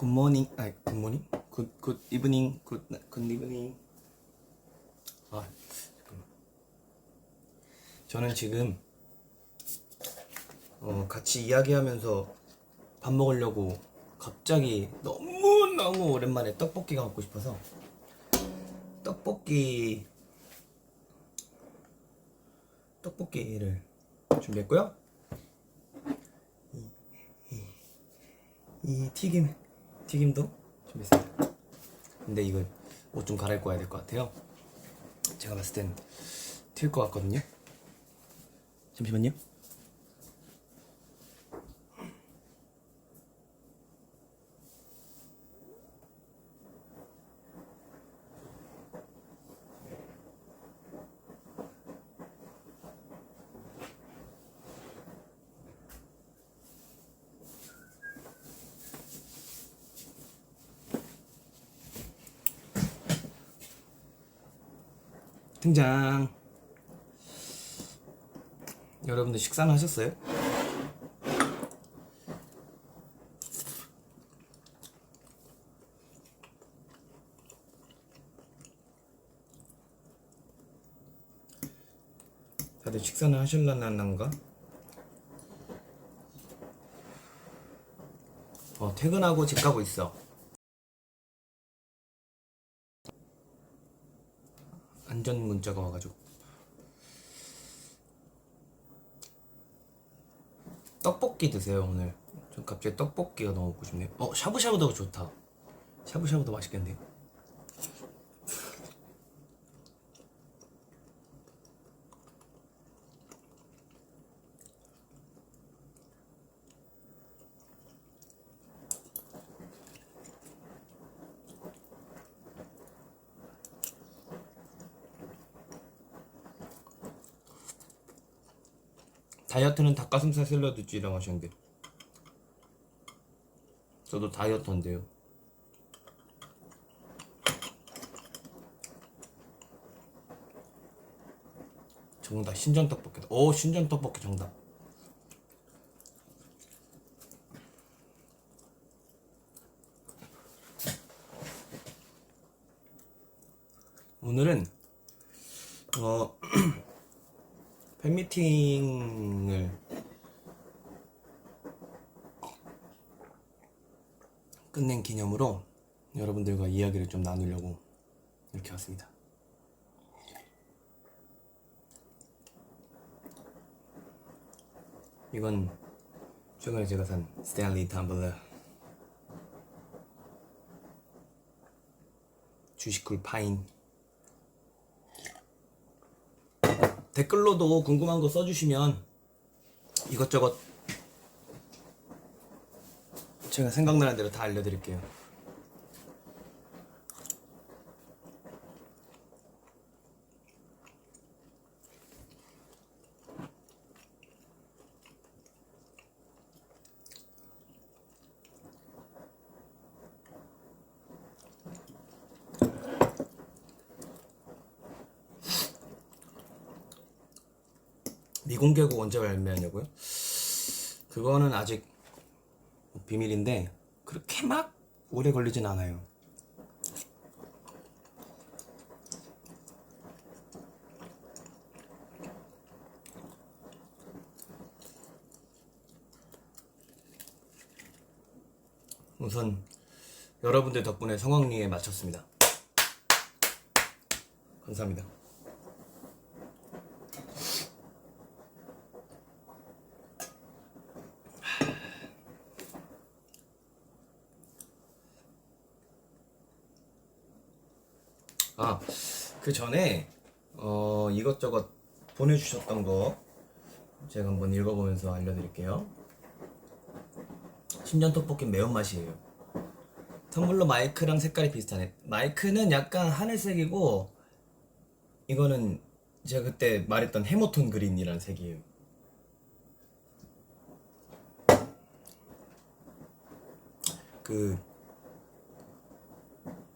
굿모닝, 아니 굿모닝? 굿 이브닝, 굿 이브닝. 아, 잠깐만. 저는 지금 같이 이야기하면서 밥 먹으려고 갑자기 너무 오랜만에 떡볶이가 먹고 싶어서 떡볶이를 준비했고요. 이 튀김도 준비했습니다. 근데 이거 옷 좀 갈아입고 와야 될 것 같아요. 제가 봤을 땐 튈 것 같거든요. 잠시만요. 등장. 여러분들 식사는 하셨어요? 다들 식사는 하실라는가? 퇴근하고 집 가고 있어. 안전 문자가 와가지고. 떡볶이 드세요 오늘. 전 갑자기 떡볶이가 너무 먹고 싶네요. 샤브샤브도 좋다. 샤브샤브도 맛있겠네요. 다이어트는 닭가슴살 샐러드찌라고 하셨는데 저도 다이어터인데요. 정답 신전떡볶이다. 신전떡볶이 정답. 오늘은 팬미팅을 끝낸 기념으로 여러분들과 이야기를 좀 나누려고 이렇게 왔습니다. 이건 최근에 제가 산 스탠리 텀블러 주식쿨 파인. 댓글로도 궁금한 거 써주시면 이것저것 제가 생각나는 대로 다 알려드릴게요. 미공개곡 언제 발매하냐고요? 그거는 아직 비밀인데 그렇게 막 오래 걸리진 않아요. 우선 여러분들 덕분에 성황리에 마쳤습니다. 감사합니다. 그 전에 이것저것 보내주셨던 거 제가 한번 읽어보면서 알려드릴게요. 신전떡볶이 매운맛이에요. 텀블러 마이크랑 색깔이 비슷하네. 마이크는 약간 하늘색이고 이거는 제가 그때 말했던 해모톤 그린이라는 색이에요.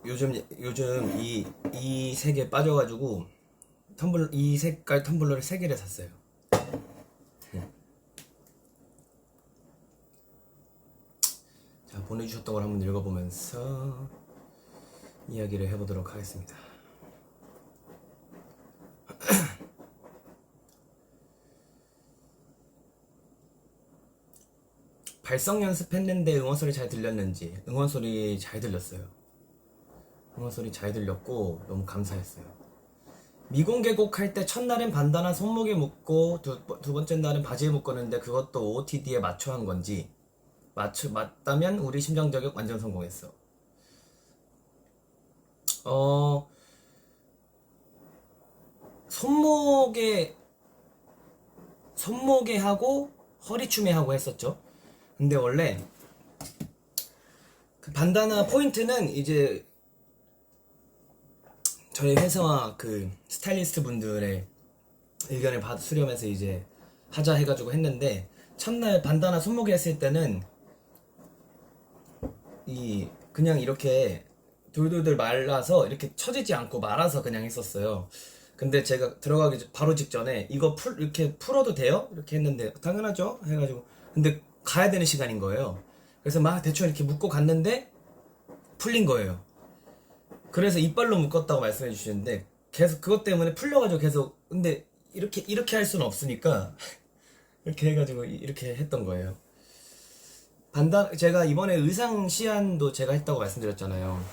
요즘 이 색에 빠져가지고 이 색깔 텀블러를 3개를 샀어요. 자, 보내주셨던 걸 한번 읽어보면서 이야기를 해보도록 하겠습니다. 발성 연습했는데 응원소리 잘 들렸는지. 응원소리 잘 들렸어요. 응원소리 잘 들렸고 너무 감사했어요. 미공개곡 할 때 첫날엔 반다나 손목에 묶고 두 번째 날은 바지에 묶었는데 그것도 OOTD에 맞춰 한 건지. 맞다면 우리 심장 저격 완전 성공했어. 손목에 하고 허리춤에 하고 했었죠. 근데 원래 그 반다나 포인트는 이제 저희 회사와 그 스타일리스트 분들의 의견을 수렴해서 이제 하자 해가지고 했는데, 첫날 반다나 손목에 했을 때는 그냥 이렇게 돌돌돌 말라서 이렇게 처지지 않고 말아서 그냥 했었어요. 근데 제가 들어가기 바로 직전에 이거 이렇게 풀어도 돼요? 이렇게 했는데 당연하죠 해가지고, 근데 가야 되는 시간인 거예요. 그래서 막 대충 이렇게 묶고 갔는데 풀린 거예요. 그래서 이빨로 묶었다고 말씀해 주시는데 계속 그것 때문에 풀려가지고 계속, 근데 이렇게 할 수는 없으니까 이렇게 해가지고 이렇게 했던 거예요. 제가 이번에 의상 시안도 제가 했다고 말씀드렸잖아요.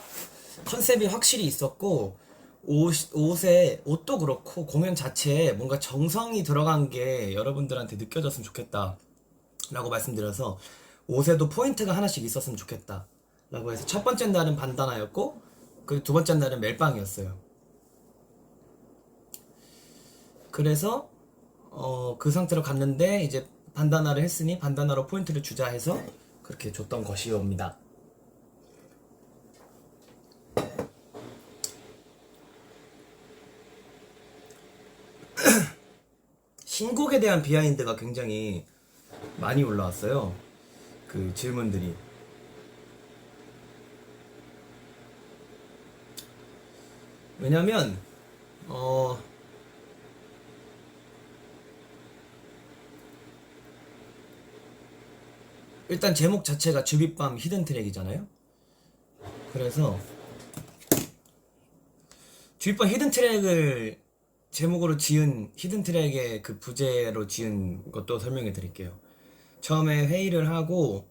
컨셉이 확실히 있었고 옷도 그렇고 공연 자체에 뭔가 정성이 들어간 게 여러분들한테 느껴졌으면 좋겠다 라고 말씀드려서 옷에도 포인트가 하나씩 있었으면 좋겠다 라고 해서 첫 번째 날은 반다나였고 그 두 번째 날은 멜빵이었어요. 그래서 그 상태로 갔는데 이제 반다나를 했으니 반다나로 포인트를 주자 해서 그렇게 줬던 것이옵니다. 신곡에 대한 비하인드가 굉장히 많이 올라왔어요. 그 질문들이. 왜냐면 일단 제목 자체가 주빗밤 히든 트랙이잖아요. 그래서 주빗밤 히든 트랙을 제목으로 지은, 히든 트랙의 그 부제로 지은 것도 설명해 드릴게요. 처음에 회의를 하고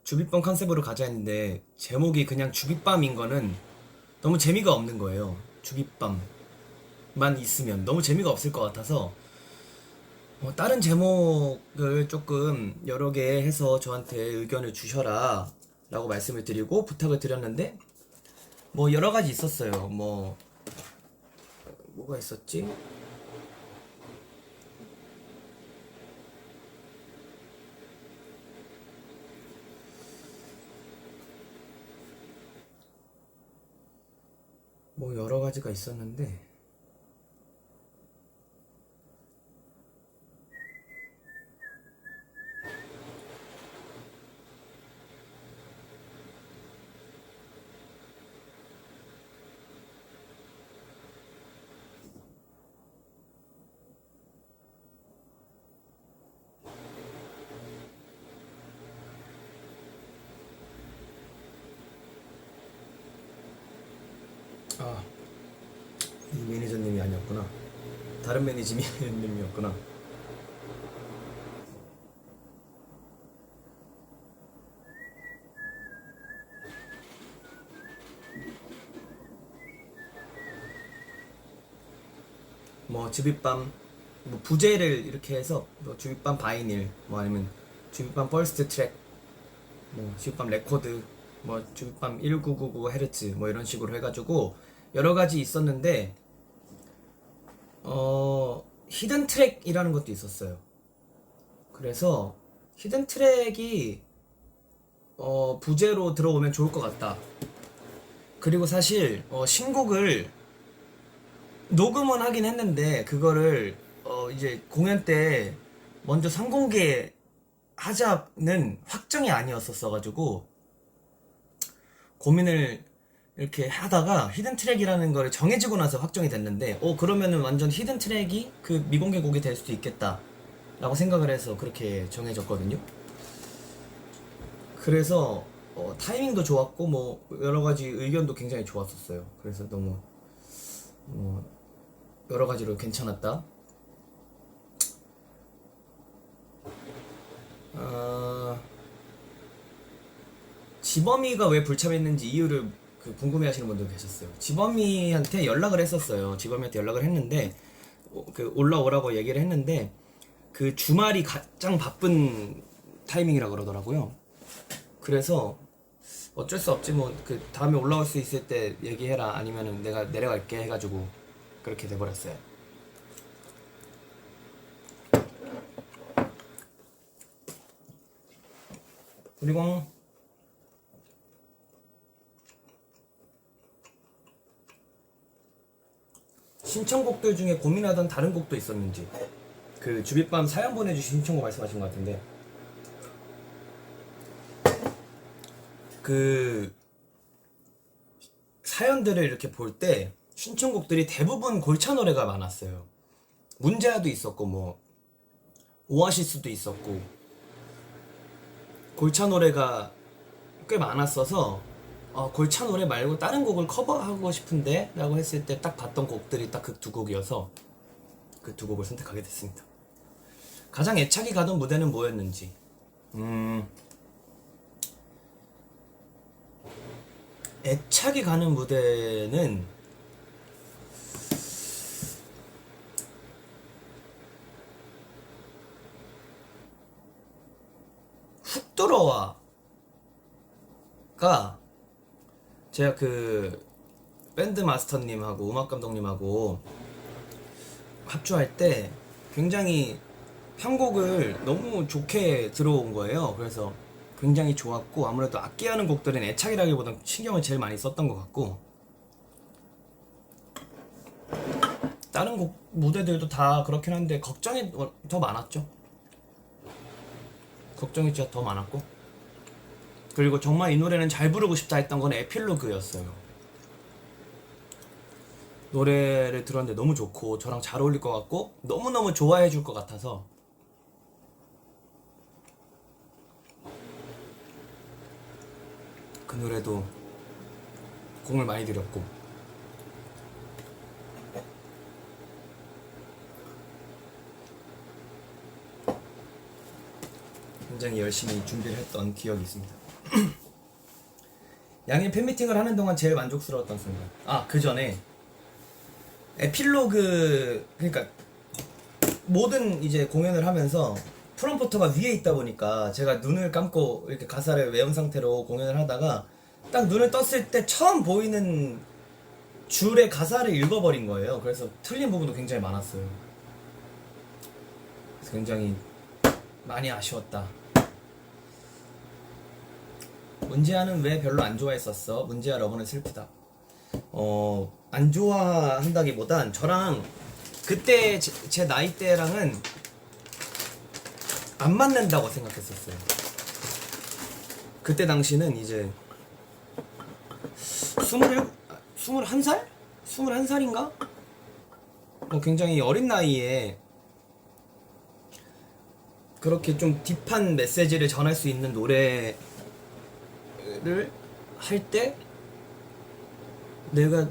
주빗밤 컨셉으로 가자 했는데 제목이 그냥 주빗밤인 거는 너무 재미가 없는 거예요. 주빗밤만 있으면 너무 재미가 없을 것 같아서 다른 제목을 조금 여러 개 해서 저한테 의견을 주셔라 라고 말씀을 드리고 부탁을 드렸는데 뭐 여러 가지 있었어요. 뭐가 있었지? 뭐 여러 가지가 있었는데 이 매니저님이 아니었구나. 다른 매니저님이었구나. 주빗밤 부제를 이렇게 해서 주빗밤 바이닐 아니면 주빗밤 퍼스트 트랙 주빗밤 레코드 주빗밤 1999Hz 이런 식으로 해가지고 여러 가지 있었는데 히든 트랙이라는 것도 있었어요. 그래서 히든 트랙이 부제로 들어오면 좋을 것 같다. 그리고 사실 신곡을 녹음은 하긴 했는데 그거를 이제 공연 때 먼저 선공개 하자는 확정이 아니었었어가지고 고민을 이렇게 하다가 히든 트랙이라는 걸 정해지고 나서 확정이 됐는데 그러면은 완전 히든 트랙이 그 미공개 곡이 될 수도 있겠다 라고 생각을 해서 그렇게 정해졌거든요. 그래서 타이밍도 좋았고 뭐 여러 가지 의견도 굉장히 좋았었어요. 그래서 너무 여러 가지로 괜찮았다. 지범이가 왜 불참했는지 이유를 궁금해하시는 분들 계셨어요. 지범이한테 연락을 했었어요. 지범이한테 연락을 했는데 올라오라고 얘기를 했는데 그 주말이 가장 바쁜 타이밍이라 그러더라고요. 그래서 어쩔 수 없지 뭐 다음에 올라올 수 있을 때 얘기해라 아니면은 내가 내려갈게 해가지고 그렇게 돼버렸어요. 그리고 신청곡들 중에 고민하던 다른 곡도 있었는지 주빗밤 사연 보내주신 신청곡 말씀하신 것 같은데 사연들을 이렇게 볼 때 신청곡들이 대부분 골차 노래가 많았어요. 문제아도 있었고 뭐 오아시스도 있었고 골차 노래가 꽤 많았어서 골차 노래 말고 다른 곡을 커버하고 싶은데 라고 했을 때 딱 봤던 곡들이 딱 그 두 곡이어서 그 두 곡을 선택하게 됐습니다. 가장 애착이 가던 무대는 뭐였는지 애착이 가는 무대는 훅 들어와가 제가 밴드 마스터님하고 음악 감독님하고 합주할 때 굉장히 편곡을 너무 좋게 들어온 거예요. 그래서 굉장히 좋았고 아무래도 악기하는 곡들은 애착이라기보단 신경을 제일 많이 썼던 것 같고 다른 곡 무대들도 다 그렇긴 한데 걱정이 더 많았죠. 걱정이 진짜 더 많았고 그리고 정말 이 노래는 잘 부르고 싶다 했던 건 에필로그였어요. 노래를 들었는데 너무 좋고 저랑 잘 어울릴 것 같고 너무너무 좋아해 줄 것 같아서 그 노래도 공을 많이 들였고 굉장히 열심히 준비를 했던 기억이 있습니다. 양일 팬미팅을 하는 동안 제일 만족스러웠던 순간 그 전에 에필로그 그러니까 모든 이제 공연을 하면서 프롬포터가 위에 있다 보니까 제가 눈을 감고 이렇게 가사를 외운 상태로 공연을 하다가 딱 눈을 떴을 때 처음 보이는 줄의 가사를 읽어버린 거예요. 그래서 틀린 부분도 굉장히 많았어요. 그래서 굉장히 많이 아쉬웠다. 문제아는 왜 별로 안 좋아했었어? 문제아 러브는 슬프다. 안 좋아한다기보단 저랑 그때 제 나이대랑은 안 맞는다고 생각했었어요. 그때 당시는 이제 21살? 21살인가? 굉장히 어린 나이에 그렇게 좀 딥한 메시지를 전할 수 있는 노래를 할 때 내가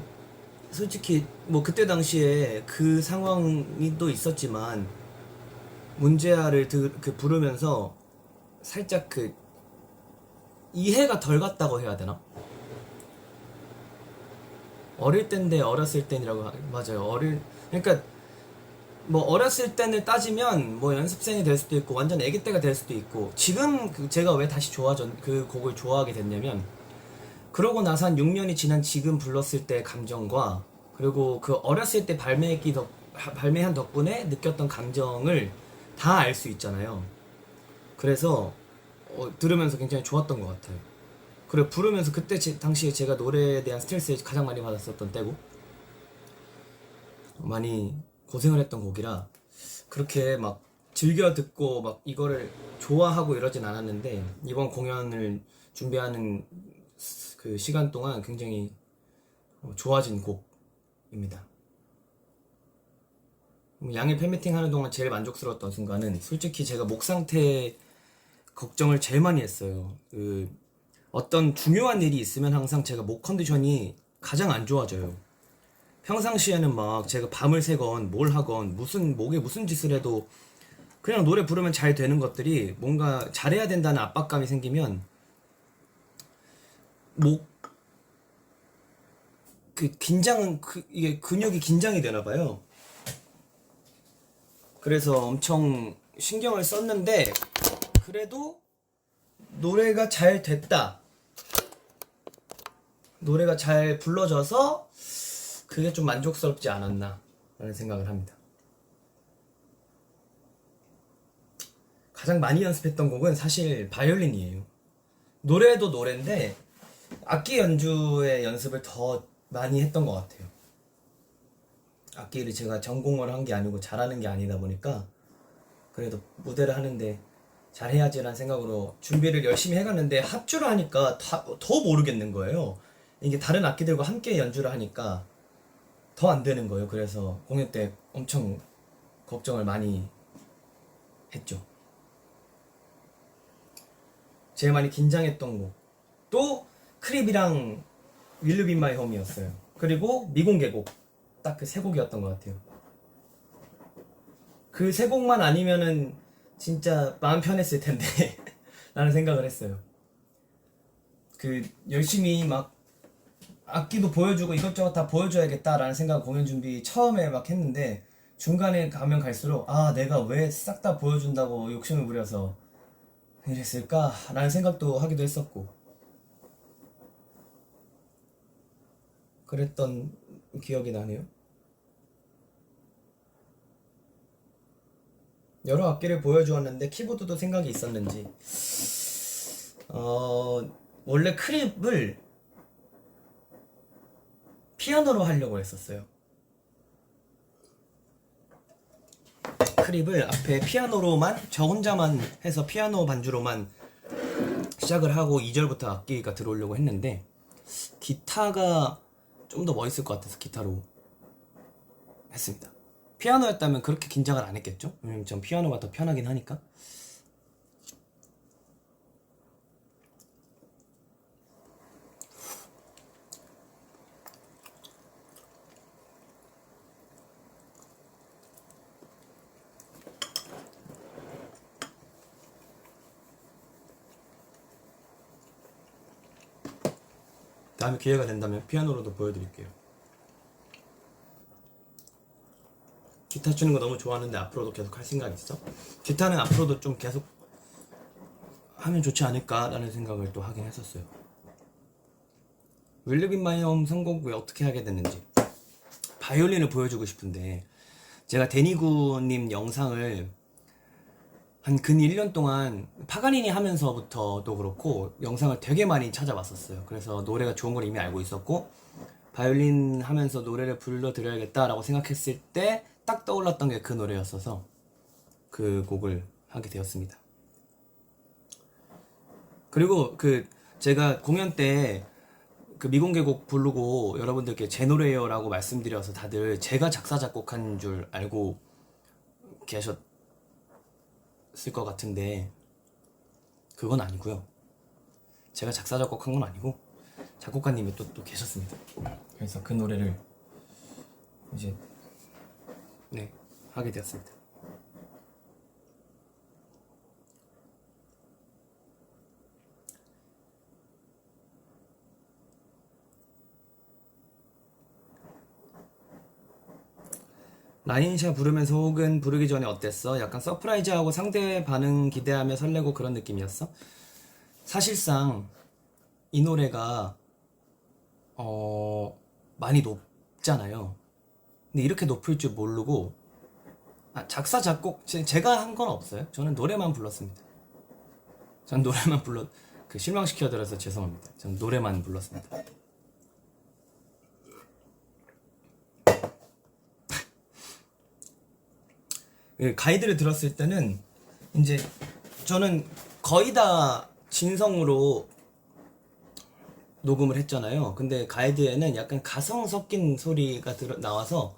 솔직히 뭐 그때 당시에 그 상황이 또 있었지만 문제아를 부르면서 살짝 이해가 덜 갔다고 해야 되나? 어릴 땐데 어렸을 땐이라고 맞아요. 그러니까 뭐 어렸을 때를 따지면 뭐 연습생이 될 수도 있고 완전 애기 때가 될 수도 있고 지금 제가 왜 다시 그 곡을 좋아하게 됐냐면 그러고 나서 한 6년이 지난 지금 불렀을 때의 감정과 그리고 그 어렸을 때 발매한 덕분에 느꼈던 감정을 다 알 수 있잖아요. 그래서 들으면서 굉장히 좋았던 것 같아요. 그리고 부르면서 그때 당시에 제가 노래에 대한 스트레스를 가장 많이 받았었던 때고 많이 고생을 했던 곡이라 그렇게 막 즐겨 듣고 막 이거를 좋아하고 이러진 않았는데 이번 공연을 준비하는 그 시간 동안 굉장히 좋아진 곡입니다. 양일 팬미팅 하는 동안 제일 만족스러웠던 순간은 솔직히 제가 목 상태 걱정을 제일 많이 했어요. 어떤 중요한 일이 있으면 항상 제가 목 컨디션이 가장 안 좋아져요. 평상시에는 막 제가 밤을 새건 뭘 하건 무슨 목에 무슨 짓을 해도 그냥 노래 부르면 잘 되는 것들이 뭔가 잘해야 된다는 압박감이 생기면 목 그 긴장은 이게 근육이 긴장이 되나 봐요. 그래서 엄청 신경을 썼는데 그래도 노래가 잘 됐다. 노래가 잘 불러져서 그게 좀 만족스럽지 않았나 라는 생각을 합니다. 가장 많이 연습했던 곡은 사실 바이올린이에요. 노래도 노래인데 악기 연주의 연습을 더 많이 했던 것 같아요. 악기를 제가 전공을 한 게 아니고 잘하는 게 아니다 보니까 그래도 무대를 하는데 잘해야지라는 생각으로 준비를 열심히 해갔는데 합주를 하니까 더 모르겠는 거예요. 이게 다른 악기들과 함께 연주를 하니까 더 안 되는 거예요. 그래서 공연 때 엄청 걱정을 많이 했죠. 제일 많이 긴장했던 곡 또 크립이랑 Will You Be My Home이었어요. 그리고 미공개곡 딱 그 세 곡이었던 것 같아요. 그 세 곡만 아니면은 진짜 마음 편했을 텐데 라는 생각을 했어요. 그 열심히 막 악기도 보여주고 이것저것 다 보여줘야겠다라는 생각 공연 준비 처음에 막 했는데 중간에 가면 갈수록 아 내가 왜 싹 다 보여준다고 욕심을 부려서 이랬을까 라는 생각도 하기도 했었고 그랬던 기억이 나네요. 여러 악기를 보여주었는데 키보드도 생각이 있었는지 원래 크립을 피아노로 하려고 했었어요. 크립을 앞에 피아노로만 저 혼자만 해서 피아노 반주로만 시작을 하고 2절부터 악기가 들어오려고 했는데 기타가 좀 더 멋있을 것 같아서 기타로 했습니다. 피아노였다면 그렇게 긴장을 안 했겠죠? 왜냐면 전 피아노가 더 편하긴 하니까. 다음에 기회가 된다면 피아노로도 보여드릴게요. 기타 치는 거 너무 좋아하는데 앞으로도 계속 할 생각 있어? 기타는 앞으로도 좀 계속 하면 좋지 않을까라는 생각을 또 하긴 했었어요. Will You Be My Home 선곡 왜 어떻게 하게 됐는지 바이올린을 보여주고 싶은데 제가 데니구님 영상을 한 근 1년 동안 파가니니 하면서부터도 그렇고 영상을 되게 많이 찾아봤었어요. 그래서 노래가 좋은 걸 이미 알고 있었고 바이올린 하면서 노래를 불러드려야겠다라고 생각했을 때 딱 떠올랐던 게 그 노래였어서 그 곡을 하게 되었습니다. 그리고 그 제가 공연 때 그 미공개곡 부르고 여러분들께 제 노래예요 라고 말씀드려서 다들 제가 작사 작곡한 줄 알고 계셨을 것 같은데 그건 아니고요. 제가 작사 작곡한 건 아니고 작곡가님이 또 계셨습니다. 그래서 그 노래를 이제 네 하게 되었습니다. 라인샤 부르면서 혹은 부르기 전에 어땠어? 약간 서프라이즈하고 상대 반응 기대하며 설레고 그런 느낌이었어? 사실상 이 노래가 많이 높잖아요. 근데 이렇게 높을 줄 모르고 작사 작곡 제가 한 건 없어요. 저는 노래만 불렀습니다. 전 노래만 그 실망시켜드려서 죄송합니다. 전 노래만 불렀습니다. 가이드를 들었을 때는 이제 저는 거의 다 진성으로 녹음을 했잖아요. 근데 가이드에는 약간 가성 섞인 소리가 나와서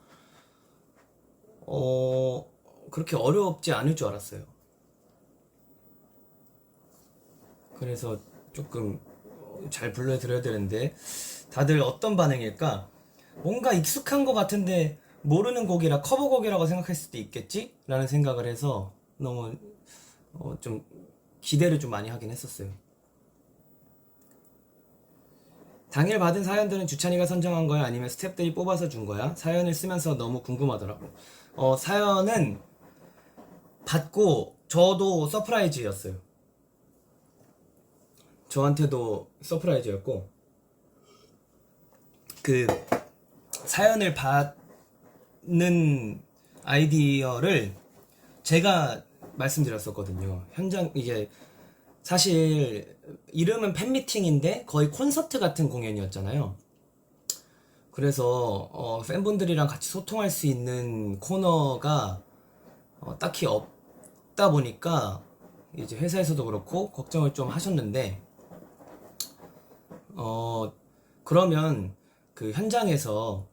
그렇게 어렵지 않을 줄 알았어요. 그래서 조금 잘 불러드려야 되는데 다들 어떤 반응일까? 뭔가 익숙한 것 같은데 모르는 곡이라 커버곡이라고 생각할 수도 있겠지? 라는 생각을 해서 너무 좀 기대를 좀 많이 하긴 했었어요. 당일 받은 사연들은 주찬이가 선정한 거야? 아니면 스태프들이 뽑아서 준 거야? 사연을 쓰면서 너무 궁금하더라고. 사연은 받고 저도 서프라이즈였어요. 저한테도 서프라이즈였고 그 사연을 받는 아이디어를 제가 말씀드렸었거든요. 현장 이게 사실 이름은 팬미팅인데 거의 콘서트 같은 공연이었잖아요. 그래서 팬분들이랑 같이 소통할 수 있는 코너가 딱히 없다 보니까 이제 회사에서도 그렇고 걱정을 좀 하셨는데 그러면 그 현장에서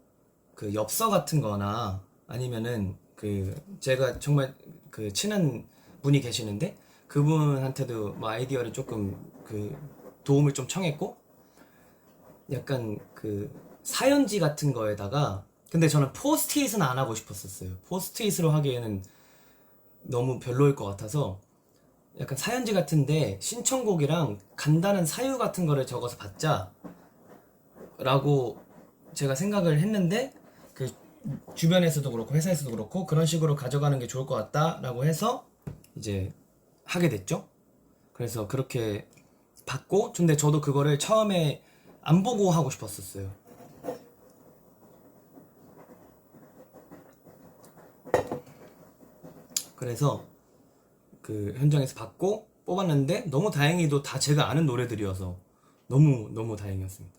그 엽서 같은 거나 아니면은 그 제가 정말 그 친한 분이 계시는데 그분한테도 뭐 아이디어를 조금 그 도움을 좀 청했고 약간 그 사연지 같은 거에다가 근데 저는 포스트잇은 안 하고 싶었었어요. 포스트잇으로 하기에는 너무 별로일 것 같아서 약간 사연지 같은데 신청곡이랑 간단한 사유 같은 거를 적어서 받자라고 제가 생각을 했는데 그 주변에서도 그렇고 회사에서도 그렇고 그런 식으로 가져가는 게 좋을 것 같다라고 해서 이제 하게 됐죠. 그래서 그렇게 받고 근데 저도 그거를 처음에 안 보고 하고 싶었었어요. 그래서 그 현장에서 받고 뽑았는데 너무 다행히도 다 제가 아는 노래들이어서 너무 너무 다행이었습니다.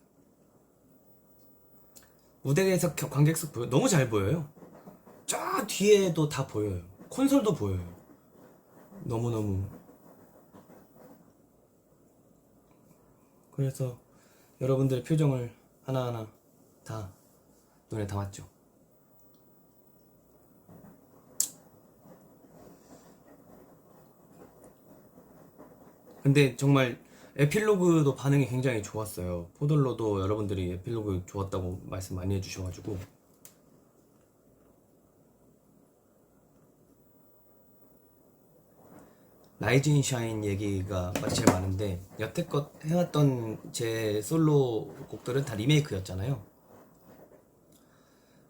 무대에서 관객석 보여 너무 잘 보여요. 쫙 뒤에도 다 보여요. 콘솔도 보여요. 너무너무. 그래서 여러분들의 표정을 하나하나 다 눈에 담았죠. 근데 정말 에필로그도 반응이 굉장히 좋았어요. 포돌로도 여러분들이 에필로그 좋았다고 말씀 많이 해주셔가지고 라이즈 인 샤인 얘기가 제일 많은데 여태껏 해왔던 제 솔로 곡들은 다 리메이크였잖아요.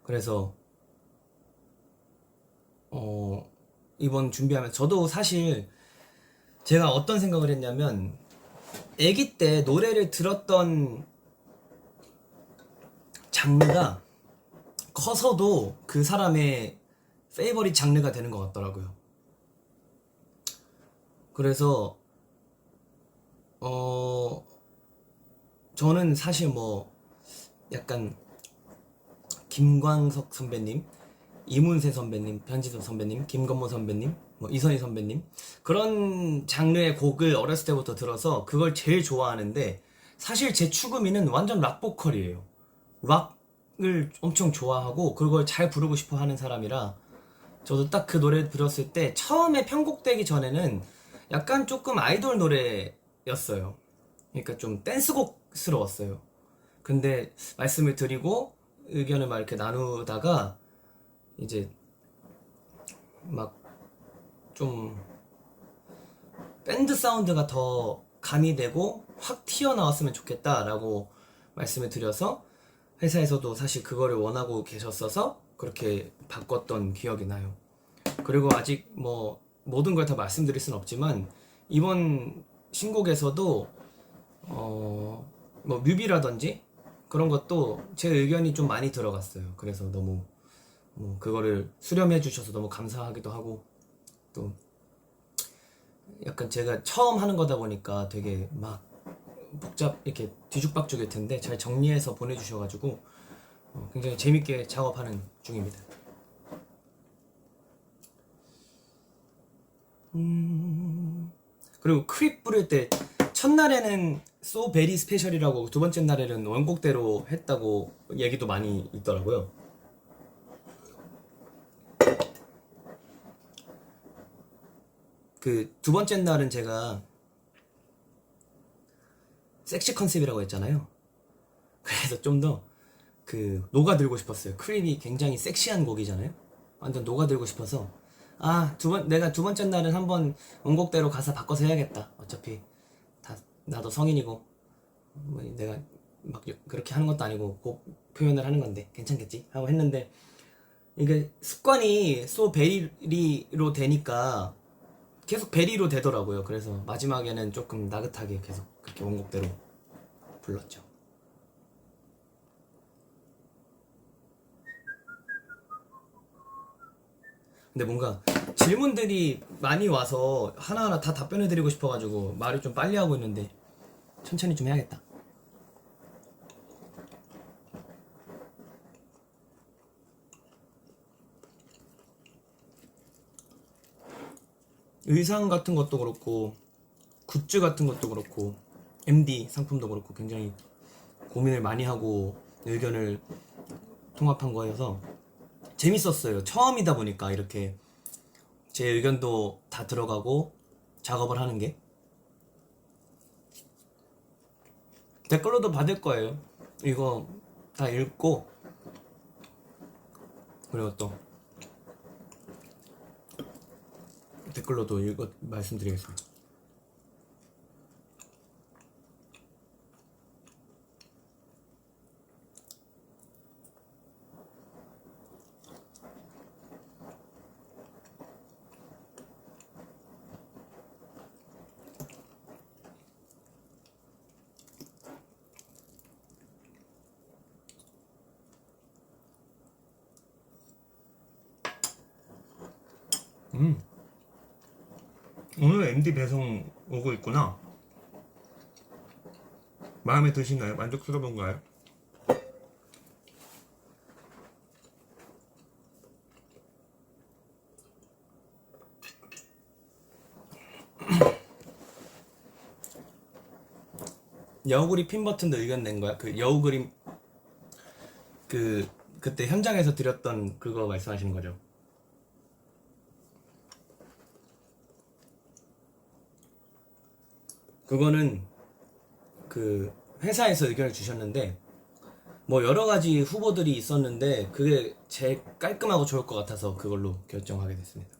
그래서 이번 준비하면 저도 사실 제가 어떤 생각을 했냐면 아기 때 노래를 들었던 장르가 커서도 그 사람의 페이버릿 장르가 되는 것 같더라고요. 그래서 저는 사실 뭐 약간 김광석 선배님, 이문세 선배님, 변지섭 선배님, 김건모 선배님, 뭐 이선희 선배님 그런 장르의 곡을 어렸을 때부터 들어서 그걸 제일 좋아하는데 사실 제 추구미는 완전 락 보컬이에요. 락을 엄청 좋아하고 그걸 잘 부르고 싶어 하는 사람이라 저도 딱 그 노래 들었을 때 처음에 편곡되기 전에는 약간 조금 아이돌 노래였어요. 그러니까 좀 댄스곡스러웠어요. 근데 말씀을 드리고 의견을 막 이렇게 나누다가 이제 막 좀 밴드 사운드가 더 가미되고 확 튀어나왔으면 좋겠다라고 말씀을 드려서 회사에서도 사실 그거를 원하고 계셨어서 그렇게 바꿨던 기억이 나요. 그리고 아직 뭐 모든 걸 다 말씀드릴 순 없지만 이번 신곡에서도 뭐 뮤비라든지 그런 것도 제 의견이 좀 많이 들어갔어요. 그래서 너무 뭐 그거를 수렴해 주셔서 너무 감사하기도 하고 또 약간 제가 처음 하는 거다 보니까 되게 막 복잡 이렇게 뒤죽박죽일 텐데 잘 정리해서 보내주셔가지고 굉장히 재밌게 작업하는 중입니다. 그리고 크립 부를 때 첫날에는 So Very Special이라고 두 번째 날에는 원곡대로 했다고 얘기도 많이 있더라고요. 그 두 번째 날은 제가 섹시 컨셉이라고 했잖아요. 그래서 좀 더 그 녹아들고 싶었어요. 크립이 굉장히 섹시한 곡이잖아요. 완전 녹아들고 싶어서 내가 두 번째 날은 한번 원곡대로 가사 바꿔서 해야겠다. 어차피 다 나도 성인이고 뭐 내가 막 그렇게 하는 것도 아니고 곡 표현을 하는 건데 괜찮겠지 하고 했는데 이게 습관이 소 베리로 되니까 계속 베리로 되더라고요. 그래서 마지막에는 조금 나긋하게 계속 그렇게 원곡대로 불렀죠. 근데 뭔가 질문들이 많이 와서 하나하나 다 답변해드리고 싶어가지고 말을 좀 빨리 하고 있는데 천천히 좀 해야겠다. 의상 같은 것도 그렇고 굿즈 같은 것도 그렇고 MD 상품도 그렇고 굉장히 고민을 많이 하고 의견을 통합한 거여서 재밌었어요. 처음이다 보니까 이렇게 제 의견도 다 들어가고 작업을 하는 게 댓글로도 받을 거예요. 이거 다 읽고 그리고 또 댓글로도 읽어 말씀드리겠습니다. 오늘 MD 배송 오고 있구나. 마음에 드시나요? 만족스러운가요? 여우그림 핀 버튼도 의견 낸 거야? 그 여우그림 그때 현장에서 드렸던 그거 말씀하시는 거죠? 그거는 그 회사에서 의견을 주셨는데 뭐 여러 가지 후보들이 있었는데 그게 제일 깔끔하고 좋을 것 같아서 그걸로 결정하게 됐습니다.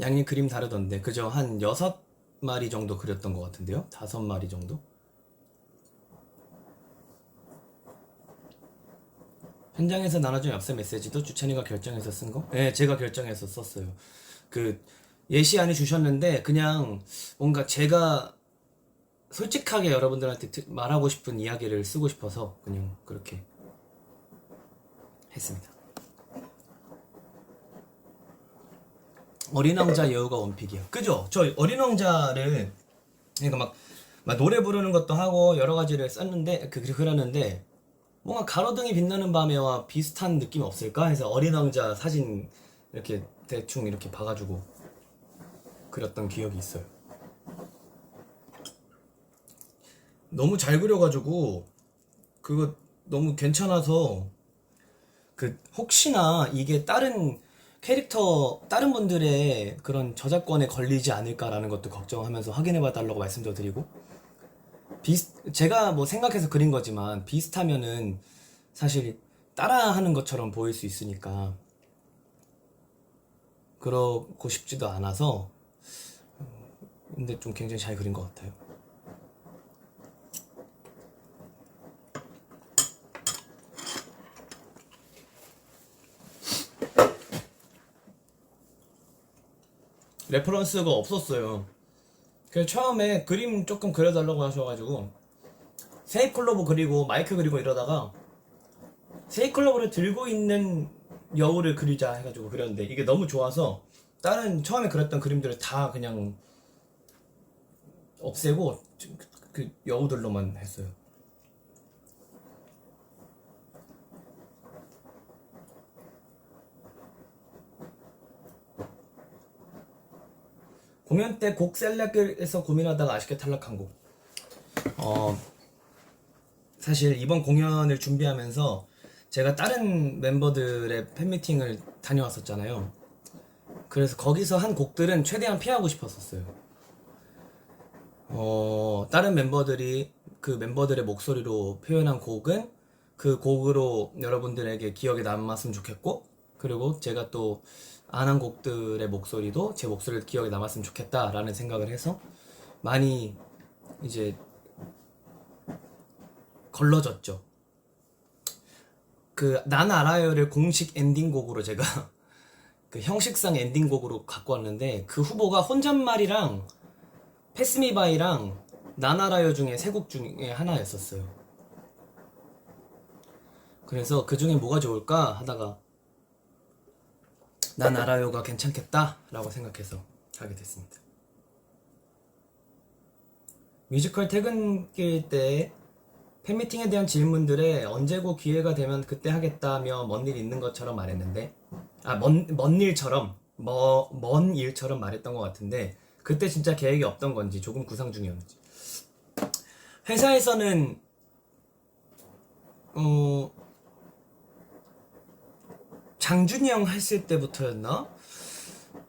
양님 그림 다르던데 그저 한 6마리 정도 그렸던 것 같은데요? 5마리 정도? 현장에서 나눠준 엽서 메시지도 주찬이가 결정해서 쓴 거? 네, 제가 결정해서 썼어요. 그 예시안을 주셨는데 그냥 뭔가 제가 솔직하게 여러분들한테 말하고 싶은 이야기를 쓰고 싶어서 그냥 그렇게 했습니다. 어린 왕자 여우가 원픽이요. 그죠? 저 어린 왕자를 그러니까 막 노래 부르는 것도 하고 여러 가지를 썼는데 그렸는데 뭔가 가로등이 빛나는 밤에와 비슷한 느낌이 없을까 해서 어린 왕자 사진 이렇게 대충 이렇게 봐가지고 그렸던 기억이 있어요. 너무 잘 그려가지고 그거 너무 괜찮아서 그 혹시나 이게 다른 다른 분들의 그런 저작권에 걸리지 않을까라는 것도 걱정하면서 확인해봐 달라고 말씀도 드리고 제가 뭐 생각해서 그린 거지만 비슷하면은 사실 따라하는 것처럼 보일 수 있으니까 그러고 싶지도 않아서 근데 좀 굉장히 잘 그린 것 같아요. 레퍼런스가 없었어요. 그래서 처음에 그림 조금 그려달라고 하셔가지고 세이클로버 그리고 마이크 그리고 이러다가 세이클로버를 들고 있는 여우를 그리자 해가지고 그렸는데 이게 너무 좋아서 다른 처음에 그렸던 그림들을 다 그냥 없애고 그 여우들로만 했어요. 공연 때 곡 셀렉에서 고민하다가 아쉽게 탈락한 곡. 사실 이번 공연을 준비하면서 제가 다른 멤버들의 팬미팅을 다녀왔었잖아요. 그래서 거기서 한 곡들은 최대한 피하고 싶었었어요. 다른 멤버들이 그 멤버들의 목소리로 표현한 곡은 그 곡으로 여러분들에게 기억에 남았으면 좋겠고, 그리고 제가 또 안 한 곡들의 목소리도 제 목소리를 기억에 남았으면 좋겠다라는 생각을 해서 많이 이제 걸러졌죠. 그 난 알아요를 공식 엔딩곡으로 제가 그 형식상 엔딩곡으로 갖고 왔는데, 그 후보가 혼잣말이랑 패스미바이랑 난 알아요 중에 세 곡 중에 하나였었어요. 그래서 그 중에 뭐가 좋을까 하다가 난 알아요가 괜찮겠다 라고 생각해서 하게 됐습니다. 뮤지컬 퇴근길 때 팬미팅에 대한 질문들에 언제고 기회가 되면 그때 하겠다며 먼 일 있는 것처럼 말했는데, 먼 일처럼 먼 일처럼 말했던 것 같은데, 그때 진짜 계획이 없던 건지 조금 구상 중이었는지. 회사에서는 장준이 형 했을 때부터였나?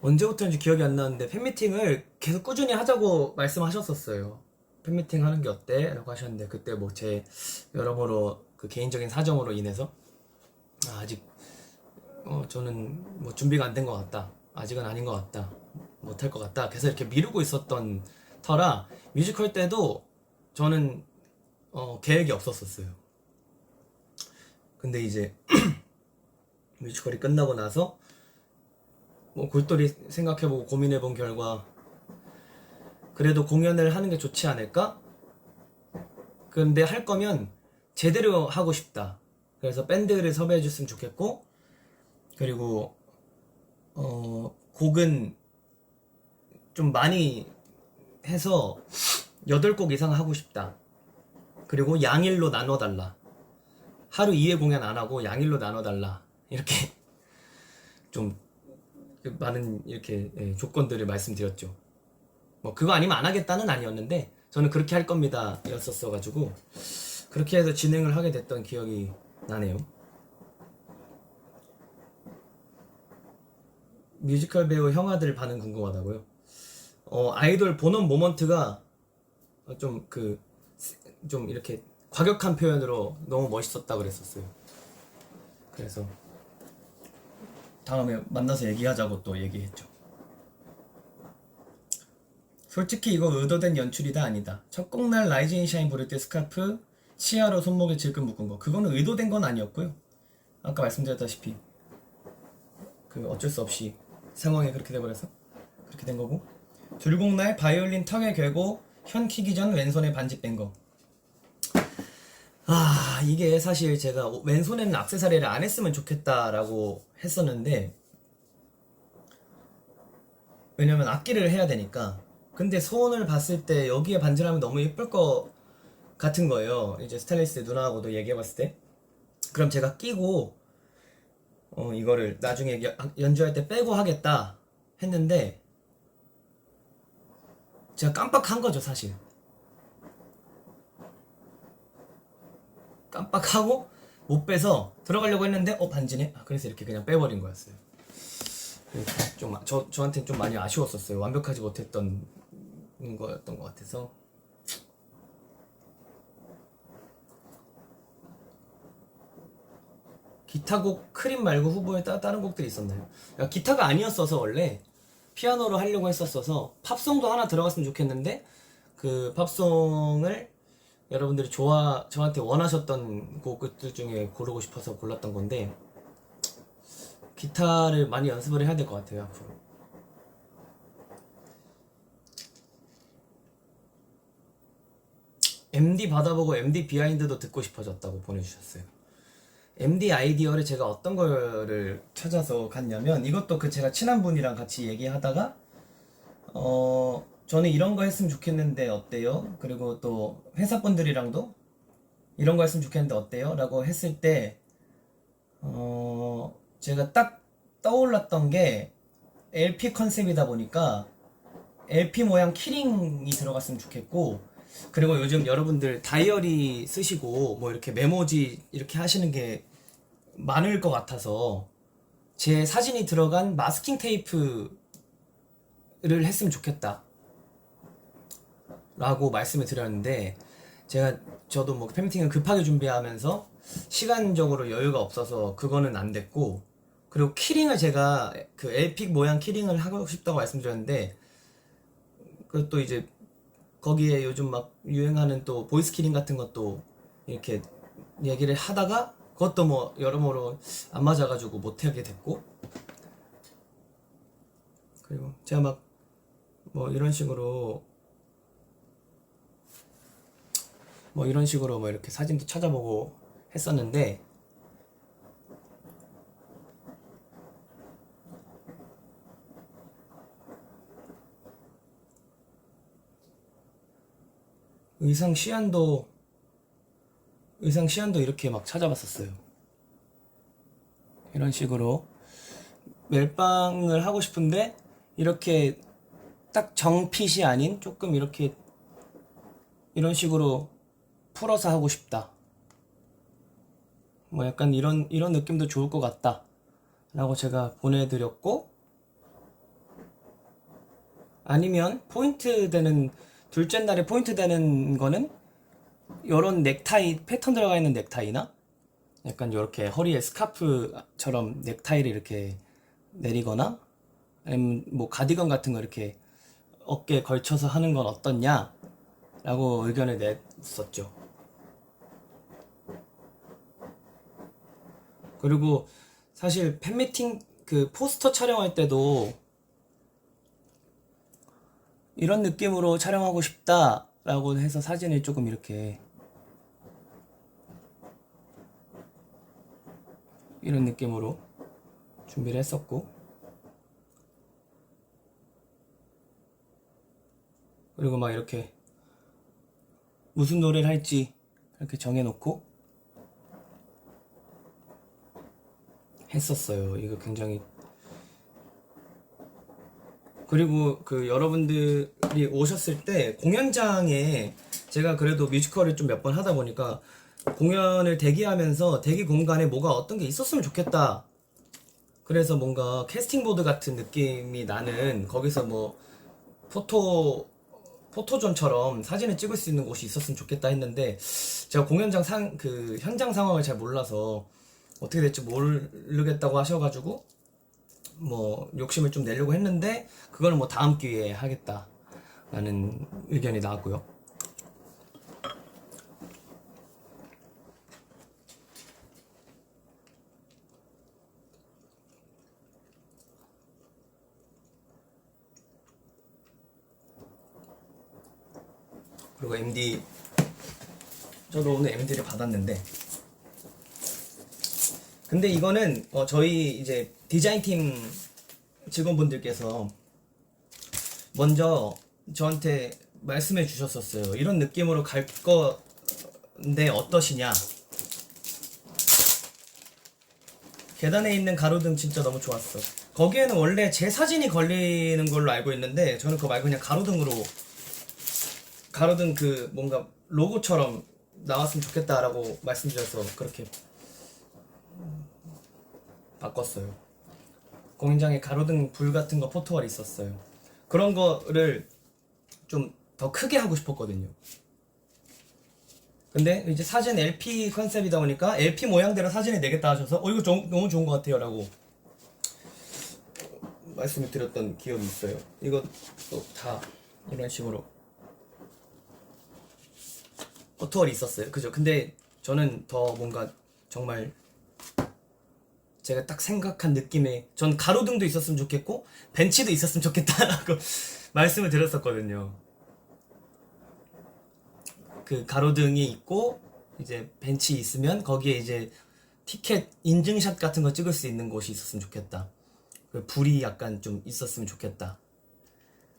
언제부터인지 기억이 안 나는데 팬미팅을 계속 꾸준히 하자고 말씀하셨었어요. 팬미팅 하는 게 어때? 라고 하셨는데, 그때 뭐 제 여러모로 그 개인적인 사정으로 인해서 아직 저는 뭐 준비가 안 된 것 같다, 아직은 아닌 것 같다, 못할 것 같다, 계속 이렇게 미루고 있었던 터라 뮤지컬 때도 저는 계획이 없었었어요. 근데 이제 뮤지컬이 끝나고 나서 뭐 골똘히 생각해보고 고민해본 결과, 그래도 공연을 하는 게 좋지 않을까? 근데 할 거면 제대로 하고 싶다. 그래서 밴드를 섭외해줬으면 좋겠고, 그리고 곡은 좀 많이 해서 8곡 이상 하고 싶다. 그리고 양일로 나눠달라. 하루 2회 공연 안 하고 양일로 나눠달라. 이렇게 좀 많은 이렇게 조건들을 말씀드렸죠. 뭐 그거 아니면 안 하겠다는 아니었는데, 저는 그렇게 할 겁니다 였었어 가지고 그렇게 해서 진행을 하게 됐던 기억이 나네요. 뮤지컬 배우 형아들 반응 궁금하다고요? 아이돌 본원 모먼트가 좀 이렇게 과격한 표현으로 너무 멋있었다 그랬었어요. 그래서 다음에 만나서 얘기하자고 또 얘기했죠. 솔직히 이거 의도된 연출이다 아니다. 첫 곡날 라이즈 인 샤인 부를 때 스카프 치아로 손목에 질끈 묶은 거, 그거는 의도된 건 아니었고요. 아까 말씀드렸다시피 그 어쩔 수 없이 상황이 그렇게 돼버려서 그렇게 된 거고, 둘곡날 바이올린 턱에 괴고 현 키기 전 왼손에 반지 뺀 거. 이게 사실 제가 왼손에는 액세서리를 안 했으면 좋겠다라고 했었는데, 왜냐면 악기를 해야 되니까. 근데 손을 봤을 때 여기에 반지를 하면 너무 예쁠 것 같은 거예요. 이제 스타일리스트 누나하고도 얘기해봤을 때. 그럼 제가 끼고 이거를 나중에 연주할 때 빼고 하겠다 했는데, 제가 깜빡한 거죠 사실. 깜빡하고 못 빼서 들어가려고 했는데 반지네? 그래서 이렇게 그냥 빼버린 거였어요. 저한테는 좀 많이 아쉬웠었어요. 완벽하지 못했던 거였던 것 같아서. 기타곡 크림 말고 후보에 다른 곡들이 있었나요? 기타가 아니었어서 원래 피아노로 하려고 했었어서 팝송도 하나 들어갔으면 좋겠는데, 그 팝송을 여러분들이 저한테 원하셨던 곡들 중에 고르고 싶어서 골랐던 건데, 기타를 많이 연습을 해야 될 것 같아요 앞으로. MD 받아보고 MD 비하인드도 듣고 싶어졌다고 보내주셨어요. MD 아이디어를 제가 어떤 거를 찾아서 갔냐면, 이것도 제가 친한 분이랑 같이 얘기하다가 저는 이런 거 했으면 좋겠는데 어때요? 그리고 또 회사분들이랑도 이런 거 했으면 좋겠는데 어때요? 라고 했을 때 제가 딱 떠올랐던 게 LP 컨셉이다 보니까 LP 모양 키링이 들어갔으면 좋겠고, 그리고 요즘 여러분들 다이어리 쓰시고 뭐 이렇게 메모지 이렇게 하시는 게 많을 것 같아서 제 사진이 들어간 마스킹 테이프를 했으면 좋겠다. 라고 말씀을 드렸는데, 저도 뭐 팬미팅을 급하게 준비하면서 시간적으로 여유가 없어서 그거는 안 됐고, 그리고 키링을 제가 그 엘픽 모양 키링을 하고 싶다고 말씀드렸는데, 그것도 이제 거기에 요즘 막 유행하는 또 보이스 키링 같은 것도 이렇게 얘기를 하다가 그것도 뭐 여러모로 안 맞아가지고 못하게 됐고, 그리고 제가 막 뭐 이런 식으로 뭐 이렇게 사진도 찾아보고 했었는데, 의상 시안도 이렇게 막 찾아봤었어요. 이런 식으로 멜빵을 하고 싶은데 이렇게 딱 정핏이 아닌 조금 이렇게 이런 식으로 풀어서 하고 싶다. 뭐 약간 이런 느낌도 좋을 것 같다. 라고 제가 보내드렸고, 아니면 둘째 날에 포인트 되는 거는 이런 넥타이, 패턴 들어가 있는 넥타이나 약간 이렇게 허리에 스카프처럼 넥타이를 이렇게 내리거나, 아니면 뭐 가디건 같은 거 이렇게 어깨에 걸쳐서 하는 건 어떻냐? 라고 의견을 냈었죠. 그리고 사실 팬미팅 그 포스터 촬영할 때도 이런 느낌으로 촬영하고 싶다라고 해서 사진을 조금 이렇게 이런 느낌으로 준비를 했었고, 그리고 막 이렇게 무슨 노래를 할지 이렇게 정해놓고 했었어요. 이거 굉장히. 그리고 그 여러분들이 오셨을 때 공연장에 제가 그래도 뮤지컬을 좀 몇 번 하다 보니까 공연을 대기하면서 대기 공간에 뭐가 어떤 게 있었으면 좋겠다. 그래서 뭔가 캐스팅보드 같은 느낌이 나는, 거기서 뭐 포토존처럼 사진을 찍을 수 있는 곳이 있었으면 좋겠다 했는데, 제가 그 현장 상황을 잘 몰라서 어떻게 될지 모르겠다고 하셔가지고 뭐 욕심을 좀 내려고 했는데, 그거는 뭐 다음 기회에 하겠다라는 의견이 나왔고요. 그리고 저도 오늘 MD를 받았는데, 근데 이거는 저희 이제 디자인팀 직원분들께서 먼저 저한테 말씀해 주셨었어요. 이런 느낌으로 갈 건데 어떠시냐. 계단에 있는 가로등 진짜 너무 좋았어. 거기에는 원래 제 사진이 걸리는 걸로 알고 있는데, 저는 그거 말고 그냥 가로등 그 뭔가 로고처럼 나왔으면 좋겠다라고 말씀드려서 그렇게 바꿨어요. 공연장에 가로등 불 같은 거 포토월이 있었어요. 그런 거를 좀 더 크게 하고 싶었거든요. 근데 이제 사진 LP 컨셉이다 보니까 LP 모양대로 사진을 내겠다 하셔서 이거 너무 좋은 것 같아요 라고 말씀을 드렸던 기억이 있어요. 이것도 다 이런 식으로 포토월이 있었어요. 그죠? 근데 저는 더 뭔가 정말 제가 딱 생각한 느낌의, 전 가로등도 있었으면 좋겠고 벤치도 있었으면 좋겠다라고 말씀을 드렸었거든요. 그 가로등이 있고 이제 벤치 있으면 거기에 이제 티켓 인증샷 같은 거 찍을 수 있는 곳이 있었으면 좋겠다. 불이 약간 좀 있었으면 좋겠다.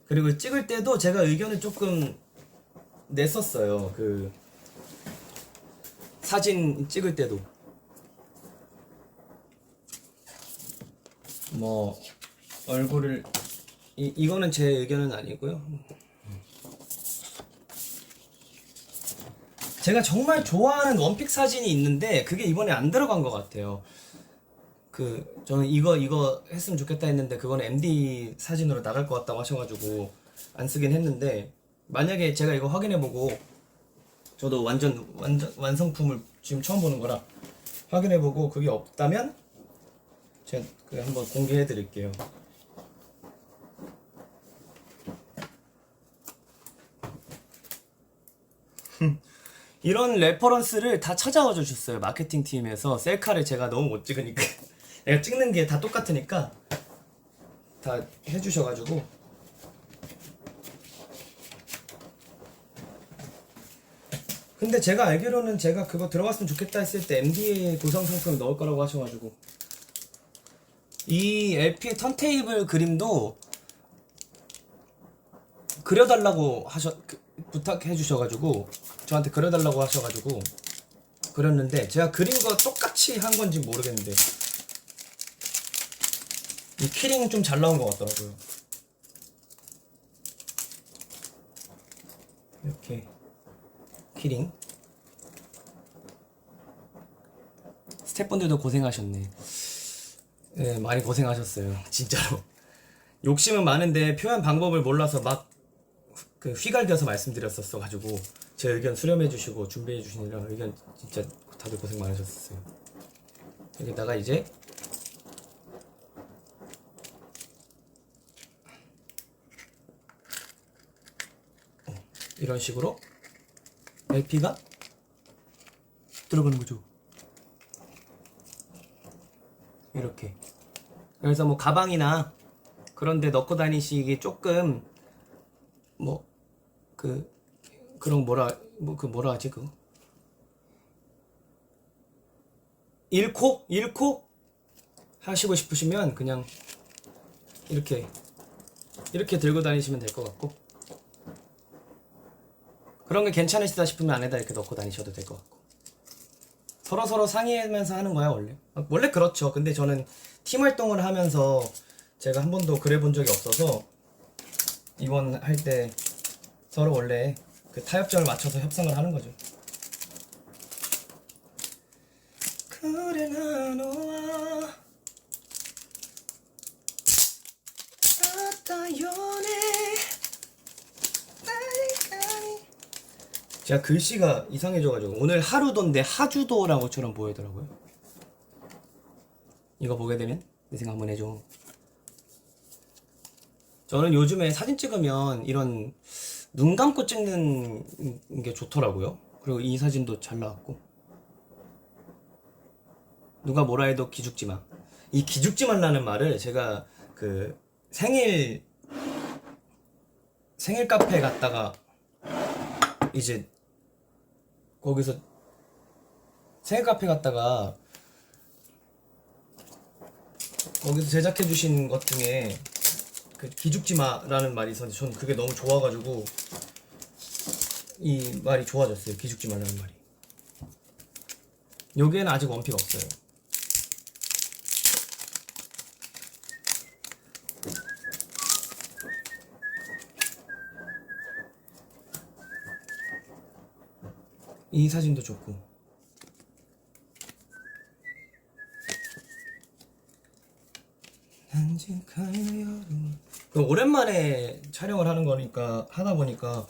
그리고 찍을 때도 제가 의견을 조금 냈었어요. 그 사진 찍을 때도 뭐 얼굴을 이거는 제 의견은 아니고요. 제가 정말 좋아하는 원픽 사진이 있는데 그게 이번에 안 들어간 것 같아요. 저는 이거 했으면 좋겠다 했는데 그거는 MD 사진으로 나갈 것 같다고 하셔가지고 안 쓰긴 했는데, 만약에 제가 이거 확인해보고, 저도 완전 완성품을 지금 처음 보는 거라 확인해보고 그게 없다면 제가 한번 공개해드릴게요. 이런 레퍼런스를 다 찾아와 주셨어요. 마케팅 팀에서. 셀카를 제가 너무 못 찍으니까 내가 찍는 게 다 똑같으니까 다 해주셔가지고. 근데 제가 알기로는 제가 그거 들어갔으면 좋겠다 했을 때 MDA 구성 상품을 넣을 거라고 하셔가지고. 이 LP 턴테이블 그림도 그려달라고 부탁해 주셔가지고, 저한테 그려달라고 하셔가지고 그렸는데, 제가 그린 거 똑같이 한 건지 모르겠는데 이 키링 좀 잘 나온 것 같더라고요. 이렇게 키링. 스태프분들도 고생하셨네. 네, 많이 고생하셨어요. 진짜로. 욕심은 많은데 표현 방법을 몰라서 막 휘갈겨서 말씀드렸었어 가지고, 제 의견 수렴해 주시고 준비해 주시느라 의견 진짜 다들 고생 많으셨어요. 여기다가 이제 이런 식으로 LP가 들어가는 거죠. 이렇게. 그래서 뭐 가방이나 그런 데 넣고 다니시기 조금 그런 뭐라 하지 그거? 잃고 하시고 싶으시면 그냥 이렇게 들고 다니시면 될 것 같고, 그런 게 괜찮으시다 싶으면 안에다 이렇게 넣고 다니셔도 될 것 같고. 서로 상의하면서 하는 거야 원래 그렇죠. 근데 저는 팀 활동을 하면서 제가 한 번도 그래 본 적이 없어서, 이번 할 때 서로 원래 그 타협점을 맞춰서 협상을 하는 거죠. 그래 나 너와 제가 글씨가 이상해져가지고 오늘 하루도인데 하주도라고처럼 보이더라고요. 이거 보게 되면 내 생각 한번 해줘. 저는 요즘에 사진 찍으면 이런 눈 감고 찍는 게 좋더라고요. 그리고 이 사진도 잘 나왔고. 누가 뭐라 해도 기죽지 마. 이 기죽지 말라는 말을 제가 그 생일 카페에 갔다가 이제 거기서 생일 카페 갔다가 거기서 제작해 주신 것 중에 그 기죽지 마라는 말이 있었는데, 저는 그게 너무 좋아가지고 이 말이 좋아졌어요. 기죽지 말라는 말이. 여기에는 아직 원피가 없어요. 이 사진도 좋고. 오랜만에 촬영을 하다 보니까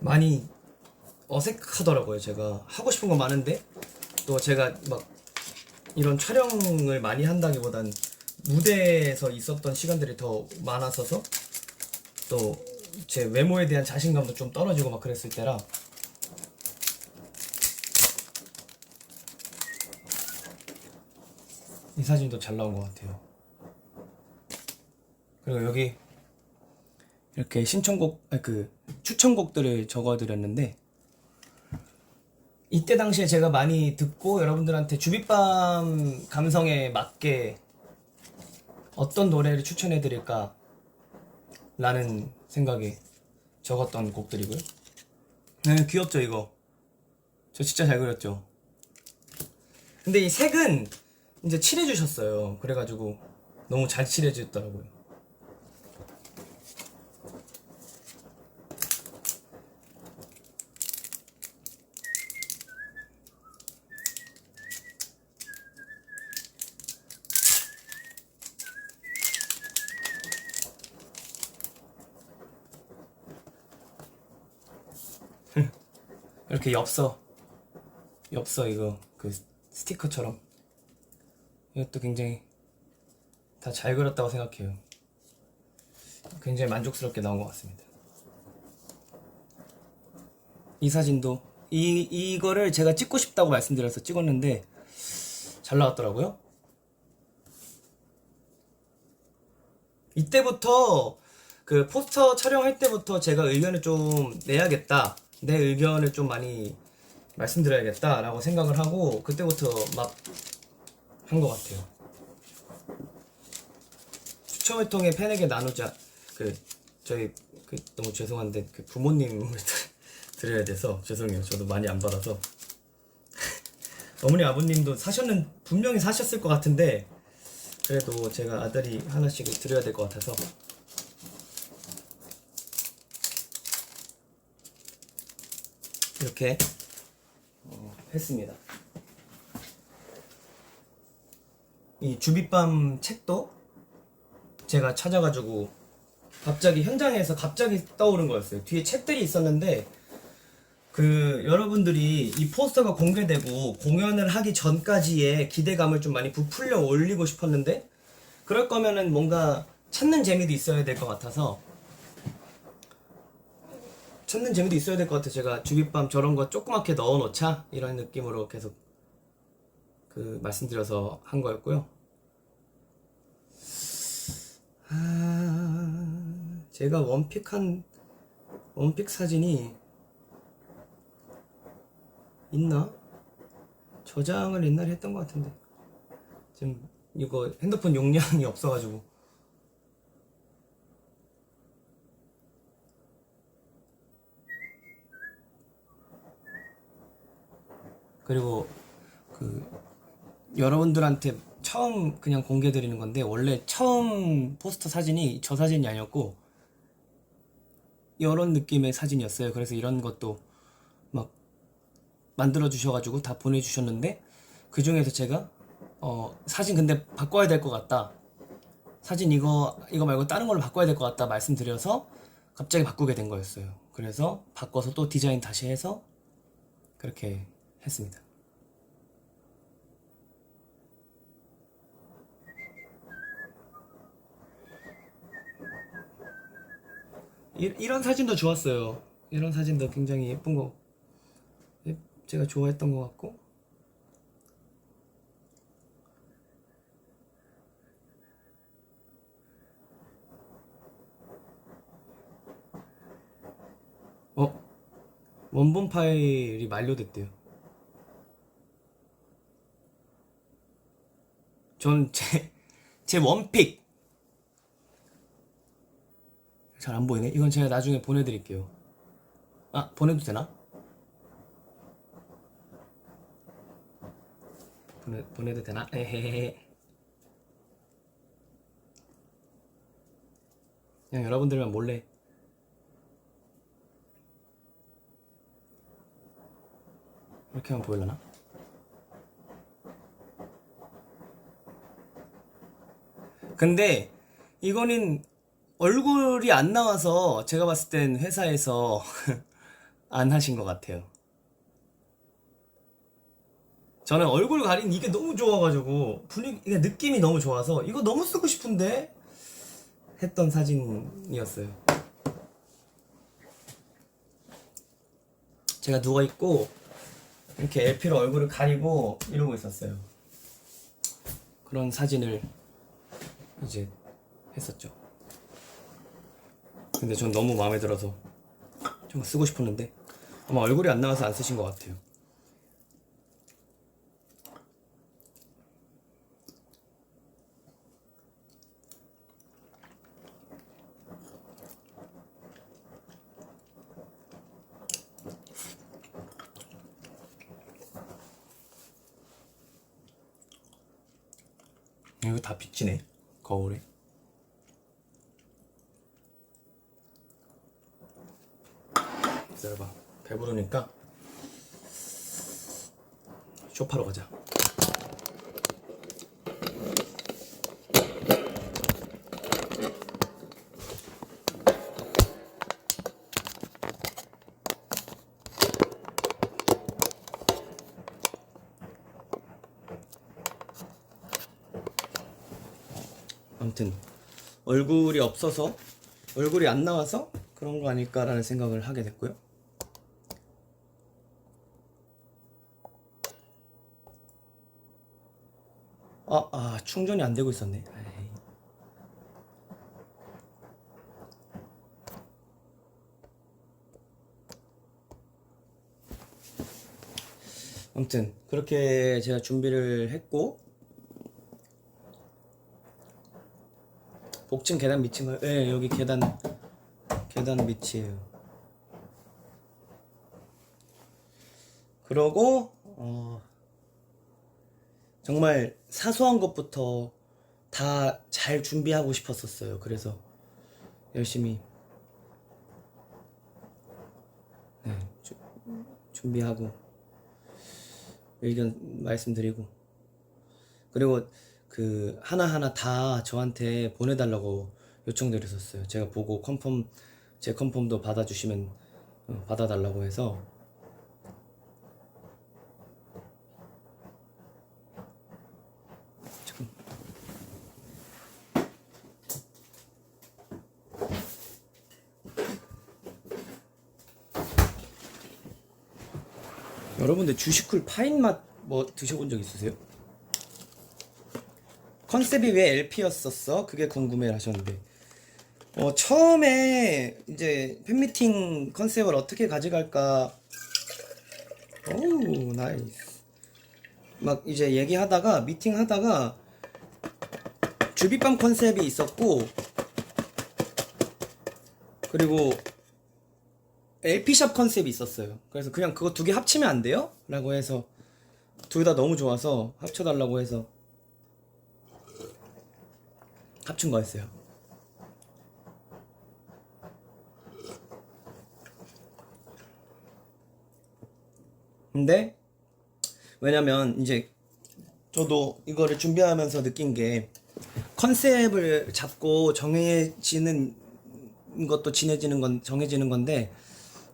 많이 어색하더라고요. 제가 하고 싶은 건 많은데, 또 제가 막 이런 촬영을 많이 한다기보단 무대에서 있었던 시간들이 더 많았어서, 또 제 외모에 대한 자신감도 좀 떨어지고 막 그랬을 때라. 이 사진도 잘 나온 것 같아요. 그리고 여기 이렇게 추천곡들을 적어드렸는데, 이때 당시에 제가 많이 듣고 여러분들한테 주빗밤 감성에 맞게 어떤 노래를 추천해드릴까 라는 생각에 적었던 곡들이고요. 네, 귀엽죠 이거? 저 진짜 잘 그렸죠? 근데 이 색은 이제 칠해주셨어요. 그래가지고 너무 잘 칠해주셨더라고요. 이렇게 엽서 이거 그 스티커처럼 이것도 굉장히 다 잘 그렸다고 생각해요. 굉장히 만족스럽게 나온 것 같습니다. 이 사진도 이거를 제가 찍고 싶다고 말씀드려서 찍었는데 잘 나왔더라고요. 이때부터 그 포스터 촬영할 때부터 제가 의견을 좀 내야겠다, 내 의견을 좀 많이 말씀드려야겠다 라고 생각을 하고 그때부터 막 한 것 같아요. 추첨을 통해 팬에게 나누자. 저희 너무 죄송한데 부모님을 드려야 돼서 죄송해요. 저도 많이 안 받아서. 어머니 아버님도 분명히 사셨을 것 같은데 그래도 제가 아들이 하나씩 드려야 될 것 같아서 이렇게 했습니다. 이 주빗밤 책도 제가 찾아가지고 갑자기 현장에서 떠오른 거였어요. 뒤에 책들이 있었는데 여러분들이 이 포스터가 공개되고 공연을 하기 전까지의 기대감을 좀 많이 부풀려 올리고 싶었는데 그럴 거면은 뭔가 찾는 재미도 있어야 될 것 같아서 제가 주빗밤 저런 거 조그맣게 넣어 놓자 이런 느낌으로 계속 말씀드려서 한 거였고요. 제가 원픽 사진이 있나? 저장을 옛날에 했던 것 같은데 지금 이거 핸드폰 용량이 없어가지고 그리고 여러분들한테 처음 그냥 공개 드리는 건데 원래 처음 포스터 사진이 저 사진이 아니었고 이런 느낌의 사진이었어요. 그래서 이런 것도 막 만들어 주셔가지고 다 보내주셨는데 그 중에서 제가 사진 근데 바꿔야 될 것 같다, 사진 이거 말고 다른 걸로 바꿔야 될 것 같다 말씀드려서 갑자기 바꾸게 된 거였어요. 그래서 바꿔서 또 디자인 다시 해서 그렇게 했습니다. 이런 사진도 좋았어요. 이런 사진도 굉장히 예쁜 거 제가 좋아했던 것 같고 원본 파일이 만료됐대요. 전 제 원픽 잘 안 보이네. 이건 제가 나중에 보내드릴게요. 보내도 되나? 보내도 되나? 에헤헤. 그냥 여러분들만 몰래 이렇게 하면 보일라나? 근데 이거는 얼굴이 안 나와서 제가 봤을 땐 회사에서 안 하신 것 같아요. 저는 얼굴 가린 이게 너무 좋아가지고 이게 느낌이 너무 좋아서 이거 너무 쓰고 싶은데 했던 사진이었어요. 제가 누워있고 이렇게 LP로 얼굴을 가리고 이러고 있었어요. 그런 사진을 이제 했었죠. 근데 전 너무 마음에 들어서 좀 쓰고 싶었는데 아마 얼굴이 안 나와서 안 쓰신 것 같아요. 이거 다 비치네, 거울에. 기다려봐, 배부르니까 쇼파로 가자. 아무튼 얼굴이 없어서, 얼굴이 안 나와서 그런 거 아닐까라는 생각을 하게 됐고요. 충전이 안 되고 있었네. 에이. 아무튼 그렇게 제가 준비를 했고, 복층 계단 밑인가요? 네, 여기 계단 밑이에요. 그러고 정말 사소한 것부터 다 잘 준비하고 싶었었어요. 그래서 열심히 준비하고 의견 말씀드리고, 그리고 그 하나하나 다 저한테 보내달라고 요청드렸었어요. 제가 보고 제 컨펌도 받아주시면 받아달라고 해서. 여러분들 주식쿨 파인 맛 뭐 드셔본 적 있으세요? 컨셉이 왜 LP였었어? 그게 궁금해 하셨는데, 처음에 이제 팬미팅 컨셉을 어떻게 가져갈까, 오우 나이스, 막 이제 얘기하다가 미팅 하다가 주비밤 컨셉이 있었고, 그리고 LP샵 컨셉이 있었어요. 그래서 그냥 그거 두 개 합치면 안 돼요? 라고 해서 둘 다 너무 좋아서 합쳐달라고 해서 합친 거였어요. 근데 왜냐면 이제 저도 이거를 준비하면서 느낀 게, 컨셉을 잡고 정해지는 것도 정해지는 건데,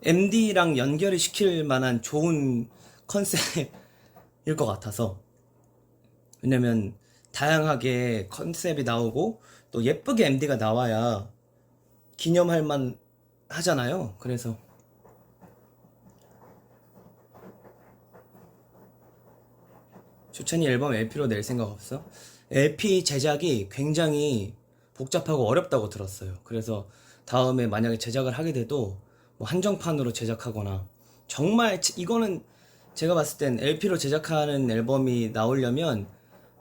MD랑 연결을 시킬 만한 좋은 컨셉일 것 같아서. 왜냐면 다양하게 컨셉이 나오고 또 예쁘게 MD가 나와야 기념할 만 하잖아요. 그래서 주찬이 앨범 LP로 낼 생각 없어? LP 제작이 굉장히 복잡하고 어렵다고 들었어요. 그래서 다음에 만약에 제작을 하게 돼도 뭐 한정판으로 제작하거나, 정말 이거는 제가 봤을 땐 LP로 제작하는 앨범이 나오려면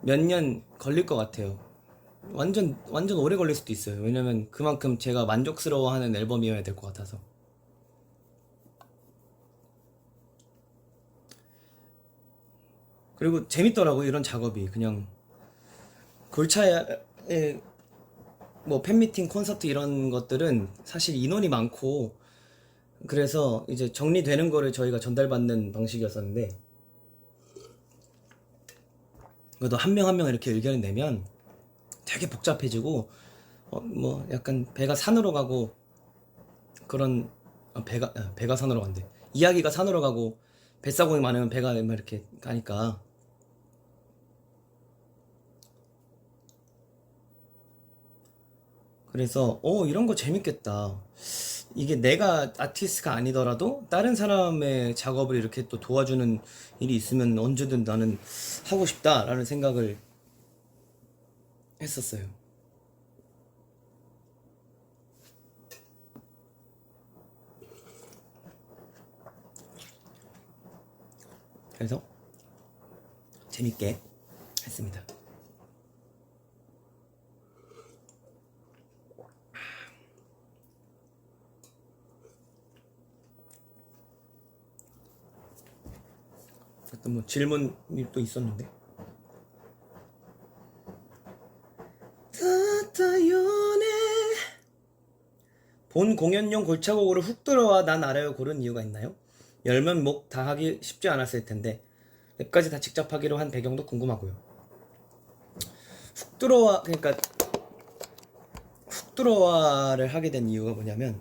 몇 년 걸릴 것 같아요. 완전 오래 걸릴 수도 있어요. 왜냐면 그만큼 제가 만족스러워하는 앨범이어야 될 것 같아서. 그리고 재밌더라고요, 이런 작업이. 그냥 골차에 뭐 팬미팅, 콘서트 이런 것들은 사실 인원이 많고, 그래서 이제 정리되는 거를 저희가 전달받는 방식이었었는데, 그래도 한 명 한 명 이렇게 의견을 내면 되게 복잡해지고, 뭐 약간 배가 산으로 가고 그런, 배가 산으로 간대. 이야기가 산으로 가고 뱃사공이 많으면 배가 막 이렇게 가니까. 그래서 이런 거 재밌겠다. 이게 내가 아티스트가 아니더라도 다른 사람의 작업을 이렇게 또 도와주는 일이 있으면 언제든 나는 하고 싶다라는 생각을 했었어요. 그래서 재밌게 했습니다. 어떤 뭐 질문이 또 있었는데, 본 공연용 골차곡으로 훅 들어와 난 알아요 고른 이유가 있나요? 열면 목 다 하기 쉽지 않았을 텐데 랩까지 다 직접 하기로 한 배경도 궁금하고요. 훅 들어와, 그러니까 훅 들어와를 하게 된 이유가 뭐냐면,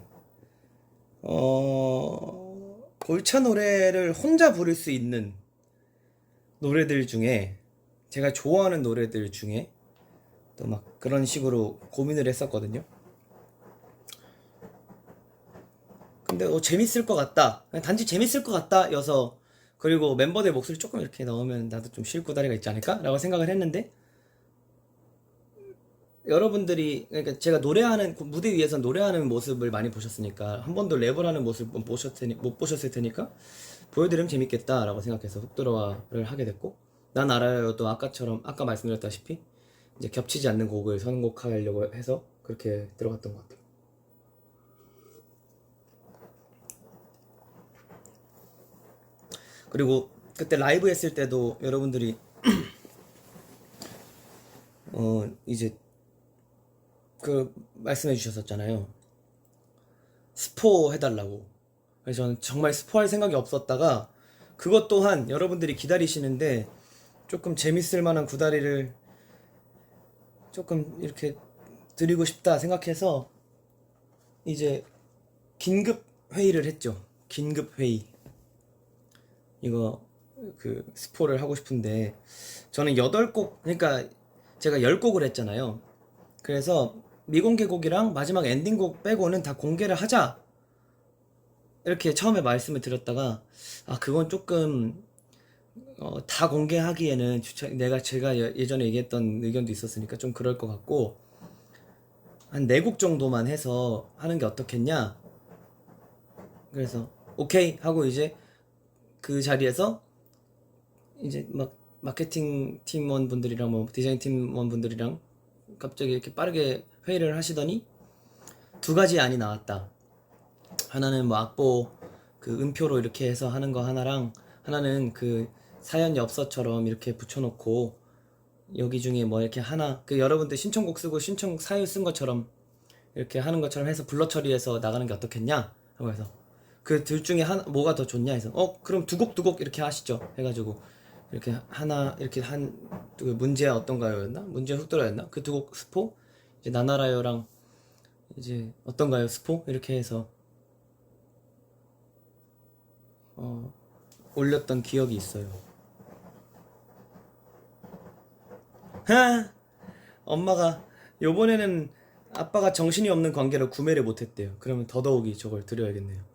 골차 노래를 혼자 부를 수 있는 노래들 중에, 제가 좋아하는 노래들 중에 또 막 그런 식으로 고민을 했었거든요. 근데 재밌을 것 같다. 그냥 단지 재밌을 것 같다 여서, 그리고 멤버들 목소리 조금 이렇게 넣으면 나도 좀 쉴 구다리가 있지 않을까? 라고 생각을 했는데, 여러분들이, 그러니까 제가 노래하는 무대 위에서 노래하는 모습을 많이 보셨으니까 한 번도 랩을 하는 모습 못 보셨을 테니까 보여드리면 재밌겠다라고 생각해서 훅 들어와를 하게 됐고, 난 알아요 또 아까처럼 아까 말씀드렸다시피 이제 겹치지 않는 곡을 선곡하려고 해서 그렇게 들어갔던 것 같아요. 그리고 그때 라이브 했을 때도 여러분들이 이제 그 말씀해 주셨었잖아요. 스포 해달라고. 그래서 저는 정말 스포할 생각이 없었다가 그것 또한 여러분들이 기다리시는데 조금 재밌을 만한 구다리를 조금 이렇게 드리고 싶다 생각해서 이제 긴급 회의를 했죠. 긴급 회의. 이거 그 스포를 하고 싶은데 저는 8곡, 그러니까 제가 10곡을 했잖아요. 그래서 미공개곡이랑 마지막 엔딩곡 빼고는 다 공개를 하자, 이렇게 처음에 말씀을 드렸다가 그건 조금 다 공개하기에는 제가 예전에 얘기했던 의견도 있었으니까 좀 그럴 것 같고 한 4곡 정도만 해서 하는 게 어떻겠냐. 그래서 오케이 하고 이제 그 자리에서 이제 막 마케팅 팀원분들이랑 뭐 디자인 팀원분들이랑 갑자기 이렇게 빠르게 회의를 하시더니 2가지 안이 나왔다. 하나는 뭐 악보 그 음표로 이렇게 해서 하는 거 하나랑, 하나는 그 사연 엽서처럼 이렇게 붙여놓고 여기 중에 뭐 이렇게 하나, 그 여러분들 신청곡 쓰고 신청 사연 쓴 것처럼 이렇게 하는 것처럼 해서 블러 처리해서 나가는 게 어떻겠냐 하고 해서 그 둘 중에 뭐가 더 좋냐 해서 그럼 두 곡 이렇게 하시죠 해가지고 이렇게 하나 이렇게 그 문제야 어떤가요였나, 문제 훅 들어였나, 그 2곡 스포, 이제 나나라요랑 이제 어떤가요 스포 이렇게 해서 올렸던 기억이 있어요. 엄마가 요번에는 아빠가 정신이 없는 관계로 구매를 못했대요. 그러면 더더욱이 저걸 드려야겠네요.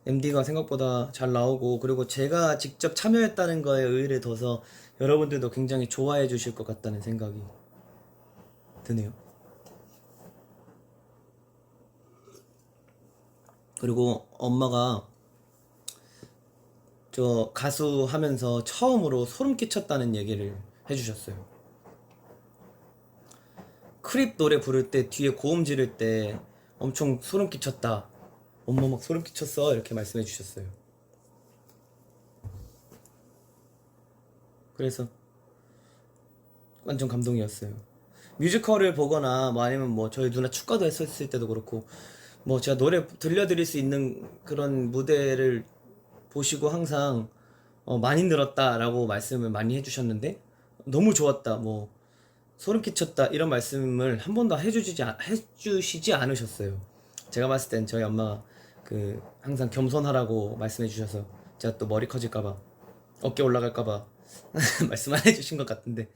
MD가 생각보다 잘 나오고, 그리고 제가 직접 참여했다는 거에 의의를 둬서 여러분들도 굉장히 좋아해 주실 것 같다는 생각이 드네요. 그리고 엄마가 저 가수 하면서 처음으로 소름 끼쳤다는 얘기를 해주셨어요. 크립 노래 부를 때 뒤에 고음 지를 때 엄청 소름 끼쳤다. 엄마 막 소름 끼쳤어. 이렇게 말씀해 주셨어요. 그래서 완전 감동이었어요. 뮤지컬을 보거나 뭐 아니면 뭐 저희 누나 축가도 했었을 때도 그렇고 뭐 제가 노래 들려드릴 수 있는 그런 무대를 보시고 항상 많이 늘었다라고 말씀을 많이 해주셨는데 너무 좋았다, 뭐 소름 끼쳤다 이런 말씀을 한 번도 해주시지 않으셨어요. 제가 봤을 땐 저희 엄마가 그 항상 겸손하라고 말씀해 주셔서 제가 또 머리 커질까봐 어깨 올라갈까봐 말씀 안 해주신 것 같은데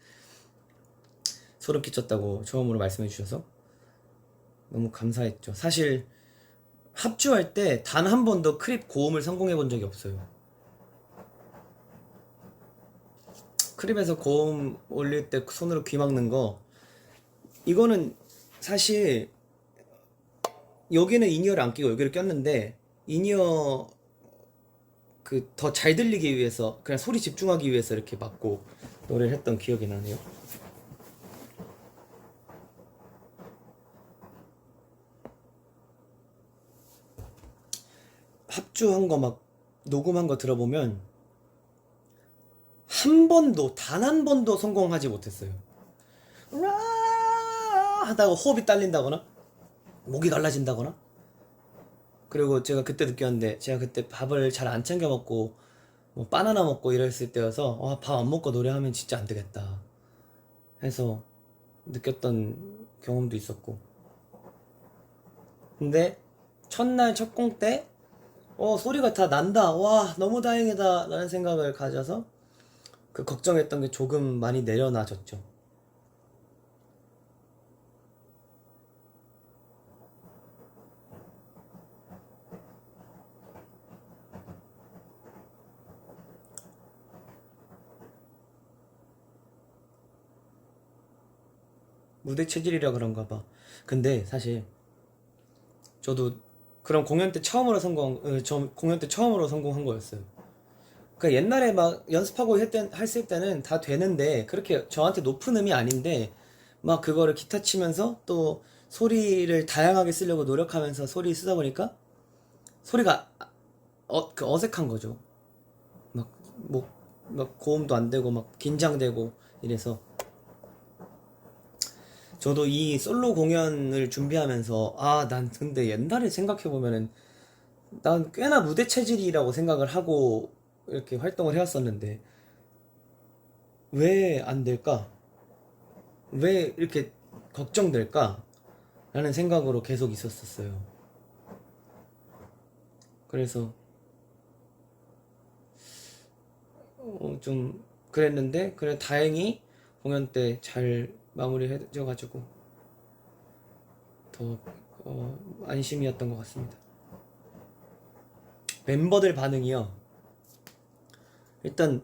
소름 끼쳤다고 처음으로 말씀해 주셔서 너무 감사했죠. 사실 합주할 때 단 한 번도 크립 고음을 성공해 본 적이 없어요. 크립에서 고음 올릴 때 손으로 귀 막는 거, 이거는 사실 여기는 인이어를 안 끼고 여기를 꼈는데 인이어 그 더 잘 들리기 위해서 그냥 소리 집중하기 위해서 이렇게 막고 노래를 했던 기억이 나네요. 합주한 거 막 녹음한 거 들어보면 한 번도 단 한 번도 성공하지 못했어요. 하다가 호흡이 딸린다거나 목이 갈라진다거나. 그리고 제가 그때 느꼈는데 제가 그때 밥을 잘 안 챙겨 먹고 뭐 바나나 먹고 이랬을 때여서 밥 안 먹고 노래하면 진짜 안 되겠다 해서 느꼈던 경험도 있었고. 근데 첫날 첫 공 때 소리가 다 난다, 와 너무 다행이다 라는 생각을 가져서 그 걱정했던 게 조금 많이 내려놔졌죠. 무대 체질이라 그런가 봐. 근데 사실 저도 그런 공연 때 처음으로 저 공연 때 처음으로 성공한 거였어요. 그러니까 옛날에 막 연습하고 했을 때는 다 되는데 그렇게 저한테 높은 음이 아닌데 막 그거를 기타 치면서 또 소리를 다양하게 쓰려고 노력하면서 소리 쓰다 보니까 소리가 그 어색한 거죠. 막, 뭐, 막 고음도 안 되고 막 긴장되고 이래서 저도 이 솔로 공연을 준비하면서 난 근데 옛날에 생각해보면은 난 꽤나 무대 체질이라고 생각을 하고 이렇게 활동을 해왔었는데 왜 안 될까? 왜 이렇게 걱정될까? 라는 생각으로 계속 있었었어요. 그래서 좀 그랬는데 그래 다행히 공연 때 잘 마무리해져가지고 더 안심이었던 것 같습니다. 멤버들 반응이요. 일단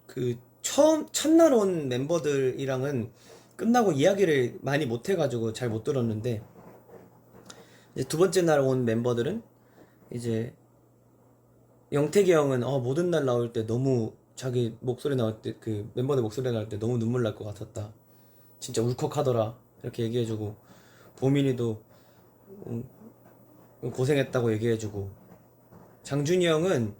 그 첫날 온 멤버들이랑은 끝나고 이야기를 많이 못 해가지고 잘 못 들었는데 이제 두 번째 날 온 멤버들은 이제 영택이 형은 모든 날 나올 때 너무 자기 목소리 나올 때 그 멤버들 목소리 나올 때 너무 눈물 날 것 같았다. 진짜 울컥하더라. 이렇게 얘기해주고 보민이도 고생했다고 얘기해주고 장준이 형은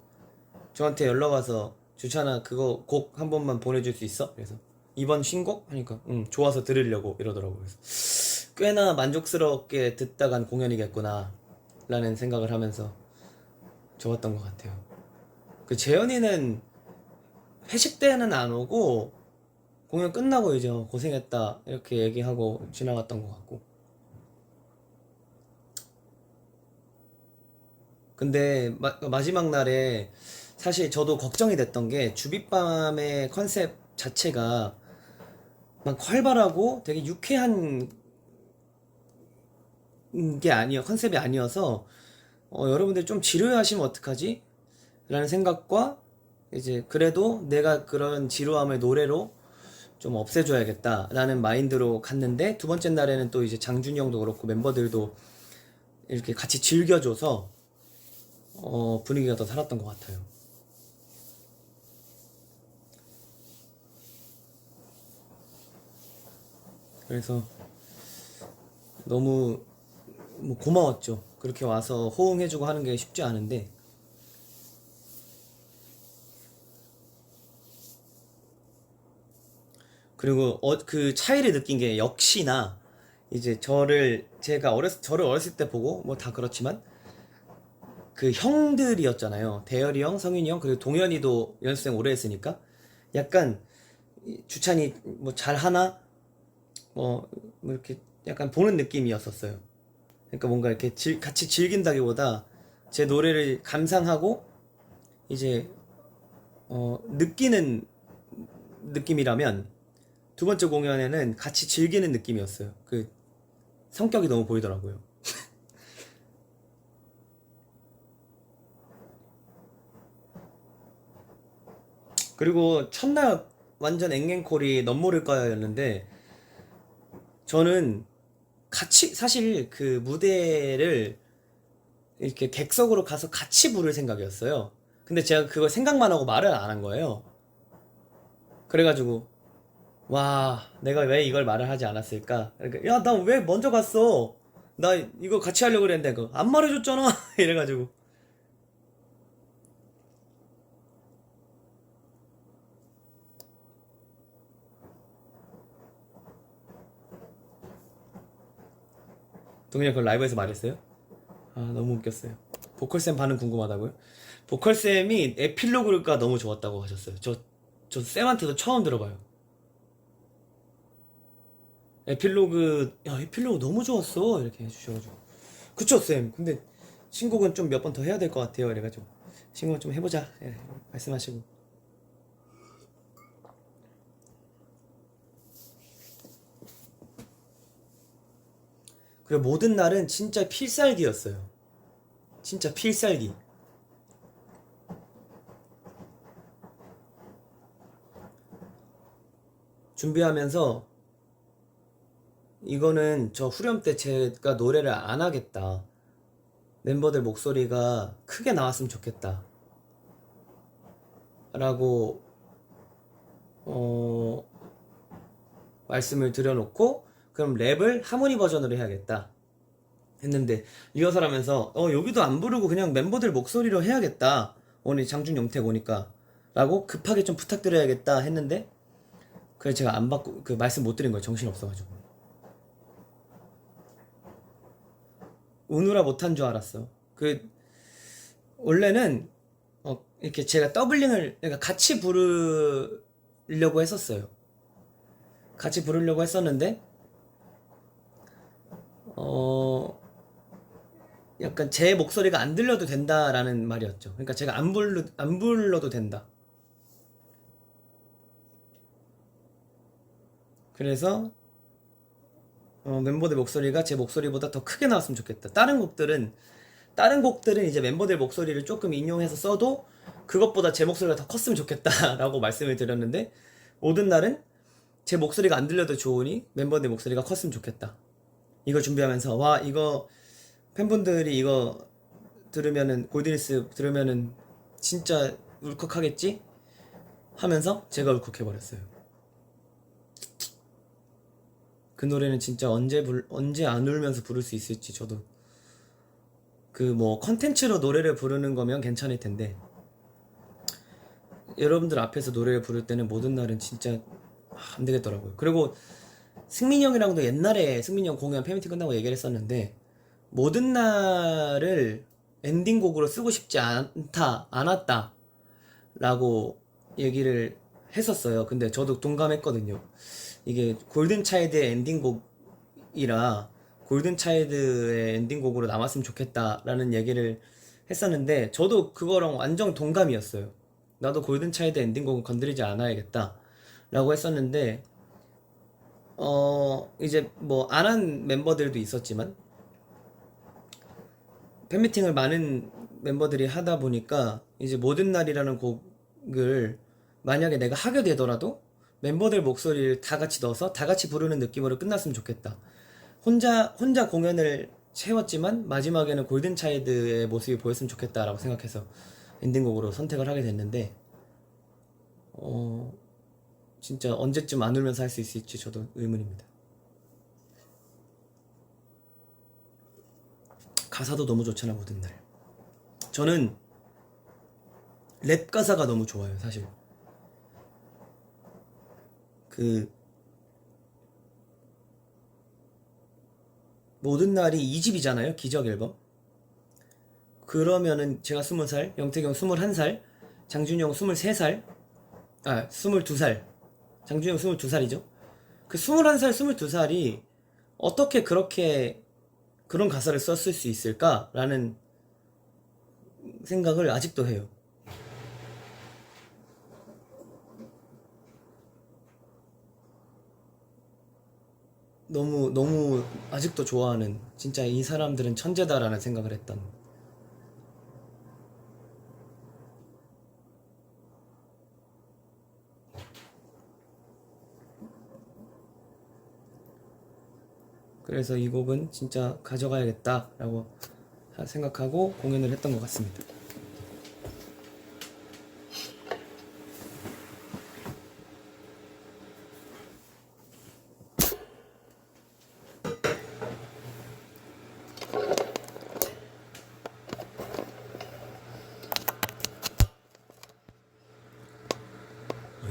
저한테 연락 와서 주찬아 그거 곡 한 번만 보내줄 수 있어? 그래서 이번 신곡? 하니까 좋아서 들으려고 이러더라고. 그래서 꽤나 만족스럽게 듣다 간 공연이겠구나 라는 생각을 하면서 좋았던 것 같아요. 그 재현이는 회식 때는 안 오고 공연 끝나고 이제 고생했다 이렇게 얘기하고 지나갔던 것 같고. 근데 마지막 날에 사실 저도 걱정이 됐던 게 주빗밤의 컨셉 자체가 막 활발하고 되게 유쾌한 게 컨셉이 아니어서 여러분들이 좀 지루해하시면 어떡하지? 라는 생각과 이제 그래도 내가 그런 지루함을 노래로 좀 없애줘야겠다 라는 마인드로 갔는데 두 번째 날에는 또 이제 장준이 형도 그렇고 멤버들도 이렇게 같이 즐겨줘서 분위기가 더 살았던 것 같아요. 그래서 너무 고마웠죠. 그렇게 와서 호응해주고 하는 게 쉽지 않은데 그리고 그 차이를 느낀 게 역시나 이제 저를 어렸을 때 보고 뭐 다 그렇지만 그 형들이었잖아요. 대열이 형, 성윤이 형, 그리고 동현이도 연습생 오래 했으니까 약간 주찬이 뭐 잘하나 뭐 이렇게 약간 보는 느낌이었었어요. 그러니까 뭔가 이렇게 같이 즐긴다기보다 제 노래를 감상하고 이제 느끼는 느낌이라면 두 번째 공연에는 같이 즐기는 느낌이었어요. 그 성격이 너무 보이더라고요. 그리고 첫날 완전 앵앵콜이 넌 모를까요였는데 저는 같이 사실 그 무대를 이렇게 객석으로 가서 같이 부를 생각이었어요. 근데 제가 그걸 생각만 하고 말을 안 한 거예요. 그래가지고 와 내가 왜 이걸 말을 하지 않았을까? 그러니까 야 나 왜 먼저 갔어? 나 이거 같이 하려고 그랬는데 그거 안 말해줬잖아. 이래가지고 동현이 그걸 라이브에서 말했어요? 너무 웃겼어요. 보컬쌤 반응 궁금하다고요? 보컬쌤이 에필로그가 너무 좋았다고 하셨어요. 저 쌤한테도 처음 들어봐요. 에필로그 너무 좋았어. 이렇게 해주셔가지고. 그쵸, 쌤. 근데 신곡은 좀 몇 번 더 해야 될 것 같아요. 이래가지고 신곡을 좀 해보자. 예, 말씀하시고. 그리고 모든 날은 진짜 필살기였어요. 진짜 필살기. 준비하면서 이거는 저 후렴 때 제가 노래를 안 하겠다. 멤버들 목소리가 크게 나왔으면 좋겠다. 라고 말씀을 드려놓고 그럼 랩을 하모니 버전으로 해야겠다 했는데 리허설 하면서 여기도 안 부르고 그냥 멤버들 목소리로 해야겠다. 오늘 장준 영택 오니까 라고 급하게 좀 부탁드려야겠다 했는데 그래서 제가 안 받고 그 말씀 못 드린 거예요. 정신 없어가지고 우느라 못한 줄 알았어. 그 원래는 이렇게 제가 더블링을 그러니까 같이 부르려고 했었어요. 같이 부르려고 했었는데 약간 제 목소리가 안 들려도 된다라는 말이었죠. 그러니까 제가 안 불러도 된다. 그래서 멤버들 목소리가 제 목소리보다 더 크게 나왔으면 좋겠다. 다른 곡들은 이제 멤버들 목소리를 조금 인용해서 써도 그것보다 제 목소리가 더 컸으면 좋겠다라고 말씀을 드렸는데 모든 날은 제 목소리가 안 들려도 좋으니 멤버들 목소리가 컸으면 좋겠다. 이걸 준비하면서 와 이거 팬분들이 이거 들으면은 골드니스 들으면은 진짜 울컥하겠지? 하면서 제가 울컥해버렸어요. 그 노래는 진짜 언제 안 울면서 부를 수 있을지 저도 그 뭐 컨텐츠로 노래를 부르는 거면 괜찮을 텐데 여러분들 앞에서 노래를 부를 때는 모든 날은 진짜 안 되겠더라고요. 그리고 승민이 형이랑도 옛날에 승민이 형 공연 팬미팅 끝나고 얘기를 했었는데 모든 날을 엔딩곡으로 쓰고 싶지 않았다 라고 얘기를 했었어요. 근데 저도 동감했거든요. 이게 골든차일드의 엔딩곡이라 골든차일드의 엔딩곡으로 남았으면 좋겠다라는 얘기를 했었는데 저도 그거랑 완전 동감이었어요. 나도 골든차일드 엔딩곡은 건드리지 않아야겠다 라고 했었는데 이제 뭐 안 한 멤버들도 있었지만 팬미팅을 많은 멤버들이 하다 보니까 이제 모든 날이라는 곡을 만약에 내가 하게 되더라도 멤버들 목소리를 다 같이 넣어서 다 같이 부르는 느낌으로 끝났으면 좋겠다. 혼자 공연을 채웠지만 마지막에는 골든차일드의 모습이 보였으면 좋겠다라고 생각해서 엔딩곡으로 선택을 하게 됐는데 진짜 언제쯤 안 울면서 할 수 있을지 저도 의문입니다. 가사도 너무 좋잖아 모든 날. 저는 랩 가사가 너무 좋아요 사실. 그 모든 날이 2집이잖아요 기적 앨범. 그러면은 제가 20살, 영택이 형 21살, 장준이 형 23살, 22살, 장준이 형 22살이죠. 그 21살, 22살이 어떻게 그렇게 그런 가사를 썼을 수 있을까라는 생각을 아직도 해요. 너무 아직도 좋아하는 진짜 이 사람들은 천재다라는 생각을 했던. 그래서 이 곡은 진짜 가져가야겠다라고 생각하고 공연을 했던 것 같습니다.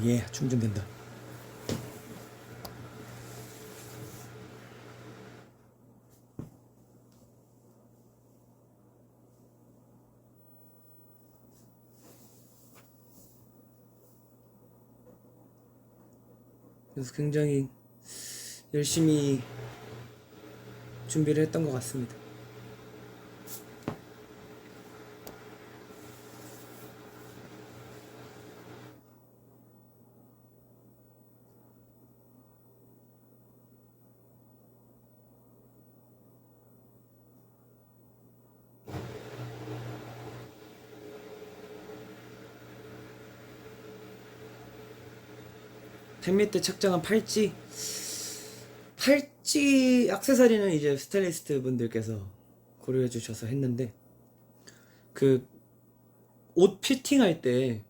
예, 충전된다. 그래서 굉장히 열심히 준비를 했던 것 같습니다. 팬미때 착장한 팔찌 액세서리는 이제 스타일리스트 분들께서 고려해 주셔서 했는데, 그 옷 피팅할 때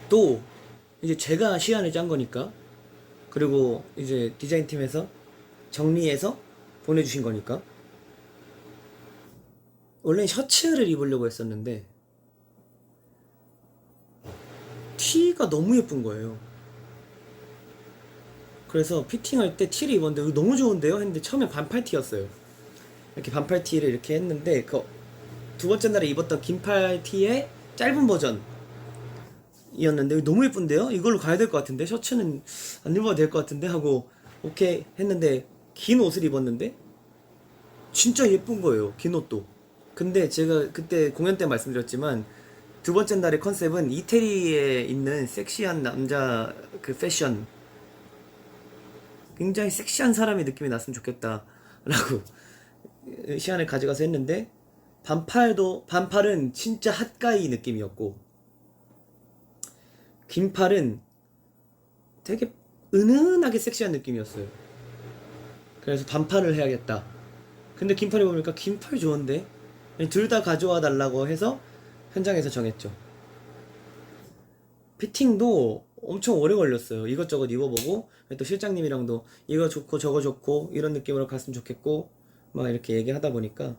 또 이제 제가 시안을 짠 거니까, 그리고 이제 디자인팀에서 정리해서 보내주신 거니까, 원래 셔츠를 입으려고 했었는데 티가 너무 예쁜 거예요. 그래서 피팅할 때 티를 입었는데 이거 너무 좋은데요? 했는데 처음에 반팔 티였어요. 이렇게 반팔 티를 이렇게 했는데, 그 두 번째 날에 입었던 긴팔 티의 짧은 버전이었는데 너무 예쁜데요? 이걸로 가야 될 것 같은데, 셔츠는 안 입어도 될 것 같은데 하고 오케이 했는데, 긴 옷을 입었는데 진짜 예쁜 거예요, 긴 옷도. 근데 제가 그때 공연 때 말씀드렸지만, 두 번째 날의 컨셉은 이태리에 있는 섹시한 남자 그 패션, 굉장히 섹시한 사람의 느낌이 났으면 좋겠다 라고 시안을 가져가서 했는데, 반팔은 진짜 핫가이 느낌이었고, 긴팔은 되게 은은하게 섹시한 느낌이었어요. 그래서 반팔을 해야겠다. 근데 긴팔 입으니까 긴팔 좋은데, 둘 다 가져와 달라고 해서 현장에서 정했죠. 피팅도 엄청 오래 걸렸어요. 이것저것 입어보고, 또 실장님이랑도 이거 좋고 저거 좋고 이런 느낌으로 갔으면 좋겠고 막 이렇게 얘기하다 보니까,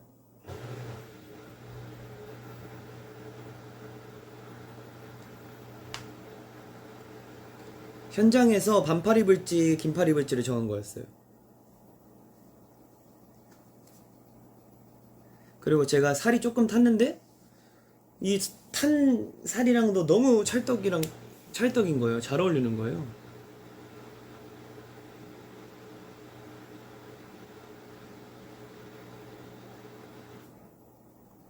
현장에서 반팔 입을지 긴팔 입을지를 정한 거였어요. 그리고 제가 살이 조금 탔는데 이 탄 살이랑도 너무 찰떡인 거예요. 잘 어울리는 거예요.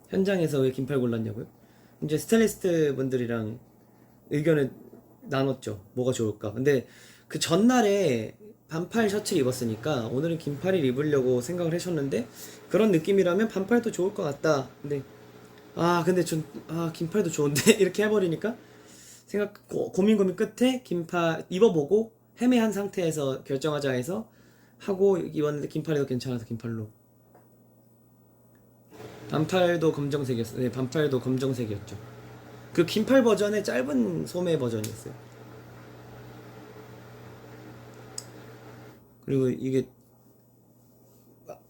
현장에서 왜 긴팔 골랐냐고요? 이제 스타일리스트 분들이랑 의견을 나눴죠. 뭐가 좋을까? 근데 그 전날에 반팔 셔츠를 입었으니까 오늘은 긴팔을 입으려고 생각을 하셨는데, 그런 느낌이라면 반팔도 좋을 것 같다. 근데 긴팔도 좋은데 이렇게 해버리니까, 고민 끝에 긴팔 입어보고 헤매한 상태에서 결정하자 해서 하고 입었는데, 긴팔이 더 괜찮아서 긴팔로. 반팔도 검정색이었어요. 네, 반팔도 검정색이었죠. 그 긴팔 버전의 짧은 소매 버전이었어요. 그리고 이게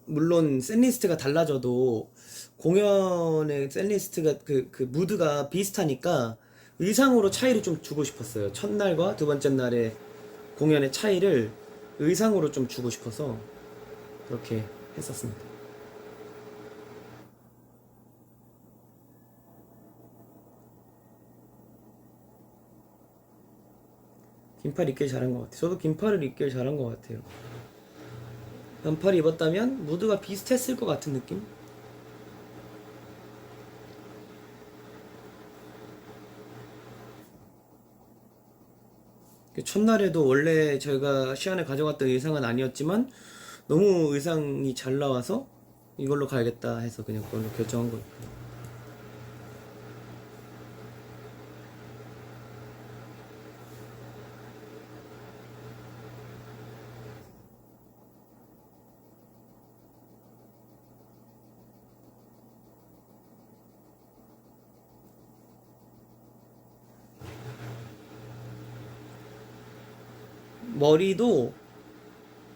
물론 셋리스트가 달라져도 공연의 셋리스트가 그 무드가 비슷하니까 의상으로 차이를 좀 주고 싶었어요. 첫날과 두 번째 날의 공연의 차이를 의상으로 좀 주고 싶어서 그렇게 했었습니다. 긴팔 입길 잘한 것 같아요. 저도 긴팔을 입길 잘한 것 같아요. 반팔 입었다면 무드가 비슷했을 것 같은 느낌? 첫날에도 원래 저희가 시안에 가져갔던 의상은 아니었지만 너무 의상이 잘 나와서 이걸로 가야겠다 해서 그냥 그걸로 결정한 거예요. 머리도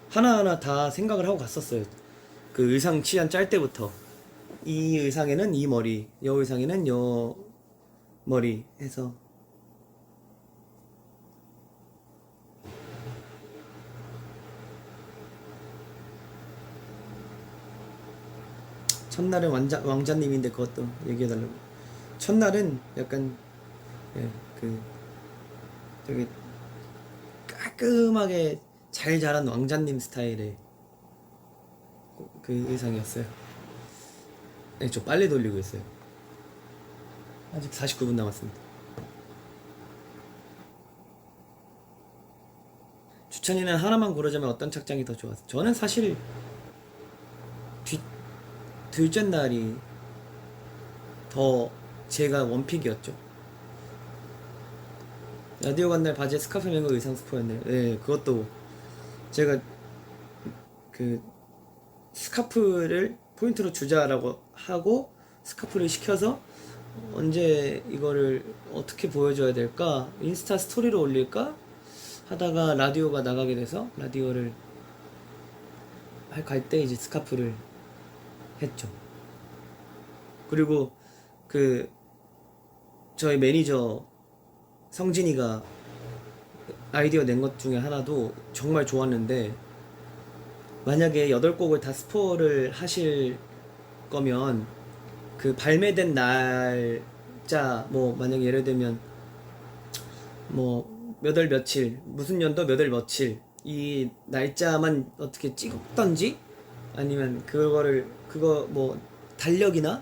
하나하나 다 생각을 하고 갔었어요. 그 의상 취한 짤 때부터 이 의상에는 이 머리, 여 의상에는 여 머리 해서. 첫날은 왕자님인데 그것도 얘기해달라고. 첫날은 약간, 예, 되게 깔끔하게 잘 자란 왕자님 스타일의 그 의상이었어요. 네, 저 빨리 돌리고 있어요. 아직 49분 남았습니다. 주찬이는 하나만 고르자면 어떤 착장이 더 좋았어요? 저는 사실 둘째 날이 더 제가 원픽이었죠. 라디오 간 날 바지에 스카프 맨거 의상 스포였네요. 네, 그것도 제가 그 스카프를 포인트로 주자라고 하고 스카프를 시켜서 언제 이거를 어떻게 보여줘야 될까? 인스타 스토리로 올릴까? 하다가 라디오가 나가게 돼서 라디오를 갈 때 이제 스카프를 했죠. 그리고 그 저희 매니저 성진이가 아이디어 낸 것 중에 하나도 정말 좋았는데, 만약에 8곡을 다 스포를 하실 거면 그 발매된 날짜, 뭐 만약에 예를 들면 뭐 몇 월 며칠 무슨 연도 몇 월 며칠 이 날짜만 어떻게 찍었던지, 아니면 그거 뭐 달력이나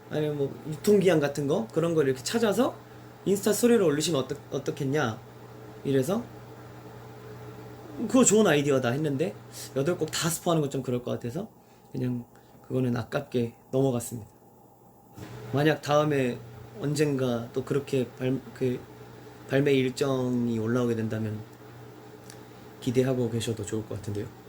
아니면 뭐 유통기한 같은 거 그런 걸 이렇게 찾아서 인스타 스토리를 올리시면 어떻겠냐 이래서 그거 좋은 아이디어다 했는데, 8곡 다 스포하는 건 좀 그럴 것 같아서 그냥 그거는 아깝게 넘어갔습니다. 만약 다음에 언젠가 또 그렇게 발매 일정이 올라오게 된다면 기대하고 계셔도 좋을 것 같은데요.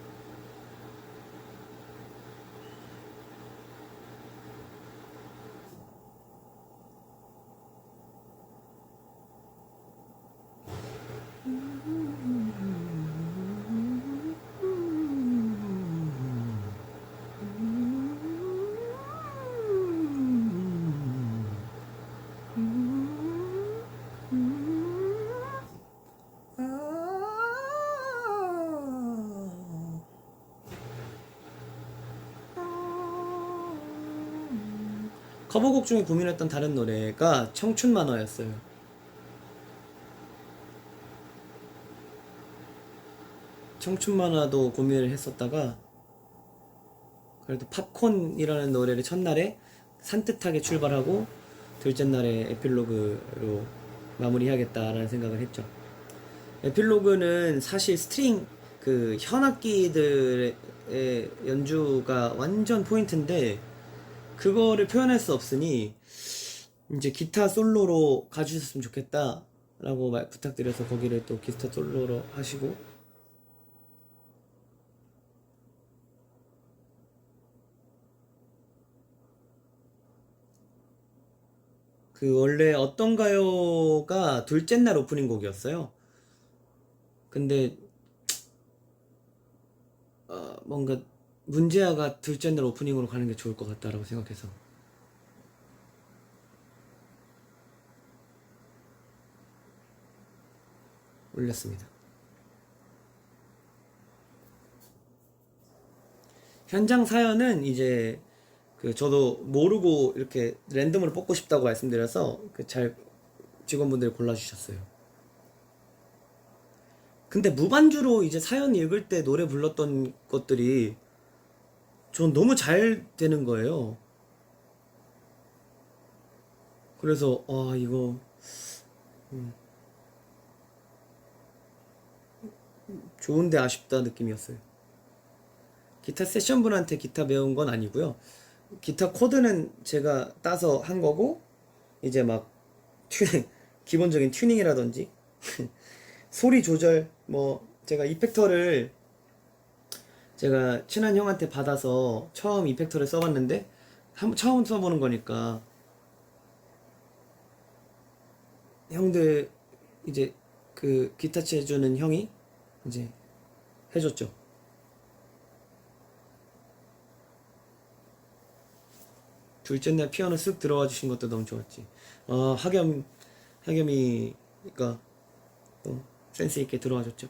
커버곡 중에 고민했던 다른 노래가 청춘 만화였어요. 청춘 만화도 고민을 했었다가 그래도 팝콘이라는 노래를 첫날에 산뜻하게 출발하고 둘째 날에 에필로그로 마무리해야겠다라는 생각을 했죠. 에필로그는 사실 스트링 그 현악기들의 연주가 완전 포인트인데, 그거를 표현할 수 없으니 이제 기타 솔로로 가주셨으면 좋겠다라고 부탁드려서 거기를 또 기타 솔로로 하시고, 그 원래 어떤가요가 둘째 날 오프닝 곡이었어요. 근데 뭔가 문제아가 둘째 날 오프닝으로 가는 게 좋을 것 같다라고 생각해서 올렸습니다. 현장 사연은 이제 그 저도 모르고 이렇게 랜덤으로 뽑고 싶다고 말씀드려서 잘 직원분들이 골라주셨어요. 근데 무반주로 이제 사연 읽을 때 노래 불렀던 것들이 전 너무 잘 되는 거예요. 그래서 이거 좋은데 아쉽다 느낌이었어요. 기타 세션분한테 기타 배운 건 아니고요. 기타 코드는 제가 따서 한 거고, 이제 막 기본적인 튜닝이라든지 소리 조절, 뭐 제가 이펙터를 제가 친한 형한테 받아서 처음 이펙터를 써봤는데, 처음 써보는 거니까 형들 이제 그 기타 치해주는 형이 이제 해줬죠. 둘째 날 피아노 쓱 들어와 주신 것도 너무 좋았지. 하겸이가 또 센스 있게 들어와 줬죠.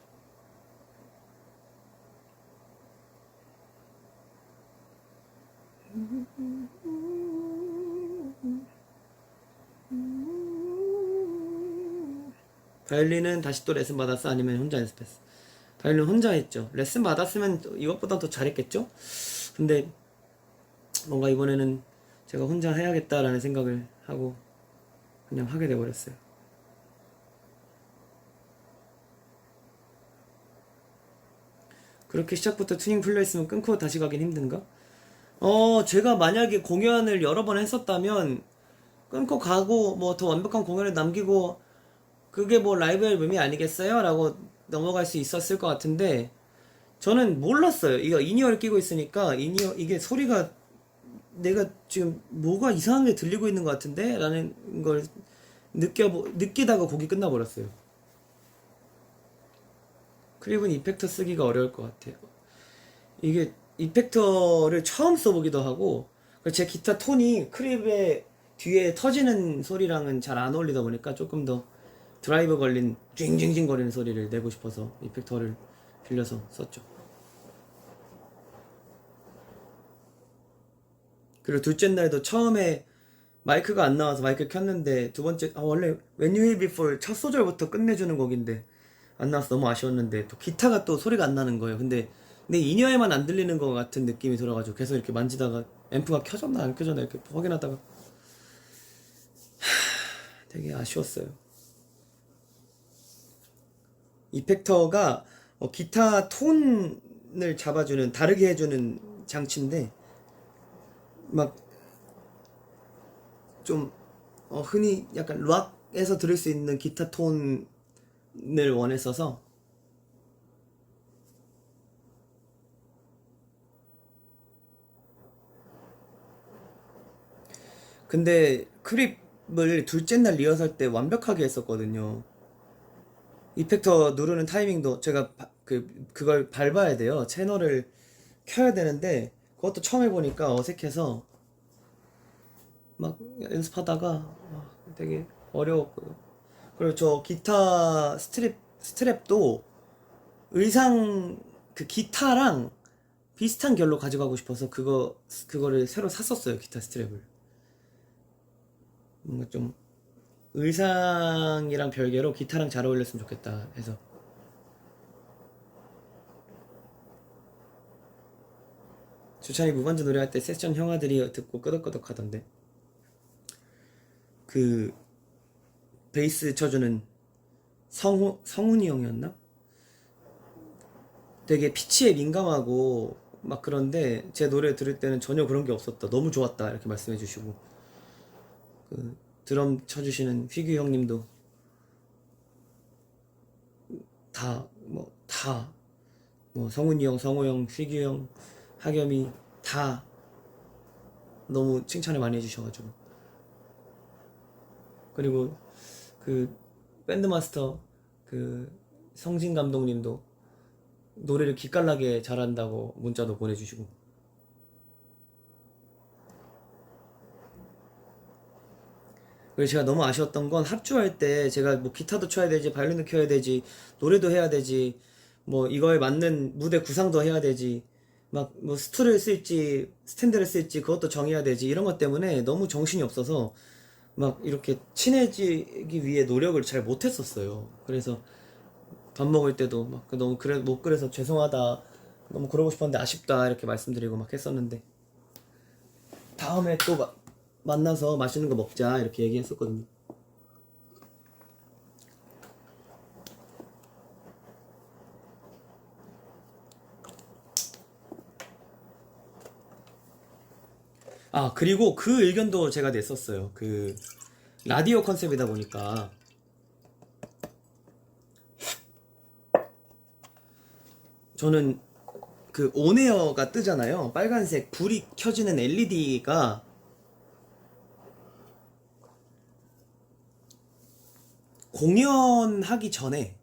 바이올린은 다시 또 레슨 받았어? 아니면 혼자 연습했어? 바이올린 혼자 했죠. 레슨 받았으면 이것보다 더 잘했겠죠? 근데 뭔가 이번에는 제가 혼자 해야겠다라는 생각을 하고 그냥 하게 돼버렸어요. 그렇게 시작부터 튜닝 풀려있으면 끊고 다시 가긴 힘든가? 제가 만약에 공연을 여러 번 했었다면 끊고 가고 뭐 더 완벽한 공연을 남기고 그게 뭐 라이브 앨범이 아니겠어요? 라고 넘어갈 수 있었을 것 같은데 저는 몰랐어요. 이거 인이어를 끼고 있으니까 인이어 이게 소리가 내가 지금 뭐가 이상한 게 들리고 있는 것 같은데? 라는 걸 느끼다가 곡이 끝나버렸어요. 크립은 이펙터 쓰기가 어려울 것 같아요. 이게 이펙터를 처음 써보기도 하고 제 기타 톤이 크립의 뒤에 터지는 소리랑은 잘 안 어울리다 보니까 조금 더 드라이브 걸린 징징징 거리는 소리를 내고 싶어서 이펙터를 빌려서 썼죠. 그리고 둘째 날도 처음에 마이크가 안 나와서 마이크 켰는데 두 번째 원래 When You Heal Before 첫 소절부터 끝내주는 곡인데 안 나와서 너무 아쉬웠는데 또 기타가 또 소리가 안 나는 거예요. 근데 내 인이어에만 안 들리는 것 같은 느낌이 들어가지고 계속 이렇게 만지다가 앰프가 켜졌나 안 켜졌나 이렇게 확인하다가 되게 아쉬웠어요. 이펙터가 기타 톤을 잡아주는 다르게 해주는 장치인데 막 좀 흔히 약간 락에서 들을 수 있는 기타 톤을 원했어서 근데 크립을 둘째 날 리허설 때 완벽하게 했었거든요. 이펙터 누르는 타이밍도 제가 그걸 밟아야 돼요. 채널을 켜야 되는데 그것도 처음 해보니까 어색해서 막 연습하다가 되게 어려웠고요. 그리고 저 기타 스트랩도 의상 그 기타랑 비슷한 결로 가져가고 싶어서 그거를 새로 샀었어요. 기타 스트랩을. 뭔가 좀 의상이랑 별개로 기타랑 잘 어울렸으면 좋겠다 해서. 주찬이 무반주 노래할 때 세션 형아들이 듣고 끄덕끄덕 하던데 그 베이스 쳐주는 성훈이 형이었나? 되게 피치에 민감하고 막 그런데 제 노래 들을 때는 전혀 그런 게 없었다. 너무 좋았다 이렇게 말씀해 주시고 그 드럼 쳐주시는 휘규 형님도 뭐 성훈이 형, 성호 형, 휘규 형, 하겸이 다 너무 칭찬을 많이 해주셔가지고 그리고 그 밴드마스터 그 성진 감독님도 노래를 기깔나게 잘한다고 문자도 보내주시고 그리고 제가 너무 아쉬웠던 건 합주할 때 제가 뭐 기타도 쳐야 되지 바이올린도 켜야 되지 노래도 해야 되지 뭐 이거에 맞는 무대 구상도 해야 되지 막 뭐 스툴을 쓸지 스탠드를 쓸지 그것도 정해야 되지 이런 것 때문에 너무 정신이 없어서 막 이렇게 친해지기 위해 노력을 잘 못했었어요. 그래서 밥 먹을 때도 막 너무 못 그래서 죄송하다 너무 그러고 싶었는데 아쉽다 이렇게 말씀드리고 막 했었는데 다음에 또 만나서 맛있는 거 먹자 이렇게 얘기했었거든요. 아 그리고 그 의견도 제가 냈었어요. 그 라디오 컨셉이다 보니까 저는 그 온에어가 뜨잖아요. 빨간색 불이 켜지는 LED가 공연하기 전에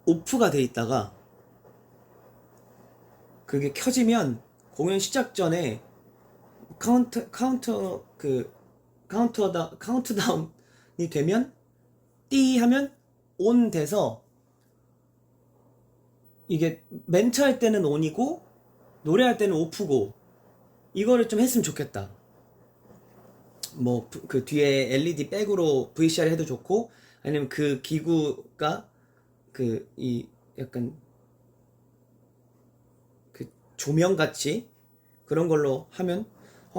오프가 돼 있다가 그게 켜지면 공연 시작 전에 카운트다운이 되면 띠 하면 온 돼서 이게 멘트 할 때는 온이고 노래할 때는 오프고 이거를 좀 했으면 좋겠다. 뭐 그 뒤에 LED 백으로 VCR 해도 좋고 아니면 그 기구가 그 이 약간 그 조명 같이 그런 걸로 하면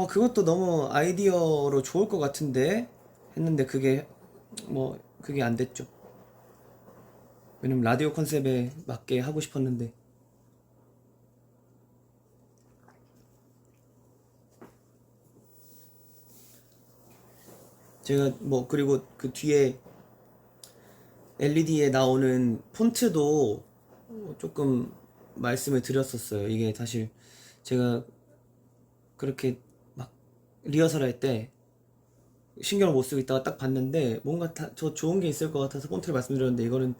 그것도 너무 아이디어로 좋을 것 같은데 했는데 그게 안 됐죠. 왜냐면 라디오 컨셉에 맞게 하고 싶었는데 제가 뭐 그리고 그 뒤에 LED에 나오는 폰트도 조금 말씀을 드렸었어요. 이게 사실 제가 그렇게 막 리허설 할 때 신경을 못 쓰고 있다가 딱 봤는데 뭔가 더 좋은 게 있을 것 같아서 폰트를 말씀드렸는데, 이거는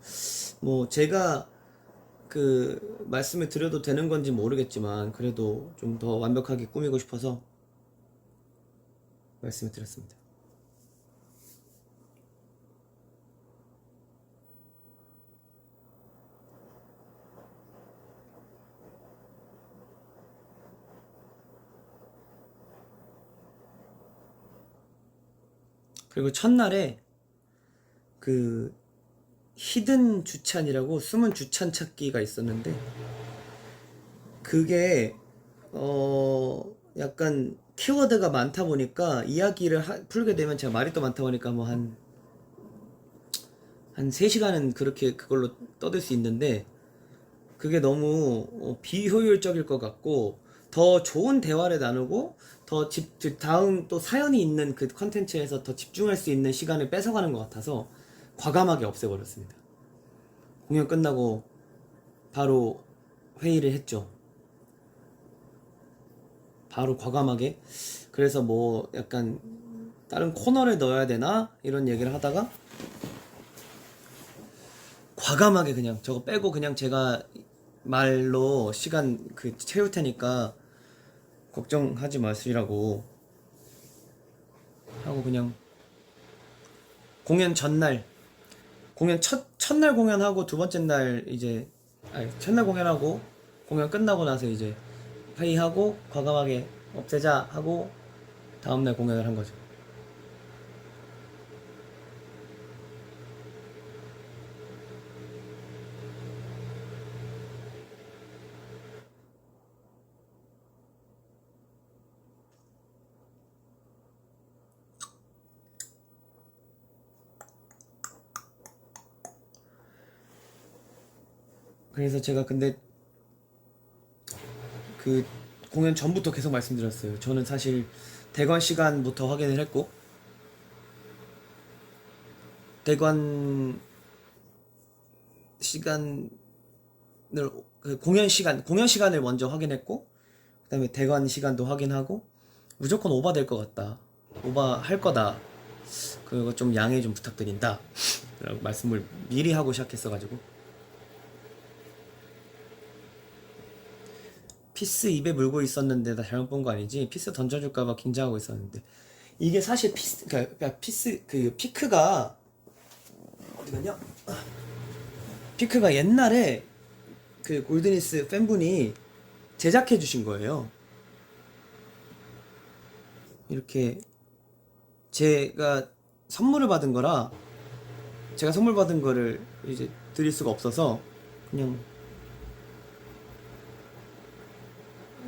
뭐 제가 그 말씀을 드려도 되는 건지 모르겠지만 그래도 좀 더 완벽하게 꾸미고 싶어서 말씀을 드렸습니다. 그리고 첫날에 그 히든 주찬이라고 숨은 주찬 찾기가 있었는데, 그게 약간 키워드가 많다 보니까 이야기를 풀게 되면, 제가 말이 또 많다 보니까 뭐 한 3시간은 그렇게 그걸로 떠들 수 있는데, 그게 너무 비효율적일 것 같고 더 좋은 대화를 나누고 다음 또 사연이 있는 그 컨텐츠에서 더 집중할 수 있는 시간을 뺏어가는 것 같아서 과감하게 없애버렸습니다. 공연 끝나고 바로 회의를 했죠. 바로 과감하게. 그래서 뭐 약간 다른 코너를 넣어야 되나 이런 얘기를 하다가 과감하게 그냥 저거 빼고 그냥 제가 말로 시간 채울 테니까 걱정하지 마시라고 하고, 그냥 공연 전날, 공연 첫날 공연하고 두 번째 날 이제, 아니 첫날 공연하고 공연 끝나고 나서 이제 회의하고 과감하게 없애자 하고 다음날 공연을 한 거죠. 그래서 제가 근데 그 공연 전부터 계속 말씀드렸어요. 저는 사실 대관 시간부터 확인을 했고, 대관 시간을 공연 시간을 먼저 확인했고, 그다음에 대관 시간도 확인하고, 무조건 오버될 것 같다, 오버할 거다, 그거 좀 양해 좀 부탁드린다 라고 말씀을 미리 하고 시작했어가지고, 피스 입에 물고 있었는데 나 잘못 본 거 아니지? 피스 던져줄까봐 긴장하고 있었는데, 이게 사실 피스 그 피크가 어디 갔냐? 피크가 옛날에 그 골드니스 팬분이 제작해 주신 거예요. 이렇게 제가 선물을 받은 거라, 제가 선물 받은 거를 이제 드릴 수가 없어서 그냥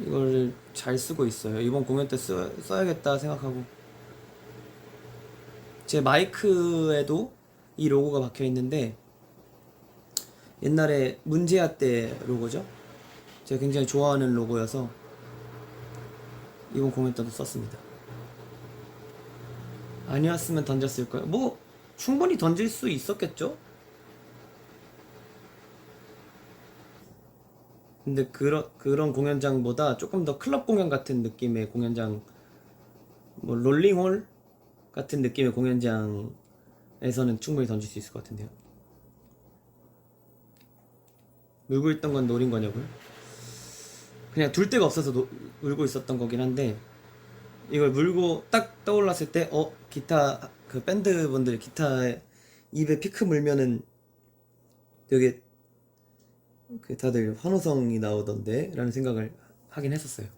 이걸 잘 쓰고 있어요. 이번 공연 때 써야겠다 생각하고. 제 마이크에도 이 로고가 박혀 있는데 옛날에 문제아 때 로고죠. 제가 굉장히 좋아하는 로고여서 이번 공연 때도 썼습니다. 아니었으면 던졌을 거예요. 뭐 충분히 던질 수 있었겠죠? 근데 그런 공연장보다 조금 더 클럽 공연 같은 느낌의 공연장, 뭐 롤링홀 같은 느낌의 공연장에서는 충분히 던질 수 있을 것 같은데요. 물고 있던 건 노린 거냐고요? 그냥 둘 데가 없어서 물고 있었던 거긴 한데, 이걸 물고 딱 떠올랐을 때 기타 그 밴드 분들 기타에 입에 피크 물면은 되게 다들 환호성이 나오던데 라는 생각을 하긴 했었어요.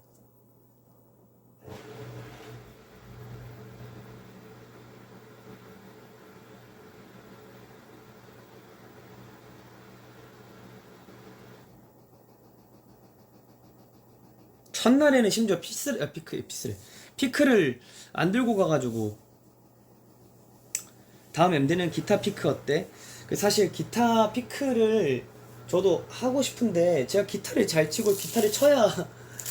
첫날에는 심지어 피크를 안 들고 가가지고, 다음 MD는 기타 피크 어때? 사실 기타 피크를 저도 하고 싶은데, 제가 기타를 잘 치고 기타를 쳐야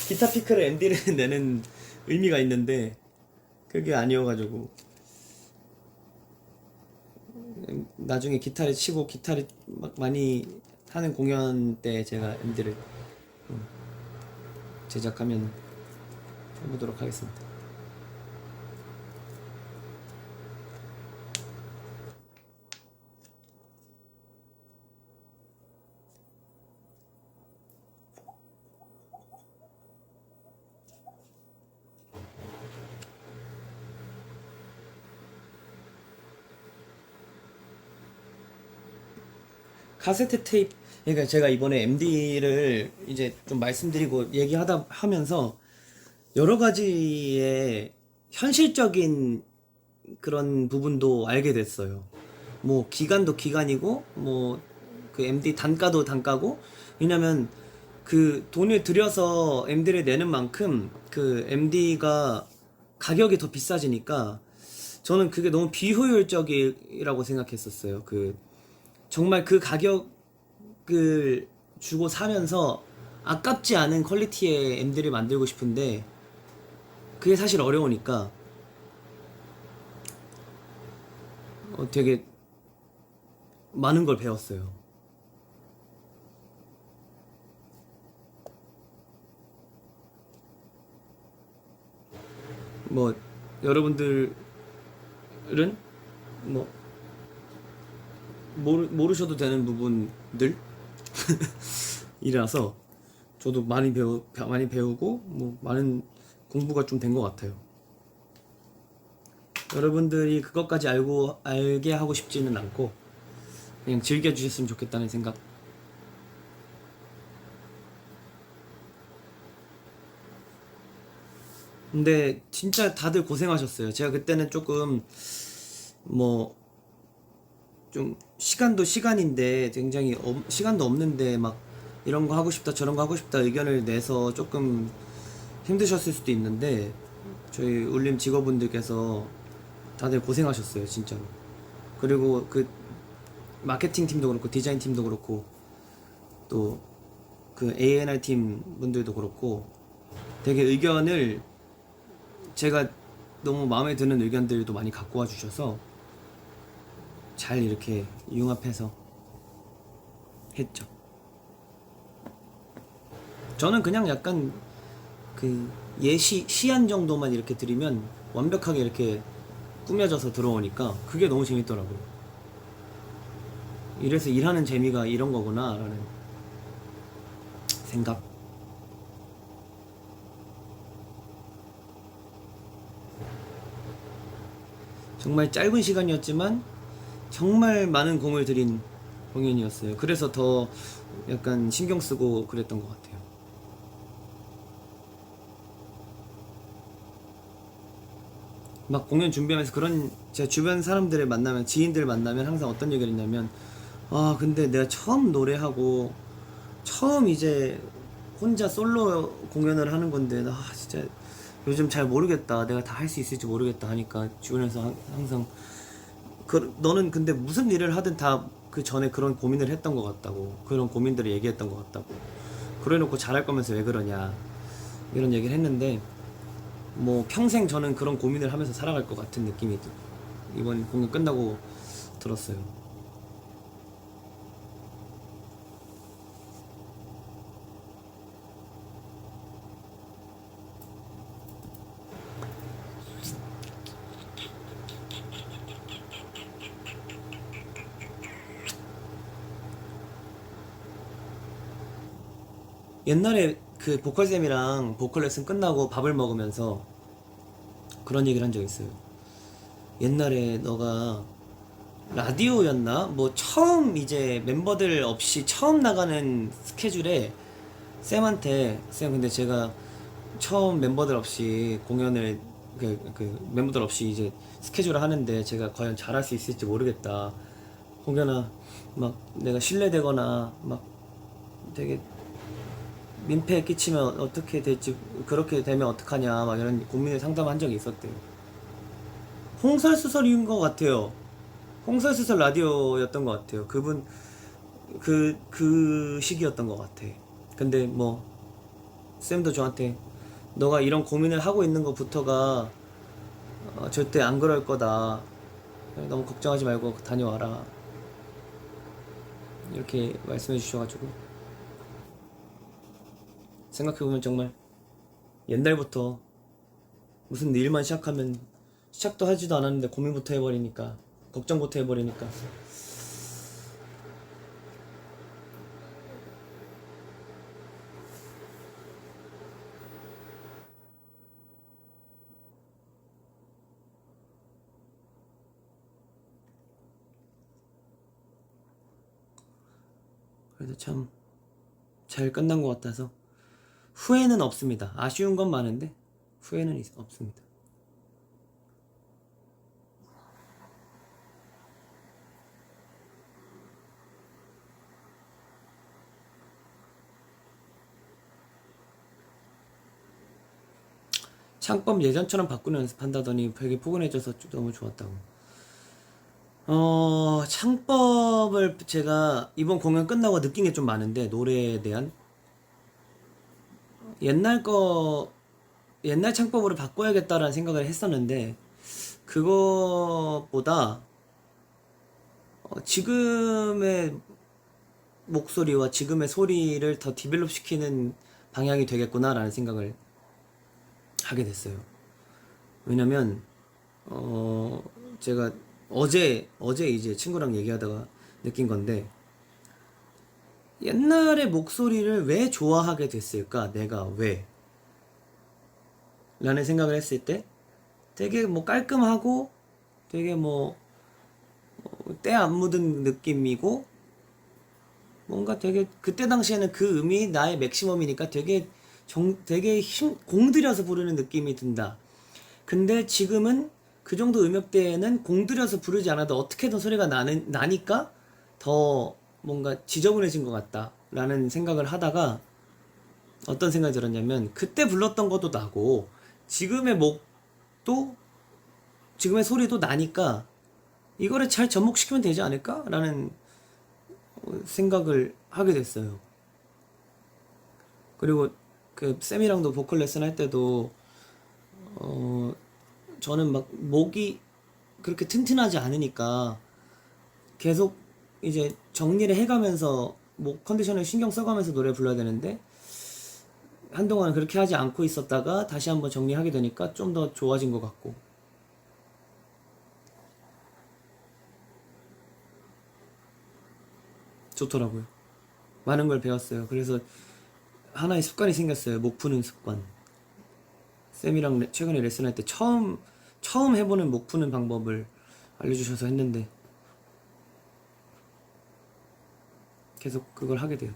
기타 피크를 MD를 내는 의미가 있는데 그게 아니어가지고 나중에 기타를 치고 기타를 막 많이 하는 공연 때 제가 MD를 제작하면 해보도록 하겠습니다. 카세트 테이프, 그러니까 제가 이번에 MD를 이제 좀 말씀드리고 얘기하다 하면서 여러 가지의 현실적인 그런 부분도 알게 됐어요. 뭐 기간도 기간이고 뭐 그 MD 단가도 단가고, 왜냐면 그 돈을 들여서 MD를 내는 만큼 그 MD가 가격이 더 비싸지니까 저는 그게 너무 비효율적이라고 생각했었어요. 그 정말 그 가격을 주고 사면서 아깝지 않은 퀄리티의 MD를 만들고 싶은데 그게 사실 어려우니까 되게 많은 걸 배웠어요. 뭐 여러분들은 뭐 모르셔도 되는 부분들 이라서 저도 많이 배우고 뭐 많은 공부가 좀 된 것 같아요. 여러분들이 그것까지 알게 하고 싶지는 않고 그냥 즐겨주셨으면 좋겠다는 생각. 근데 진짜 다들 고생하셨어요. 제가 그때는 조금 뭐 좀 시간도 시간인데 굉장히 시간도 없는데 막 이런 거 하고 싶다 저런 거 하고 싶다 의견을 내서 조금 힘드셨을 수도 있는데 저희 울림 직원분들께서 다들 고생하셨어요 진짜로. 그리고 그 마케팅 팀도 그렇고 디자인 팀도 그렇고 또 그 A&R 팀 분들도 그렇고 되게 의견을 제가 너무 마음에 드는 의견들도 많이 갖고 와 주셔서 잘 이렇게 융합해서 했죠. 저는 그냥 약간 그 시안 정도만 이렇게 드리면 완벽하게 이렇게 꾸며져서 들어오니까 그게 너무 재밌더라고요. 이래서 일하는 재미가 이런 거구나 라는 생각. 정말 짧은 시간이었지만 정말 많은 공을 들인 공연이었어요. 그래서 더 약간 신경 쓰고 그랬던 것 같아요. 막 공연 준비하면서 그런 제 주변 사람들을 만나면 지인들 만나면 항상 어떤 얘기를 했냐면 아 근데 내가 처음 노래하고 처음 이제 혼자 솔로 공연을 하는 건데 나 진짜 요즘 잘 모르겠다 내가 다 할 수 있을지 모르겠다 하니까 주변에서 항상 너는 근데 무슨 일을 하든 다 그 전에 그런 고민을 했던 것 같다고 그런 고민들을 얘기했던 것 같다고 그래놓고 잘할 거면서 왜 그러냐 이런 얘기를 했는데 뭐 평생 저는 그런 고민을 하면서 살아갈 것 같은 느낌이 이번 공연 끝나고 들었어요. 옛날에 그 보컬쌤이랑 보컬 레슨 끝나고 밥을 먹으면서 그런 얘기를 한 적 있어요. 옛날에 너가 라디오였나? 뭐 처음 이제 멤버들 없이 처음 나가는 스케줄에 쌤한테 쌤 근데 제가 처음 멤버들 없이 공연을 멤버들 없이 이제 스케줄을 하는데 제가 과연 잘할 수 있을지 모르겠다. 혹여나 막 내가 실례되거나 막 되게 민폐 끼치면 어떻게 될지 그렇게 되면 어떡하냐 막 이런 고민을 상담한 적이 있었대요. 홍설수설인 것 같아요. 홍설수설 라디오였던 것 같아요. 그분 그 시기였던 것 같아. 근데 뭐 쌤도 저한테 너가 이런 고민을 하고 있는 것부터가 절대 안 그럴 거다. 너무 걱정하지 말고 다녀와라. 이렇게 말씀해 주셔가지고 생각해보면 정말 옛날부터 무슨 일만 시작하면 시작도 하지도 않았는데 고민부터 해버리니까 걱정부터 해버리니까 그래도 참 잘 끝난 것 같아서 후회는 없습니다. 아쉬운 건 많은데 후회는 없습니다. 창법 예전처럼 바꾸는 연습한다더니 되게 포근해져서 너무 좋았다고. 창법을 제가 이번 공연 끝나고 느낀 게 좀 많은데, 노래에 대한 옛날 거 옛날 창법으로 바꿔야겠다라는 생각을 했었는데, 그거보다 지금의 목소리와 지금의 소리를 더 디벨롭 시키는 방향이 되겠구나라는 생각을 하게 됐어요. 왜냐면 제가 어제 이제 친구랑 얘기하다가 느낀 건데, 옛날의 목소리를 왜 좋아하게 됐을까? 내가 왜? 라는 생각을 했을 때 되게 뭐 깔끔하고 되게 뭐 때 안 묻은 느낌이고, 뭔가 되게 그때 당시에는 그 음이 나의 맥시멈이니까 되게 공들여서 부르는 느낌이 든다. 근데 지금은 그 정도 음역대에는 공들여서 부르지 않아도 어떻게든 소리가 나니까 더 뭔가 지저분해진 것 같다 라는 생각을 하다가, 어떤 생각이 들었냐면, 그때 불렀던 것도 나고 지금의 목도 지금의 소리도 나니까 이거를 잘 접목시키면 되지 않을까 라는 생각을 하게 됐어요. 그리고 그 쌤이랑도 보컬 레슨 할 때도 저는 막 목이 그렇게 튼튼하지 않으니까 계속 이제 정리를 해가면서 목 컨디션을 신경 써가면서 노래 불러야 되는데, 한동안 그렇게 하지 않고 있었다가 다시 한번 정리하게 되니까 좀 더 좋아진 것 같고 좋더라고요. 많은 걸 배웠어요. 그래서 하나의 습관이 생겼어요. 목 푸는 습관. 쌤이랑 최근에 레슨할 때 처음 해보는 목 푸는 방법을 알려주셔서 했는데 계속 그걸 하게 돼요.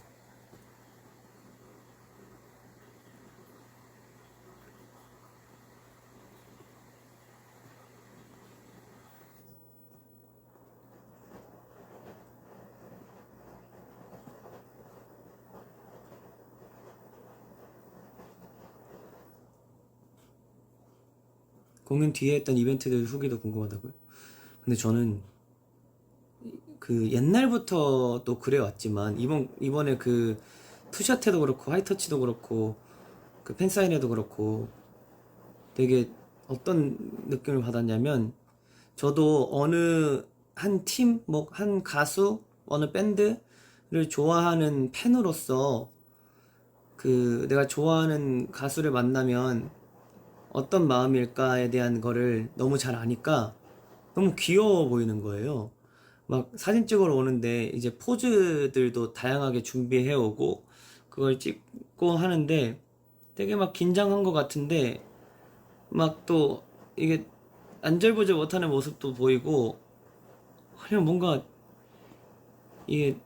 공연 뒤에 했던 이벤트들 후기도 궁금하다고요? 근데 저는 그 옛날부터 또 그래왔지만, 이번에 그 투샷해도 그렇고 하이터치도 그렇고 그 팬사인회도 그렇고 되게 어떤 느낌을 받았냐면, 저도 어느 한 팀, 뭐 한 가수, 어느 밴드를 좋아하는 팬으로서 그 내가 좋아하는 가수를 만나면 어떤 마음일까에 대한 거를 너무 잘 아니까 너무 귀여워 보이는 거예요. 막 사진 찍으러 오는데 이제 포즈들도 다양하게 준비해 오고 그걸 찍고 하는데 되게 막 긴장한 것 같은데, 막 또 이게 안절부절 못하는 모습도 보이고, 그냥 뭔가 이게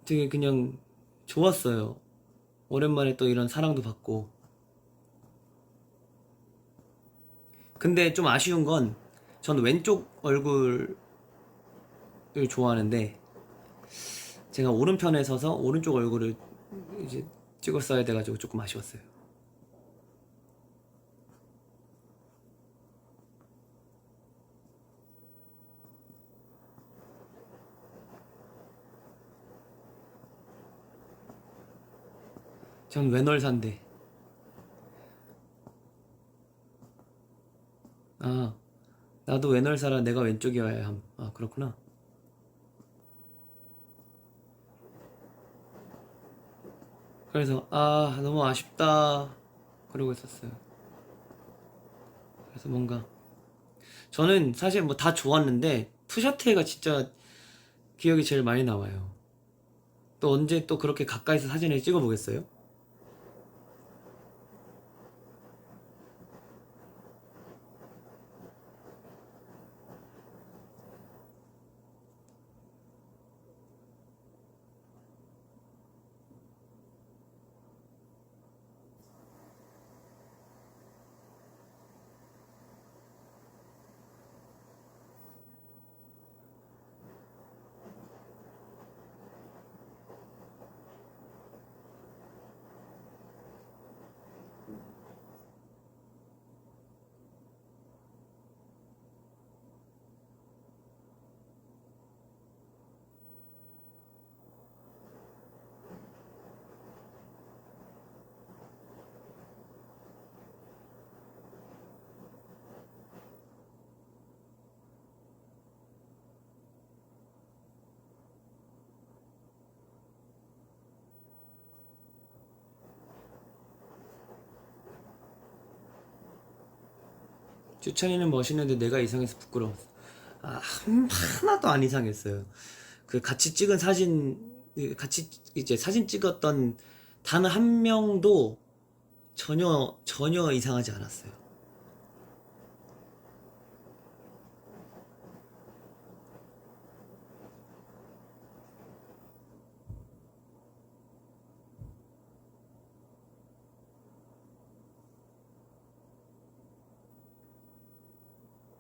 되게 그냥 좋았어요. 오랜만에 또 이런 사랑도 받고. 근데 좀 아쉬운 건, 저는 왼쪽 얼굴을 좋아하는데 제가 오른편에 서서 오른쪽 얼굴을 이제 찍었어야 돼가지고 조금 아쉬웠어요. 전 왼월사인데. 아, 나도 왼월사라 내가 왼쪽이어야 함. 아, 그렇구나. 그래서 아 너무 아쉽다 그러고 있었어요. 그래서 뭔가 저는 사실 뭐 다 좋았는데 푸샤테가 진짜 기억이 제일 많이 남아요. 또 언제 또 그렇게 가까이서 사진을 찍어보겠어요? 주찬이는 멋있는데 내가 이상해서 부끄러웠어. 아, 하나도 안 이상했어요. 그 같이 찍은 사진, 같이 이제 사진 찍었던 단 한 명도 전혀 이상하지 않았어요.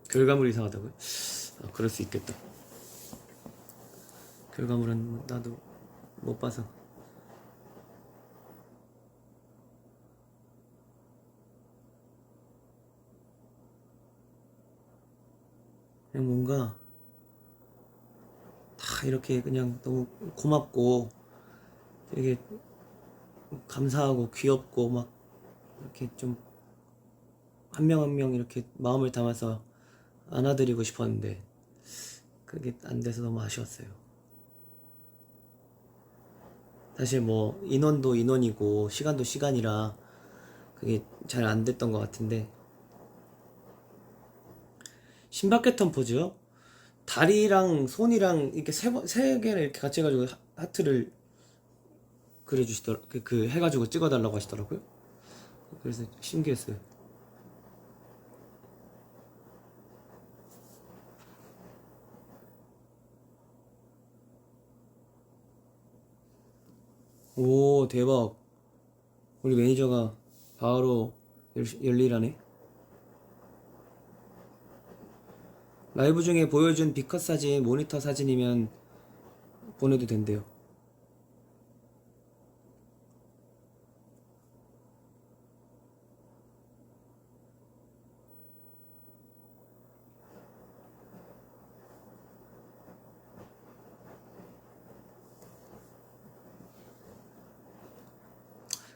결과물이 이상하다고요? 아, 그럴 수 있겠다. 결과물은 나도 못 봐서. 그냥 뭔가 다 이렇게 그냥 너무 고맙고 되게 감사하고 귀엽고 막 이렇게 좀 한 명 한 명 이렇게 마음을 담아서 안아드리고 싶었는데 그게 안 돼서 너무 아쉬웠어요. 사실 뭐 인원도 인원이고 시간도 시간이라 그게 잘 안 됐던 것 같은데 신바켓턴 포즈요? 다리랑 손이랑 이렇게 세 개를 이렇게 같이 해가지고 하트를 그 해가지고 찍어달라고 하시더라고요. 그래서 신기했어요. 오, 대박. 우리 매니저가 바로 열일하네. 라이브 중에 보여준 비컷 사진, 모니터 사진이면 보내도 된대요.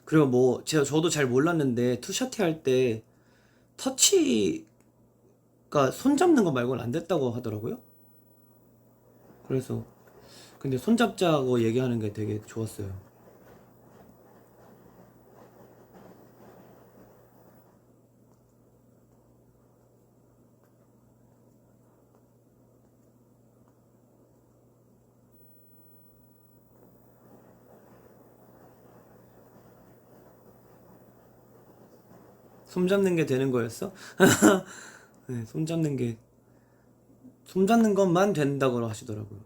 그리고 뭐 저도 잘 몰랐는데 투샷 할 때 터치가 손 잡는 거 말고는 안 됐다고 하더라고요. 그래서 근데 손 잡자고 얘기하는 게 되게 좋았어요. 손 잡는 게 되는 거였어? 네, 손 잡는 것만 된다고 하시더라고요.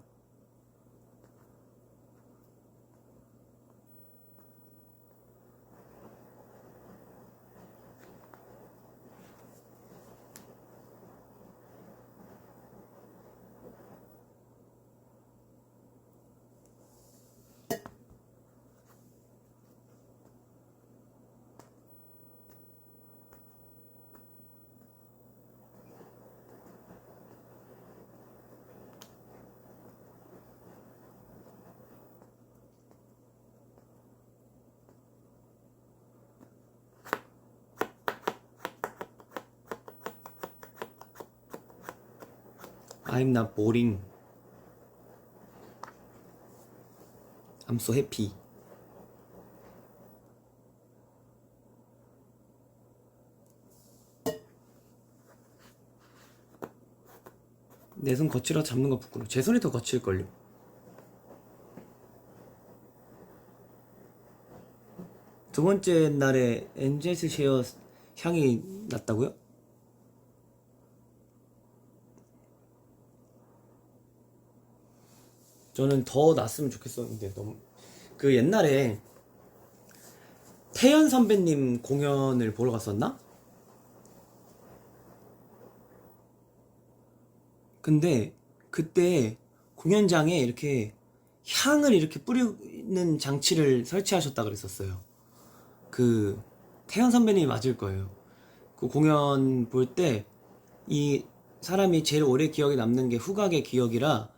I'm not boring. I'm so happy. 내 손 거칠어 잡는 거 부끄러워. 제 손이 더 거칠걸요. 두 번째 날에 엔젤스 쉐어 향이 났다고요? 저는 더 났으면 좋겠었는데 너무 그 옛날에 태연 선배님 공연을 보러 갔었나? 근데 그때 공연장에 이렇게 향을 이렇게 뿌리는 장치를 설치하셨다 그랬었어요. 그 태연 선배님이 맞을 거예요. 그 공연 볼 때 이 사람이 제일 오래 기억에 남는 게 후각의 기억이라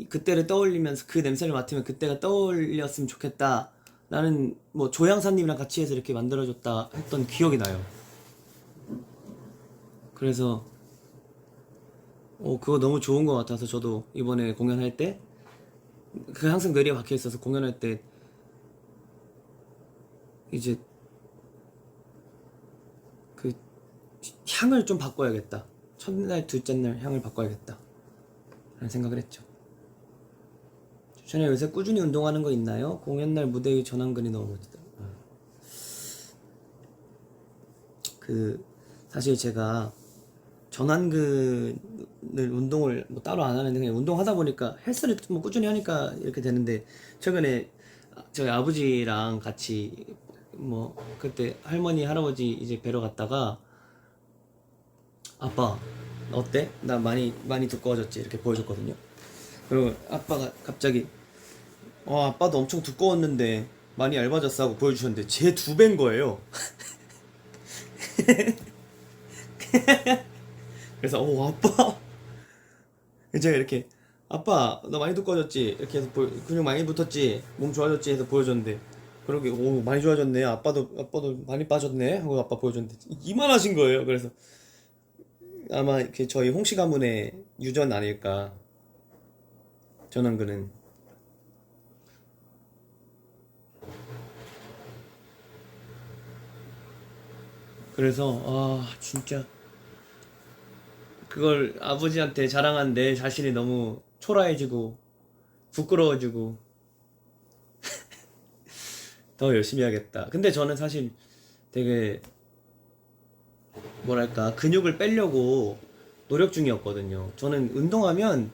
그때를 떠올리면서 그 냄새를 맡으면 그때가 떠올렸으면 좋겠다 라는 뭐 조향사님이랑 같이 해서 이렇게 만들어줬다 했던 기억이 나요. 그래서 그거 너무 좋은 것 같아서 저도 이번에 공연할 때 그 항상 뇌리에 박혀 있어서 공연할 때 이제 그 향을 좀 바꿔야겠다. 첫날 둘째 날 향을 바꿔야겠다 라는 생각을 했죠. 주천에 요새 꾸준히 운동하는 거 있나요? 공연날 무대 위 전완근이 너무 멋지다. 그 사실 제가 전완근을 운동을 뭐 따로 안 하는데 그냥 운동하다 보니까 헬스를 뭐 꾸준히 하니까 이렇게 되는데 최근에 저희 아버지랑 같이 뭐 그때 할머니 할아버지 이제 뵈러 갔다가 아빠 어때? 나 많이 두꺼워졌지 이렇게 보여줬거든요. 그리고 아빠가 갑자기 아빠도 엄청 두꺼웠는데 많이 얇아졌어 하고 보여주셨는데 제 2배인 거예요. 그래서 아빠 제가 이렇게 아빠 너 많이 두꺼워졌지 이렇게 해서 근육 많이 붙었지 몸 좋아졌지 해서 보여줬는데 그러게 많이 좋아졌네 아빠도 많이 빠졌네 하고 아빠 보여줬는데 이만하신 거예요. 그래서 아마 이렇게 저희 홍씨 가문의 유전 아닐까 전완근은. 그래서 진짜 그걸 아버지한테 자랑한 내 자신이 너무 초라해지고 부끄러워지고 더 열심히 해야겠다. 근데 저는 사실 되게 뭐랄까 근육을 빼려고 노력 중이었거든요. 저는 운동하면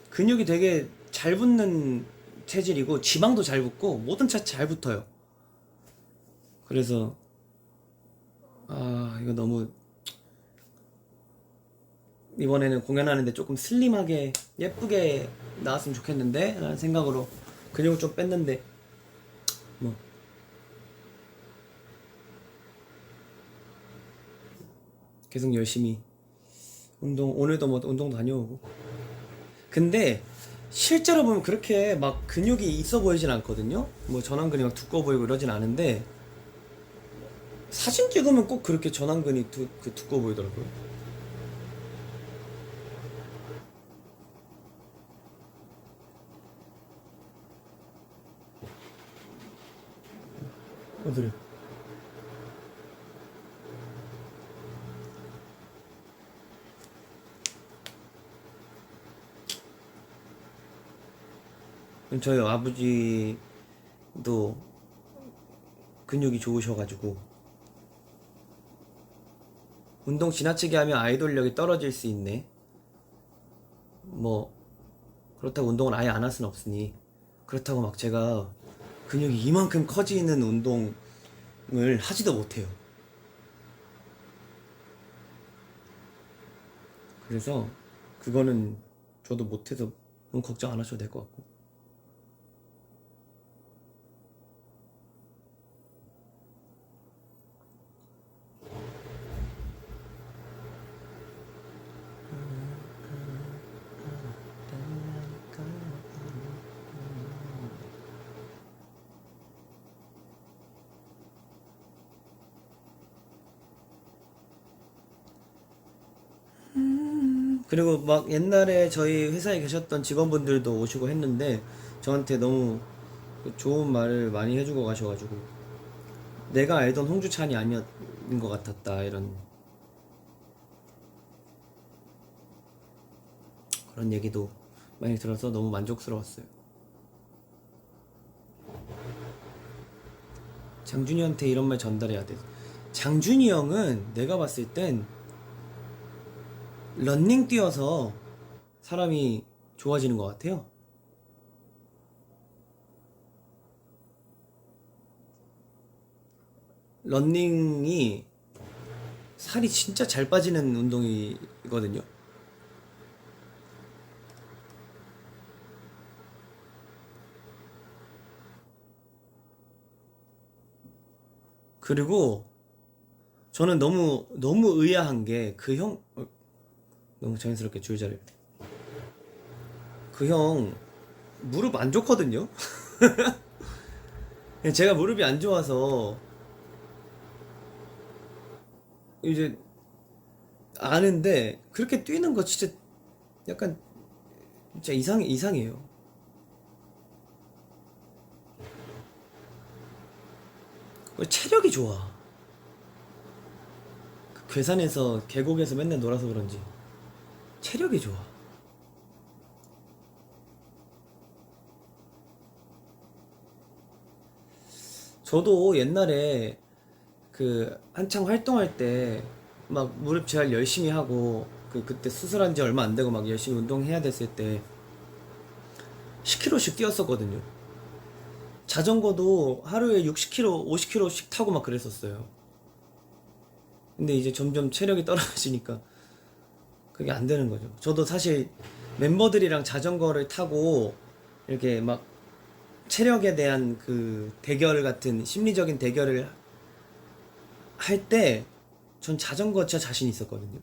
근육이 되게 잘 붙는 체질이고 지방도 잘 붙고 모든 차 잘 붙어요. 그래서 이거 너무 이번에는 공연하는데 조금 슬림하게 예쁘게 나왔으면 좋겠는데 라는 생각으로 근육을 좀 뺐는데 뭐 계속 열심히 오늘도 뭐 운동 다녀오고. 근데 실제로 보면 그렇게 막 근육이 있어 보이진 않거든요. 뭐 전완근이 막 두꺼워 보이고 이러진 않은데 사진 찍으면 꼭 그렇게 전완근이 두꺼워 보이더라고요. 어디래? 저희 아버지도 근육이 좋으셔가지고 운동 지나치게 하면 아이돌력이 떨어질 수 있네. 뭐 그렇다고 운동을 아예 안 할 수는 없으니 그렇다고 막 제가 근육이 이만큼 커지는 운동을 하지도 못해요. 그래서 그거는 저도 못해서 너무 걱정 안 하셔도 될 것 같고. 그리고 막 옛날에 저희 회사에 계셨던 직원분들도 오시고 했는데 저한테 너무 좋은 말을 많이 해주고 가셔가지고 내가 알던 홍주찬이 아니었는 것 같았다 이런. 그런 얘기도 많이 들어서 너무 만족스러웠어요. 장준이한테 이런 말 전달해야 돼. 장준이 형은 내가 봤을 땐 런닝 뛰어서 사람이 좋아지는 것 같아요. 런닝이 살이 진짜 잘 빠지는 운동이거든요. 그리고 저는 너무 의아한 게 그 형 너무 자연스럽게 줄자를 그 형 무릎 안 좋거든요. 제가 무릎이 안 좋아서 이제 아는데 그렇게 뛰는 거 진짜 약간 진짜 이상해요. 체력이 좋아. 그 괴산에서 계곡에서 맨날 놀아서 그런지 체력이 좋아. 저도 옛날에 그 한창 활동할 때 막 무릎 재활 열심히 하고 그때 수술한 지 얼마 안 되고 막 열심히 운동해야 됐을 때 10km씩 뛰었었거든요. 자전거도 하루에 60km, 50km씩 타고 막 그랬었어요. 근데 이제 점점 체력이 떨어지니까 그게 안 되는 거죠. 저도 사실 멤버들이랑 자전거를 타고 이렇게 막 체력에 대한 그 대결 같은 심리적인 대결을 할 때 전 자전거 진짜 자신 있었거든요.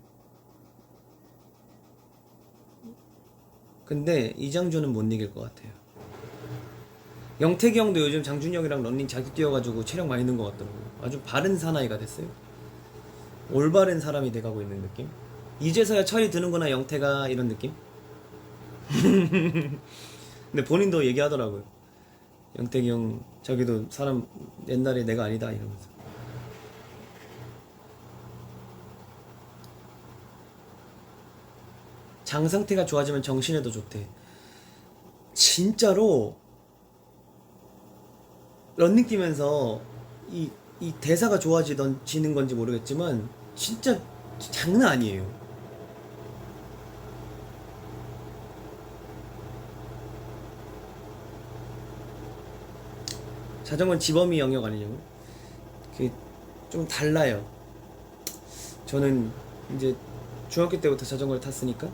근데 이장준은 못 이길 것 같아요. 영택이 형도 요즘 장준이 형이랑 런닝 자주 뛰어가지고 체력 많이 는 것 같더라고요. 아주 바른 사나이가 됐어요. 올바른 사람이 돼가고 있는 느낌? 이제서야 철이 드는구나 영태가 이런 느낌? 근데 본인도 얘기하더라고요. 영택이 형 자기도 사람 옛날에 내가 아니다 이러면서. 장 상태가 좋아지면 정신에도 좋대. 진짜로 런닝 뛰면서 이 대사가 좋아지는 건지 모르겠지만 진짜 장난 아니에요. 자전거는 지범이 영역 아니냐고? 그게 좀 달라요. 저는 이제 중학교 때부터 자전거를 탔으니까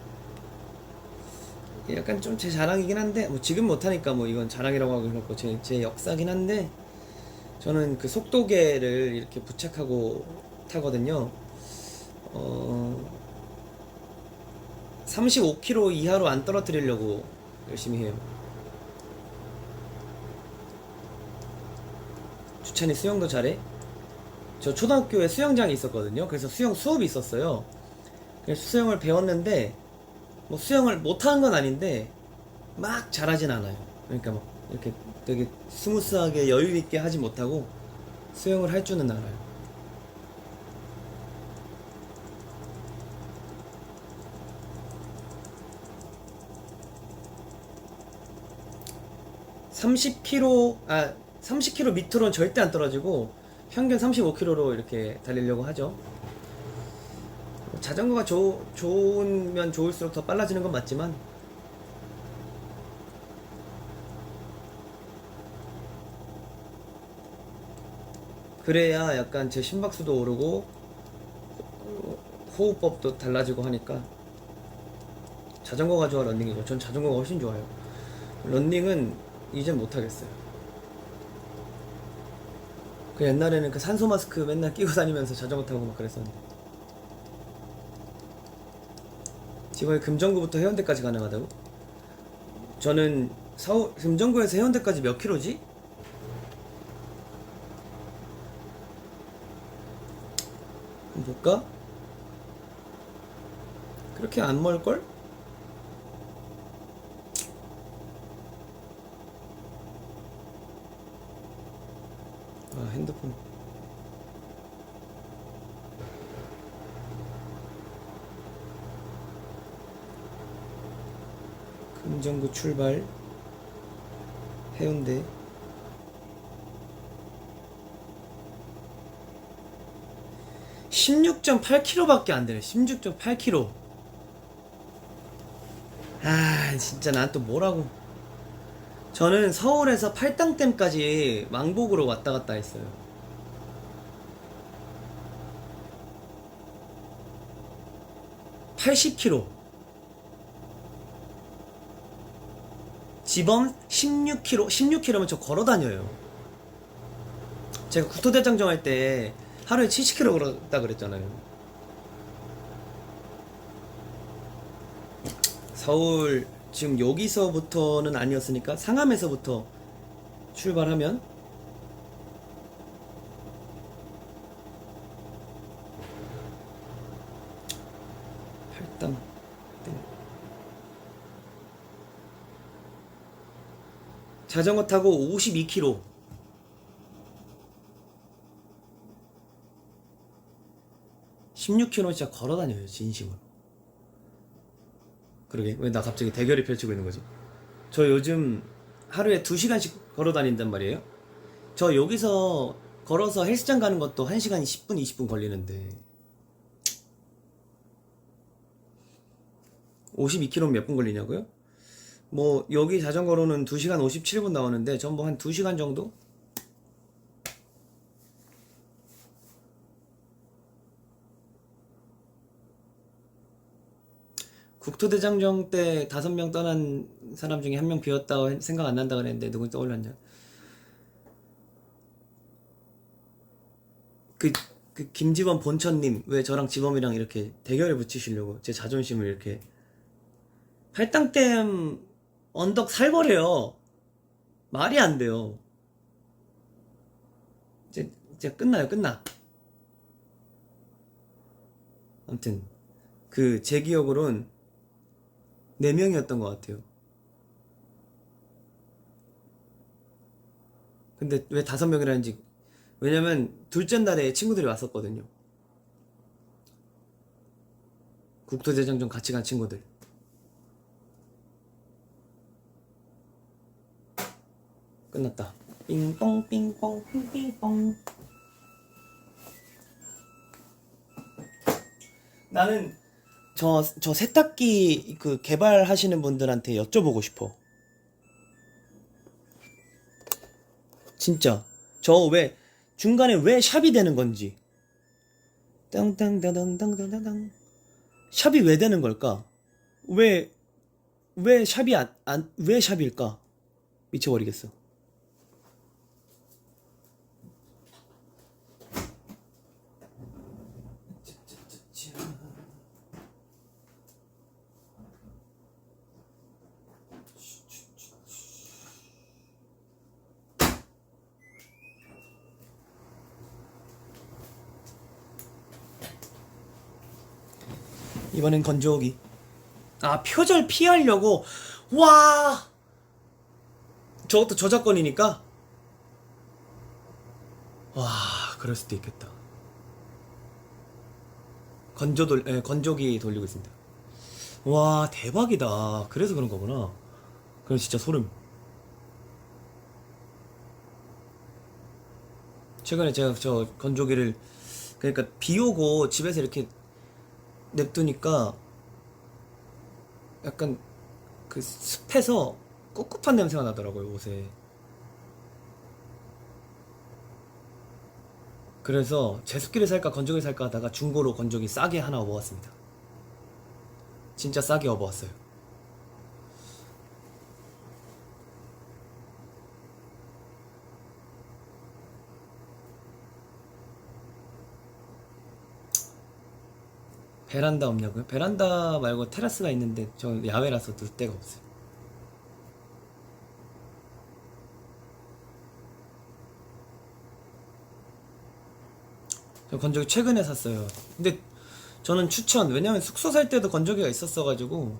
약간 좀 제 자랑이긴 한데 뭐 지금 못하니까 뭐 이건 자랑이라고 하기 그렇고 제 역사긴 한데 저는 그 속도계를 이렇게 부착하고 타거든요. 35km 이하로 안 떨어뜨리려고 열심히 해요. 주찬이 수영도 잘해? 저 초등학교에 수영장이 있었거든요. 그래서 수영 수업이 있었어요. 그래서 수영을 배웠는데 뭐 수영을 못하는 건 아닌데 막 잘하진 않아요. 그러니까 막 이렇게 되게 스무스하게 여유 있게 하지 못하고 수영을 할 줄은 알아요. 30km 밑으로는 절대 안 떨어지고 평균 35km로 이렇게 달리려고 하죠. 자전거가 좋으면 좋을수록 더 빨라지는 건 맞지만 그래야 약간 제 심박수도 오르고 호흡법도 달라지고 하니까 자전거가 좋아 런닝이 좋아. 전 자전거가 훨씬 좋아요. 런닝은 이젠 못하겠어요. 그 옛날에는 그 산소 마스크 맨날 끼고 다니면서 자전거 타고 막 그랬었는데 지금 금정구부터 해운대까지 가능하다고? 저는 금정구에서 해운대까지 몇 킬로지? 볼까? 그렇게 안 멀걸? 아 핸드폰 운전구 출발. 해운대. (16.8km밖에) 안 되네. 16.8km. 아 진짜 난 또 뭐라고. 저는 서울에서 팔당댐까지 왕복으로 왔다 갔다 했어요. 80km. 지범 16km. 16km면 저 걸어 다녀요. 제가 국토대장정 할 때 하루에 70km 걸었다 그랬잖아요. 서울 지금 여기서부터는 아니었으니까 상암에서부터 출발하면 팔당 자전거 타고 52km. 16km 진짜 걸어 다녀요, 진심으로. 그러게, 왜 나 갑자기 대결이 펼치고 있는 거지? 저 요즘 하루에 2시간씩 걸어 다닌단 말이에요? 저 여기서 걸어서 헬스장 가는 것도 1시간 10분, 20분 걸리는데 52km 몇 분 걸리냐고요? 뭐 여기 자전거로는 2시간 57분 나오는데 전 뭐 한 2시간 정도? 국토대장정 때 5명 떠난 사람 중에 1명 비었다고 생각 안 난다 그랬는데 누구 떠올랐냐? 그 김지범 본천님 왜 저랑 지범이랑 이렇게 대결에 붙이시려고 제 자존심을 이렇게. 팔당댐 언덕 살벌해요. 말이 안 돼요. 이제 끝나요. 끝나. 아무튼 그 제 기억으론 4명이었던 것 같아요. 근데 왜 5명이라는지, 왜냐면 둘째 날에 친구들이 왔었거든요. 국토대장정 같이 간 친구들. 끝났다. 삥뽕 삥뽕 삥뽕. 나는 저 세탁기 그 개발하시는 분들한테 여쭤보고 싶어. 진짜 저 왜 중간에 왜 샵이 되는 건지. 땅땅땅땅땅땅땅. 샵이 왜 되는 걸까? 왜 샵이 왜 샵일까? 미쳐버리겠어. 이번엔 건조기. 아, 표절 피하려고. 와, 저것도 저작권이니까. 와, 그럴 수도 있겠다. 건조기 돌리고 있습니다. 와, 대박이다. 그래서 그런 거구나. 그럼 진짜 소름. 최근에 제가 저 건조기를, 그러니까 비 오고 집에서 이렇게 냅두니까 약간 그 습해서 꿉꿉한 냄새가 나더라고요, 옷에. 그래서 제습기를 살까 건조기를 살까 하다가 중고로 건조기 싸게 하나 업어왔습니다. 진짜 싸게 업어왔어요. 베란다 없냐고요? 베란다 말고 테라스가 있는데 저 야외라서 둘 데가 없어요. 저 건조기 최근에 샀어요. 근데 저는 추천. 왜냐면 숙소 살 때도 건조기가 있었어가지고.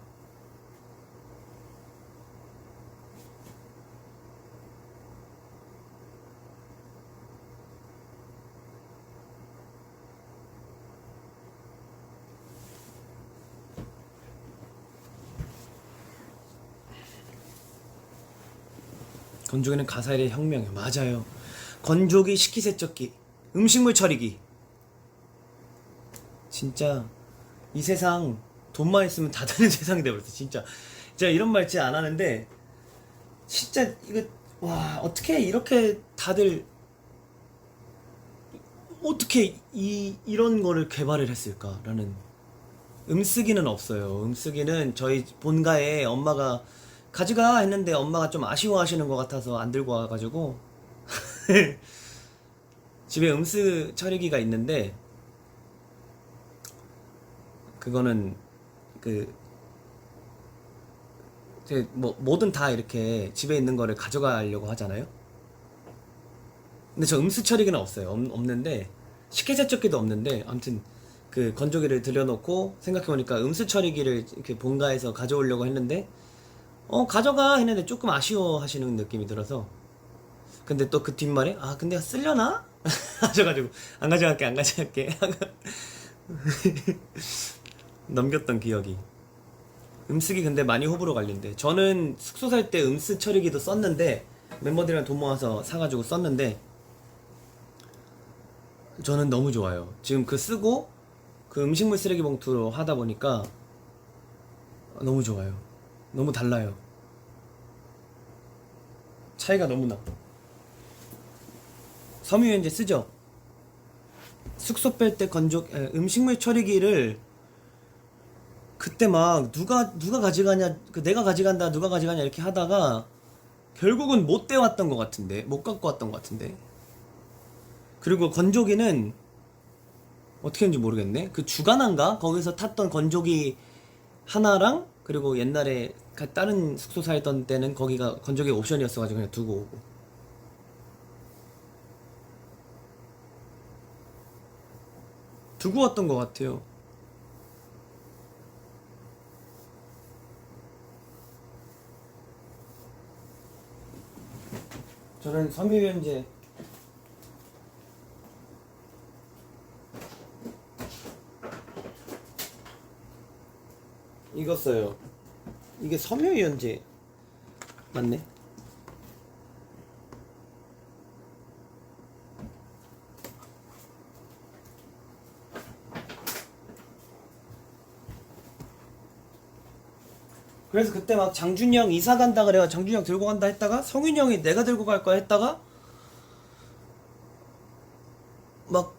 건조기는 가사일의 혁명이에요. 맞아요. 건조기, 식기세척기, 음식물 처리기. 진짜 이 세상 돈만 있으면 다 되는 세상이 돼버렸어. 진짜 제가 이런 말 진짜 안 하는데 진짜 이거 와 어떻게 이렇게 다들 어떻게 이런 거를 개발을 했을까라는. 음쓰기는 없어요. 음쓰기는 저희 본가에 엄마가 가져가 했는데 엄마가 좀 아쉬워하시는 것 같아서 안 들고 와가지고 집에 음쓰 처리기가 있는데 그거는 그 이제 뭐 뭐든 다 이렇게 집에 있는 거를 가져가려고 하잖아요. 근데 저 음수 처리기는 없어요. 없는데 식기세척기도 없는데 아무튼 그 건조기를 들여놓고 생각해보니까 음수 처리기를 이렇게 본가에서 가져오려고 했는데 가져가 했는데 조금 아쉬워하시는 느낌이 들어서 근데 또 그 뒷말에 아 근데 쓰려나? 하셔가지고 안 가져갈게 안 가져갈게 넘겼던 기억이. 음쓰기 근데 많이 호불호 갈린데 저는 숙소 살 때 음수 처리기도 썼는데 멤버들이랑 돈 모아서 사가지고 썼는데 저는 너무 좋아요. 지금 그 쓰고 그 음식물 쓰레기 봉투로 하다 보니까 너무 좋아요. 너무 달라요. 차이가 너무 나. 섬유유연제 쓰죠? 숙소 뺄 때 음식물 처리기를 그때 막 누가 가져가냐 그 내가 가져간다 누가 가져가냐 이렇게 하다가 결국은 못 떼왔던 것 같은데 못 갖고 왔던 것 같은데. 그리고 건조기는 어떻게 했는지 모르겠네. 그 주간한가 거기서 탔던 건조기 하나랑 그리고 옛날에 다른 숙소 살던 때는 거기가 건조기 옵션이었어가지고 그냥 두고 오고. 두고 왔던 것 같아요. 저는 섬유유연제 이거 써요. 이게 섬유유연제 맞네. 그래서 그때 막 장준이 형 이사 간다 그래가 장준이 형 들고 간다 했다가 성윤이 형이 내가 들고 갈 거야 했다가 막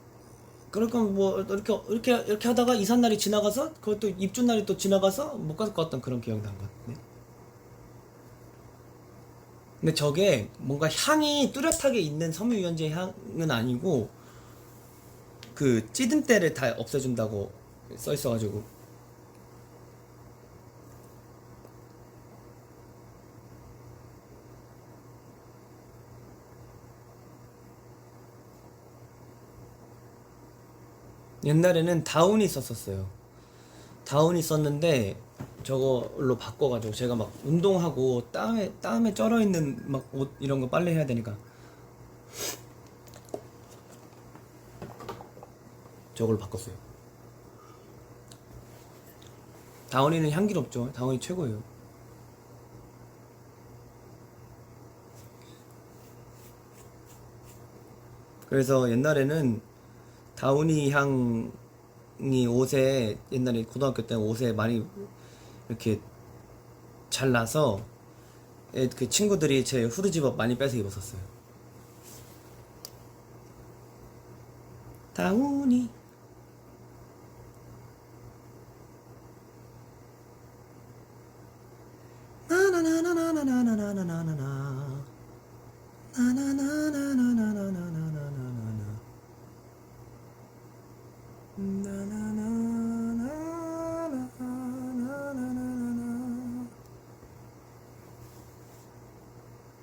그럴 거면 뭐 이렇게 하다가 이사 날이 지나가서 그것도 입주 날이 또 지나가서 못 갖고 왔던 그런 기억이 난 것 같네. 근데 저게 뭔가 향이 뚜렷하게 있는 섬유유연제 향은 아니고 그 찌든 때를 다 없애준다고 써 있어가지고. 옛날에는 다운이 썼었어요. 다운이 썼는데 저걸로 바꿔가지고 제가 막 운동하고 땀에 쩔어 있는 막 옷 이런 거 빨래 해야 되니까 저걸로 바꿨어요. 다운이는 향기롭죠. 다운이 최고예요. 그래서 옛날에는 다운이 향이 옷에 옛날에 고등학교 때 옷에 많이 이렇게 잘 나서 그 친구들이 제 후드집업 많이 빼서 입었었어요. 다운이 나나나나나나나나나나나나 나나나나나나나나나나나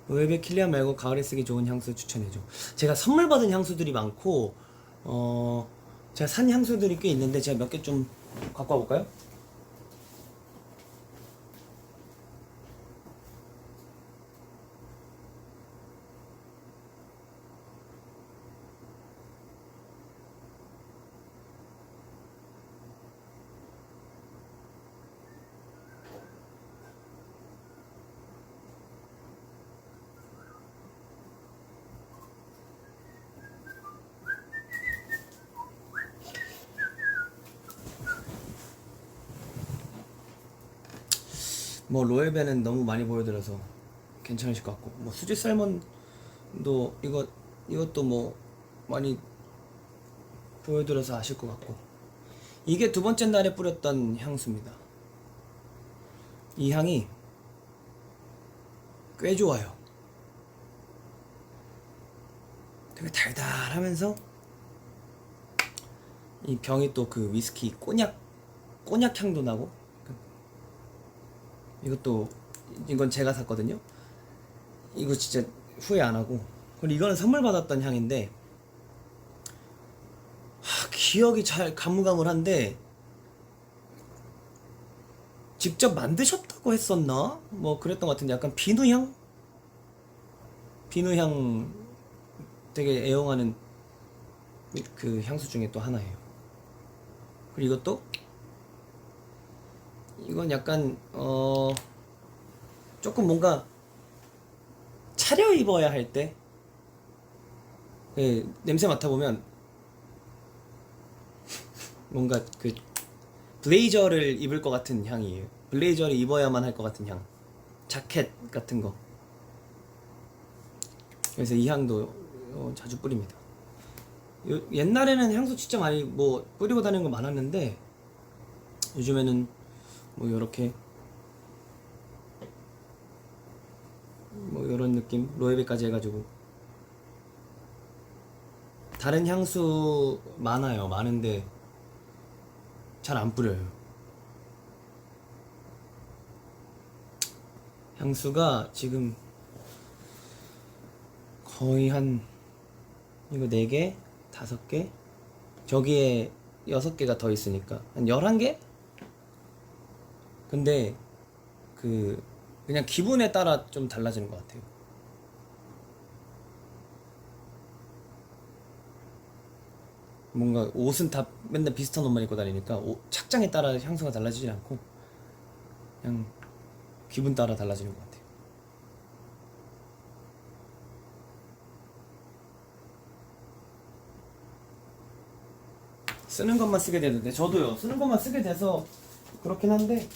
웹에 킬리안 말고 가을에 쓰기 좋은 향수 추천해줘. 제가 선물 받은 향수들이 많고 제가 산 향수들이 꽤 있는데 제가 몇 개 좀 갖고 와볼까요? 뭐 로엘베는 너무 많이 보여드려서 괜찮으실 것 같고, 뭐 수지 살몬도 이것도 뭐 많이 보여드려서 아실 것 같고, 이게 두 번째 날에 뿌렸던 향수입니다. 이 향이 꽤 좋아요. 되게 달달하면서 이 병이 또 그 위스키 꼬냑 향도 나고, 이건 제가 샀거든요. 이거 진짜 후회 안 하고. 그리고 이거는 선물 받았던 향인데, 기억이 잘 가물가물한데 직접 만드셨다고 했었나? 뭐 그랬던 것 같은데, 약간 비누향 되게 애용하는 그 향수 중에 또 하나예요. 그리고 이건 약간 조금 뭔가 차려입어야 할 때, 예, 냄새 맡아보면 뭔가 그 블레이저를 입을 것 같은 향이에요. 블레이저를 입어야만 할 것 같은 향, 자켓 같은 거. 그래서 이 향도 자주 뿌립니다. 옛날에는 향수 진짜 많이 뭐 뿌리고 다니는 거 많았는데, 요즘에는 뭐 요렇게 뭐 요런 느낌, 로에베까지 해가지고. 다른 향수 많은데 잘 안 뿌려요. 향수가 지금 거의 한, 이거 4개, 5개, 저기에 6개가 더 있으니까 한 11개? 근데 그냥 기분에 따라 좀 달라지는 것 같아요. 뭔가 옷은 다 맨날 비슷한 옷만 입고 다니니까 착장에 따라 향수가 달라지지 않고 그냥 기분 따라 달라지는 것 같아요. 쓰는 것만 쓰게 되는데, 저도요, 쓰는 것만 쓰게 돼서 그렇긴 한데,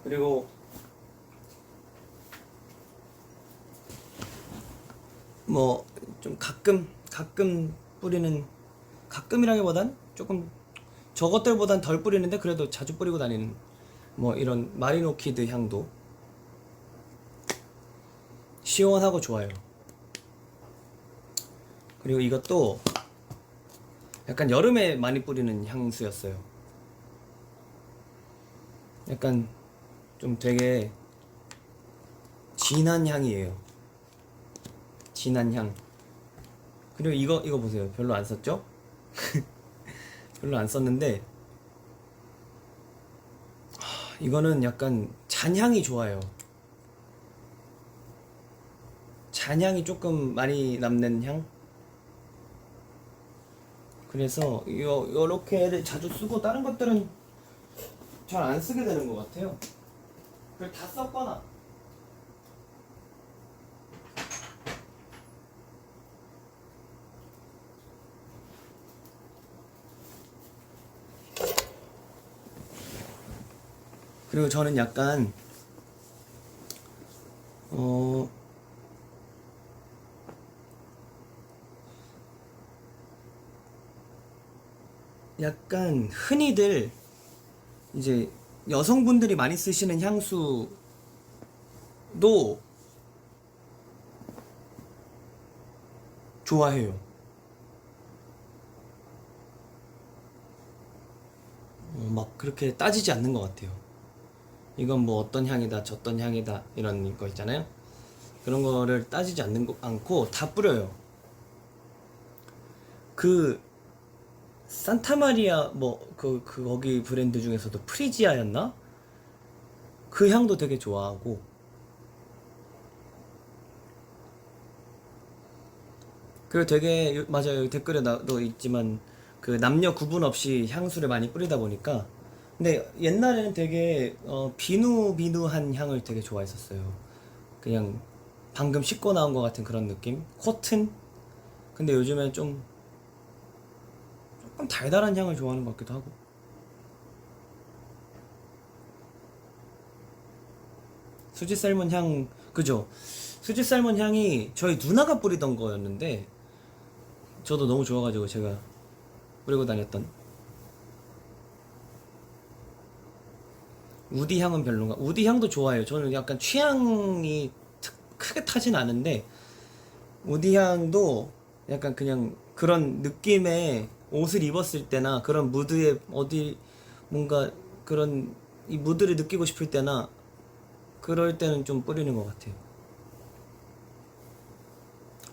그리고 뭐 좀 가끔 뿌리는, 가끔이라기보단 조금 저것들보단 덜 뿌리는데 그래도 자주 뿌리고 다니는 뭐 이런 마리노키드 향도 시원하고 좋아요. 그리고 이것도 약간 여름에 많이 뿌리는 향수였어요. 약간 좀 되게 진한 향이에요. 진한 향. 그리고 이거 보세요. 별로 안 썼죠? 별로 안 썼는데, 이거는 약간 잔향이 좋아요. 잔향이 조금 많이 남는 향? 그래서 요렇게를 자주 쓰고, 다른 것들은 잘 안 쓰게 되는 것 같아요. 그걸 다 썼거나. 그리고 저는 약간 약간 흔히들 이제 여성분들이 많이 쓰시는 향수도 좋아해요. 막 그렇게 따지지 않는 것 같아요. 이건 뭐 어떤 향이다, 저떤 향이다, 이런 거 있잖아요. 그런 거를 따지지 않고 다 뿌려요. 그 산타마리아 거기 브랜드 중에서도 프리지아였나? 그 향도 되게 좋아하고, 그리고 되게 맞아요. 댓글에 나도 있지만 그 남녀 구분 없이 향수를 많이 뿌리다 보니까 근데 옛날에는 되게 비누비누한 향을 되게 좋아했었어요. 그냥 방금 씻고 나온 것 같은 그런 느낌? 코튼? 근데 요즘엔 좀 조금 달달한 향을 좋아하는 것 같기도 하고. 수지 쌀몬 향, 그죠? 수지 쌀몬 향이 저희 누나가 뿌리던 거였는데 저도 너무 좋아가지고 제가 뿌리고 다녔던. 우디 향은 별론가? 우디 향도 좋아해요. 저는 약간 취향이 크게 타진 않은데 우디 향도 약간 그냥 그런 느낌의 옷을 입었을 때나 그런 무드에 어디 뭔가 그런 이 무드를 느끼고 싶을 때나 그럴 때는 좀 뿌리는 것 같아요.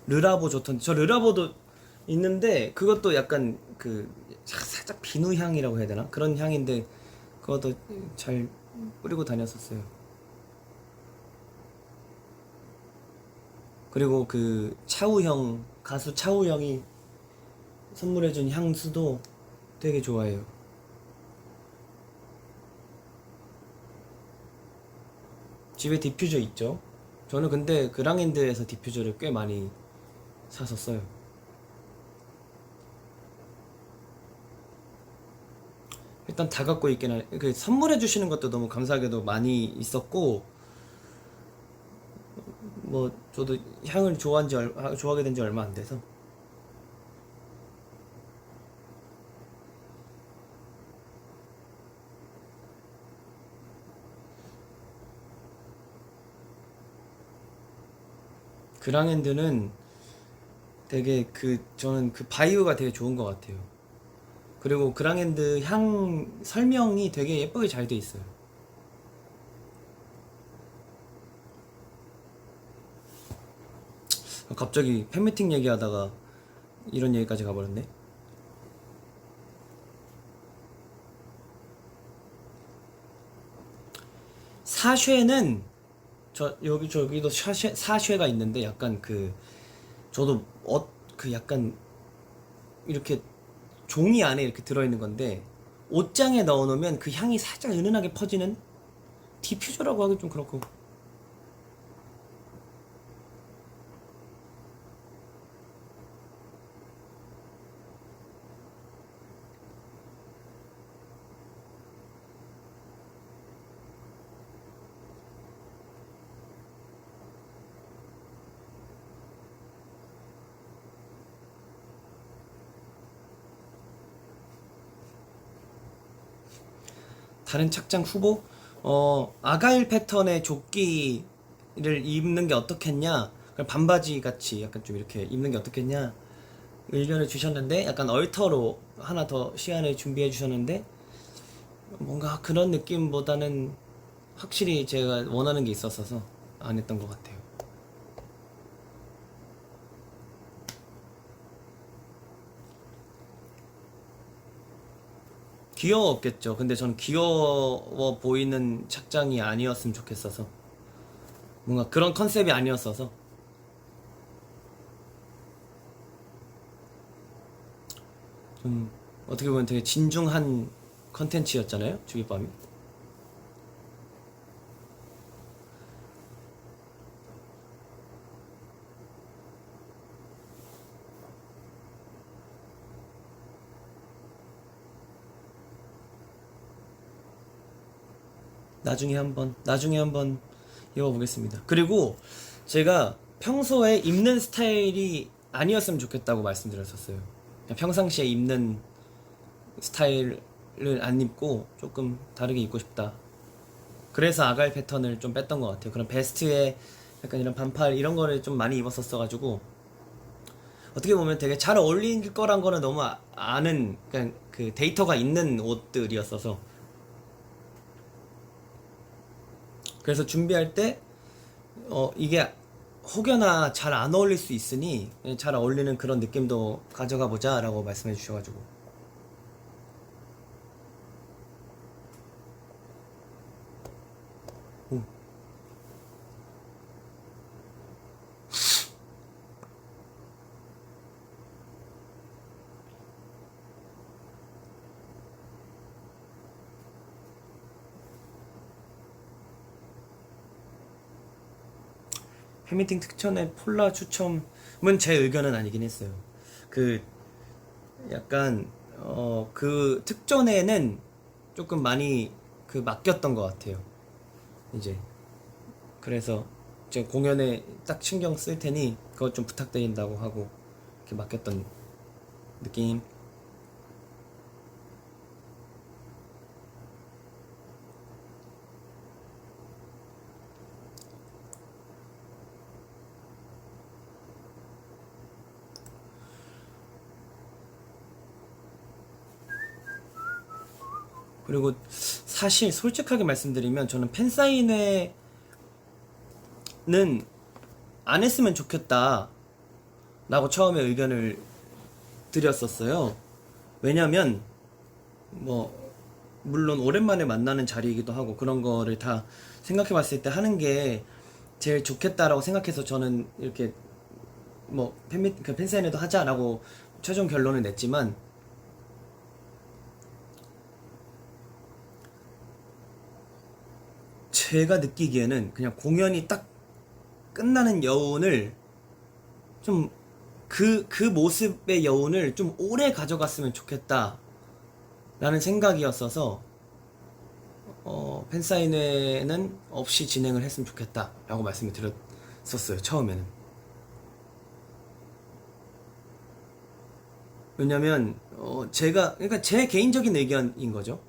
르라보 좋던데 저 르라보도 있는데 그것도 약간 그 살짝 비누 향이라고 해야 되나? 그런 향인데 그것도 잘 뿌리고 다녔었어요. 그리고 그 차우 형 가수 차우 형이 선물해준 향수도 되게 좋아해요. 집에 디퓨저 있죠? 저는 근데 그랑앤드에서 디퓨저를 꽤 많이 사서 써요. 일단 다 갖고 있긴 하, 그 선물해 주시는 것도 너무 감사하게도 많이 있었고, 뭐 저도 향을 좋아하게 된 지 얼마 안 돼서. 그랑앤드는 되게 저는 그 바이오가 되게 좋은 것 같아요. 그리고 그랑앤드 향 설명이 되게 예쁘게 잘 돼 있어요. 갑자기 팬미팅 얘기하다가 이런 얘기까지 가버렸네. 사쉐는 저기도 사쉐가 있는데 약간 저도 그 약간 이렇게 종이 안에 이렇게 들어있는 건데 옷장에 넣어놓으면 그 향이 살짝 은은하게 퍼지는 디퓨저라고 하기 좀 그렇고. 다른 착장 후보? 아가일 패턴의 조끼를 입는 게 어떻겠냐? 그냥 반바지 같이 약간 좀 이렇게 입는 게 어떻겠냐? 의견을 주셨는데 약간 얼터로 하나 더 시안을 준비해 주셨는데 뭔가 그런 느낌보다는 확실히 제가 원하는 게 있었어서 안 했던 것 같아요. 귀여웠겠죠. 근데 저는 귀여워 보이는 착장이 아니었으면 좋겠어서 뭔가 그런 컨셉이 아니었어서 좀 어떻게 보면 되게 진중한 컨텐츠였잖아요. 주깃밤이. 나중에 한번 입어보겠습니다. 그리고 제가 평소에 입는 스타일이 아니었으면 좋겠다고 말씀드렸었어요. 그냥 평상시에 입는 스타일을 안 입고 조금 다르게 입고 싶다. 그래서 아갈 패턴을 좀 뺐던 것 같아요. 그런 베스트에 약간 이런 반팔 이런 거를 좀 많이 입었었어가지고 어떻게 보면 되게 잘 어울릴 거란 거는 너무 아는 그냥 그 데이터가 있는 옷들이었어서 그래서 준비할 때 이게 혹여나 잘 안 어울릴 수 있으니 잘 어울리는 그런 느낌도 가져가 보자 라고 말씀해 주셔가지고 오. 팬미팅 특전의 폴라 추첨은 제 의견은 아니긴 했어요. 그 약간 그 특전에는 조금 많이 그 맡겼던 것 같아요. 이제 그래서 이제 공연에 딱 신경 쓸 테니 그것 좀 부탁드린다고 하고 이렇게 맡겼던 느낌. 그리고 사실 솔직하게 말씀드리면 저는 팬사인회는 안 했으면 좋겠다 라고 처음에 의견을 드렸었어요. 왜냐면 뭐 물론 오랜만에 만나는 자리이기도 하고 그런 거를 다 생각해 봤을 때 하는 게 제일 좋겠다라고 생각해서 저는 이렇게 뭐 팬사인회도 하자라고 최종 결론을 냈지만 제가 느끼기에는 그냥 공연이 딱 끝나는 여운을 좀 그 모습의 여운을 좀 오래 가져갔으면 좋겠다 라는 생각이었어서 팬사인회는 없이 진행을 했으면 좋겠다 라고 말씀을 드렸었어요 처음에는. 왜냐면 제가 그러니까 제 개인적인 의견인 거죠.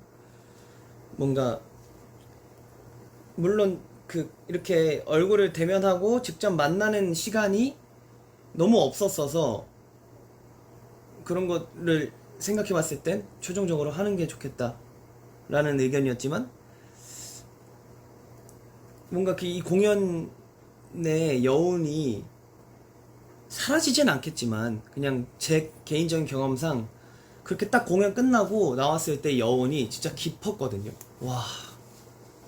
뭔가 물론 그 이렇게 얼굴을 대면하고 직접 만나는 시간이 너무 없었어서 그런 거를 생각해 봤을 땐 최종적으로 하는 게 좋겠다 라는 의견이었지만 뭔가 이 공연의 여운이 사라지진 않겠지만 그냥 제 개인적인 경험상 그렇게 딱 공연 끝나고 나왔을 때 여운이 진짜 깊었거든요.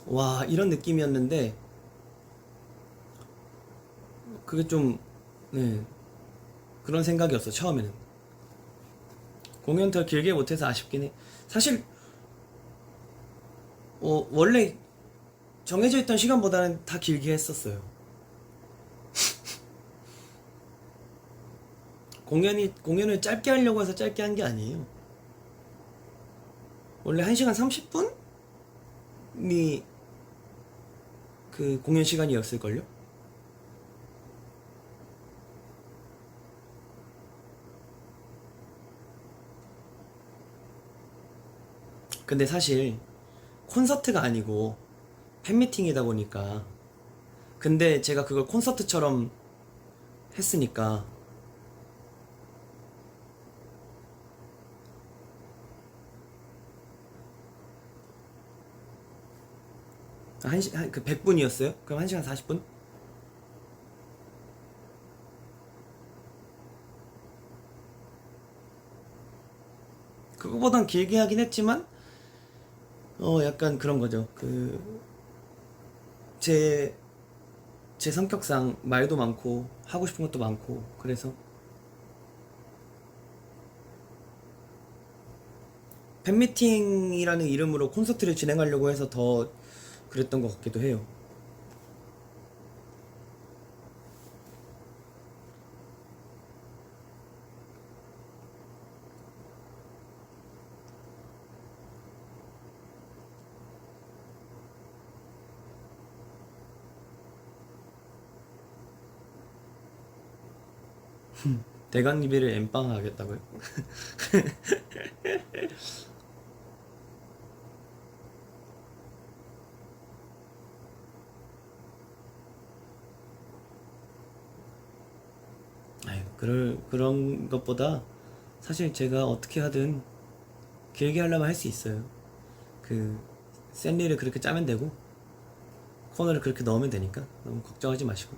와 이런 느낌이었는데 그게 좀 네, 그런 생각이었어 처음에는. 공연 더 길게 못해서 아쉽긴 해. 사실 원래 정해져 있던 시간보다는 다 길게 했었어요. 공연을 짧게 하려고 해서 짧게 한 게 아니에요. 원래 1시간 30분이 그 공연 시간이었을걸요? 근데 사실 콘서트가 아니고 팬미팅이다 보니까 근데 제가 그걸 콘서트처럼 했으니까 그 100분이었어요? 그럼 1시간 40분? 그거보단 길게 하긴 했지만 약간 그런 거죠. 제, 제 성격상 말도 많고 하고 싶은 것도 많고 그래서 팬미팅이라는 이름으로 콘서트를 진행하려고 해서 더 그랬던 것 같기도 해요. 대강리비를 엠빵 하겠다고요? 아유, 그런 것보다 사실 제가 어떻게 하든 길게 하려면 할 수 있어요. 그, 샌리를 그렇게 짜면 되고, 코너를 그렇게 넣으면 되니까 너무 걱정하지 마시고.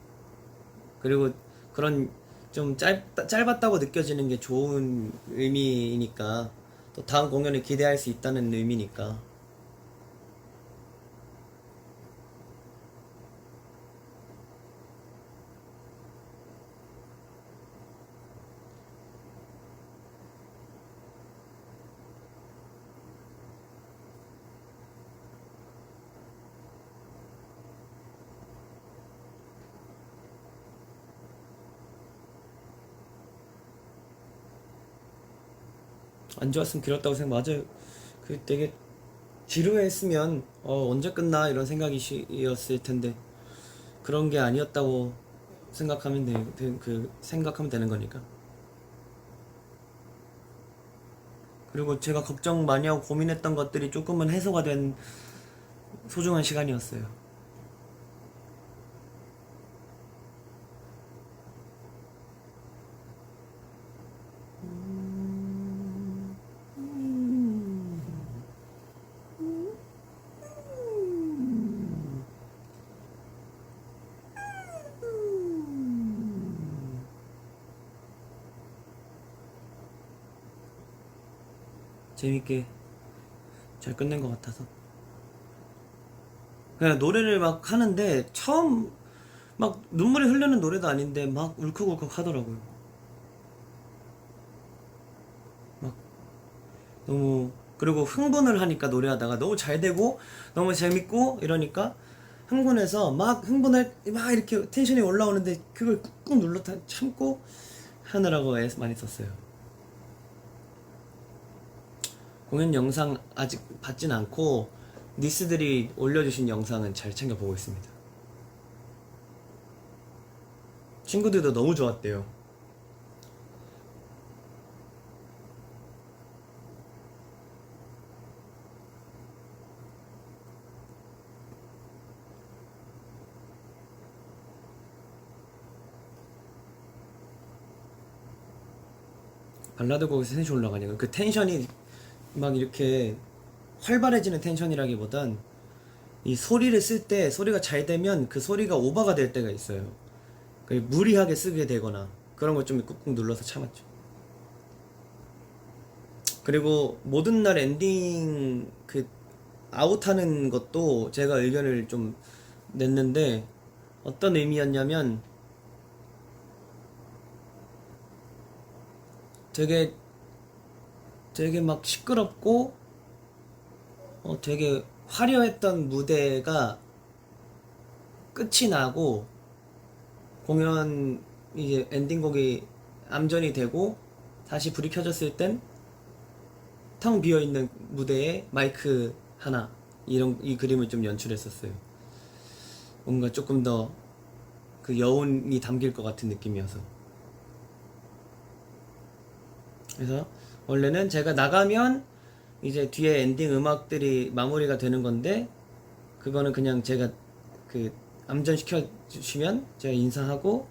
그리고 그런 좀 짧았다고 느껴지는 게 좋은 의미니까, 또 다음 공연을 기대할 수 있다는 의미니까. 안 좋았으면 길었다고 생각. 맞아요. 그 되게 지루했으면 언제 끝나 이런 생각이었을 텐데 그런 게 아니었다고 생각하면 생각하면 되는 거니까. 그리고 제가 걱정 많이 하고 고민했던 것들이 조금은 해소가 된 소중한 시간이었어요. 재밌게 잘 끝낸 것 같아서. 그냥 노래를 막 하는데 처음 막 눈물이 흐르는 노래도 아닌데 막 울컥울컥 하더라고요. 막 너무, 그리고 흥분을 하니까 노래하다가 너무 잘 되고 너무 재밌고 이러니까 흥분해서 막 흥분할 막 이렇게 텐션이 올라오는데 그걸 꾹꾹 눌러 참고 하느라고 애 많이 썼어요. 공연 영상 아직 받진 않고 니스들이 올려주신 영상은 잘 챙겨보고 있습니다. 친구들도 너무 좋았대요. 발라드 곡에서 텐션 올라가니까 그 텐션이 막 이렇게 활발해지는 텐션이라기보단 이 소리를 쓸 때 소리가 잘 되면 그 소리가 오버가 될 때가 있어요. 무리하게 쓰게 되거나 그런 걸 좀 꾹꾹 눌러서 참았죠. 그리고 모든 날 엔딩 그 아웃하는 것도 제가 의견을 좀 냈는데 어떤 의미였냐면 되게 막 시끄럽고 되게 화려했던 무대가 끝이 나고 공연 이제 엔딩곡이 암전이 되고 다시 불이 켜졌을 땐 텅 비어있는 무대에 마이크 하나 이 그림을 좀 연출했었어요. 뭔가 조금 더 그 여운이 담길 것 같은 느낌이어서. 그래서 원래는 제가 나가면 이제 뒤에 엔딩 음악들이 마무리가 되는 건데 그거는 그냥 제가 그 암전시켜 주시면 제가 인사하고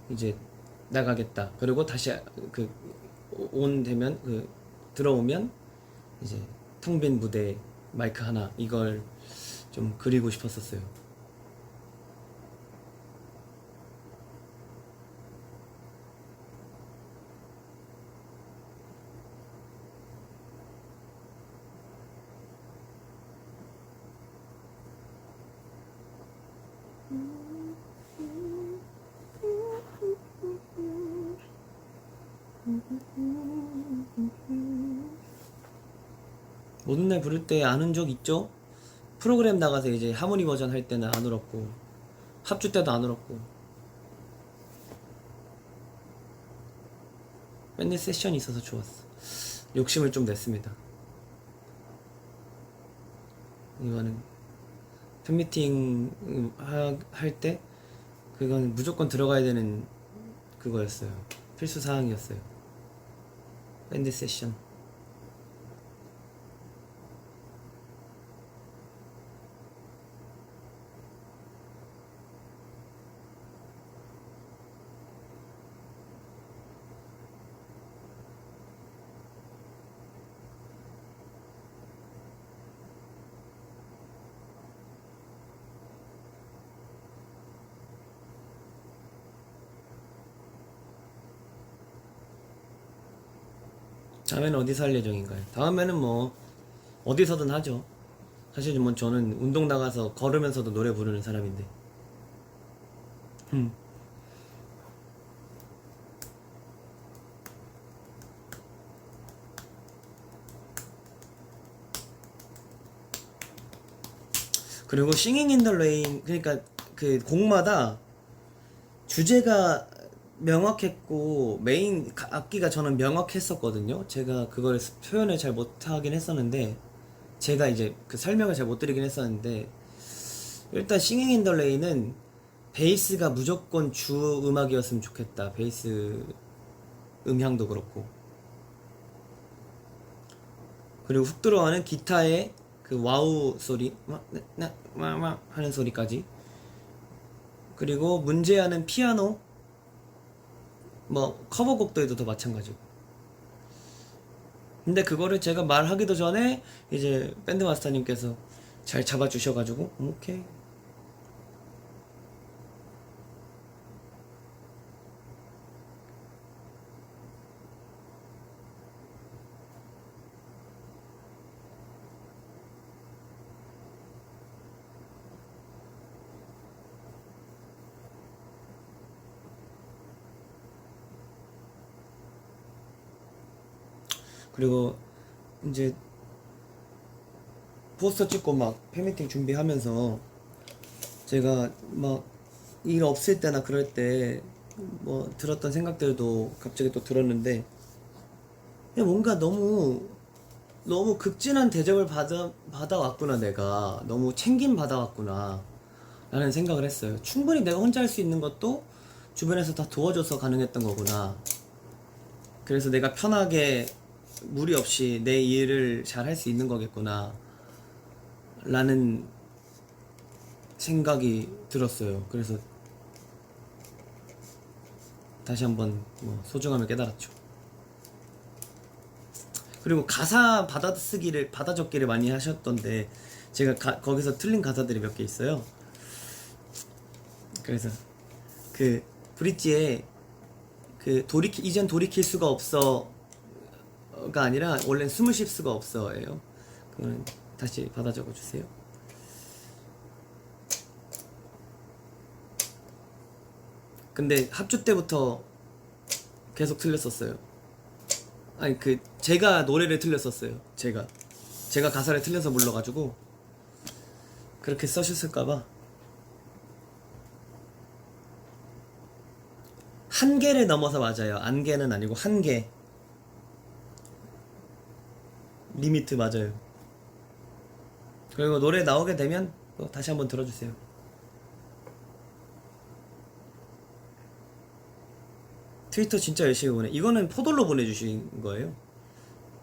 이제 나가겠다. 그리고 다시 그 온 되면 그 들어오면 이제 텅 빈 무대에 마이크 하나 이걸 좀 그리고 싶었었어요. 모든 날 부를 때 안 운 적 있죠? 프로그램 나가서 이제 하모니 버전 할 때는 안 울었고 합주 때도 안 울었고 밴드 세션이 있어서 좋았어. 욕심을 좀 냈습니다. 이거는 팬미팅 할 때 그건 무조건 들어가야 되는 그거였어요. 필수 사항이었어요. 밴드 세션. 다음에는 어디서 할 예정인가요? 다음에는 뭐 어디서든 하죠. 사실 뭐 저는 운동 나가서 걸으면서도 노래 부르는 사람인데. 그리고 싱잉 인 더 레인, 그러니까 그 곡마다 주제가 명확했고 메인 악기가 저는 명확했었거든요. 제가 그걸 표현을 잘 못하긴 했었는데, 제가 이제 그 설명을 잘 못 드리긴 했었는데, 일단 싱잉 인 더 레인은 베이스가 무조건 주 음악이었으면 좋겠다. 베이스 음향도 그렇고, 그리고 훅 들어가는 기타의 그 와우 소리, 막 하는 소리까지, 그리고 문제하는 피아노, 뭐 커버곡도 더 마찬가지고. 근데 그거를 제가 말하기도 전에 이제 밴드 마스터님께서 잘 잡아주셔가지고 오케이. 그리고 이제 포스터 찍고 막 팬미팅 준비하면서 제가 막 일 없을 때나 그럴 때 뭐 들었던 생각들도 갑자기 또 들었는데, 그냥 뭔가 너무 극진한 대접을 받아왔구나. 내가 너무 챙김 받아왔구나 라는 생각을 했어요. 충분히 내가 혼자 할 수 있는 것도 주변에서 다 도와줘서 가능했던 거구나. 그래서 내가 편하게 무리 없이 내 일을 잘 할 수 있는 거겠구나 라는 생각이 들었어요. 그래서 다시 한번 뭐 소중함을 깨달았죠. 그리고 가사 받아 적기를 많이 하셨던데, 제가 거기서 틀린 가사들이 몇 개 있어요. 그래서 그 브릿지에 그 이젠 돌이킬 수가 없어가 아니라 원래는 숨을 쉴 수가 없어예요. 그거는 다시 받아 적어주세요. 근데 합주 때부터 계속 틀렸었어요. 아니 그 제가 노래를 틀렸었어요. 제가 가사를 틀려서 불러가지고 그렇게 써셨을까봐. 한계를 넘어서 맞아요. 안개는 아니고 한계. 리미트 맞아요. 그리고 노래 나오게 되면 또 다시 한번 들어주세요. 트위터 진짜 열심히 보내. 이거는 포돌로 보내주신 거예요.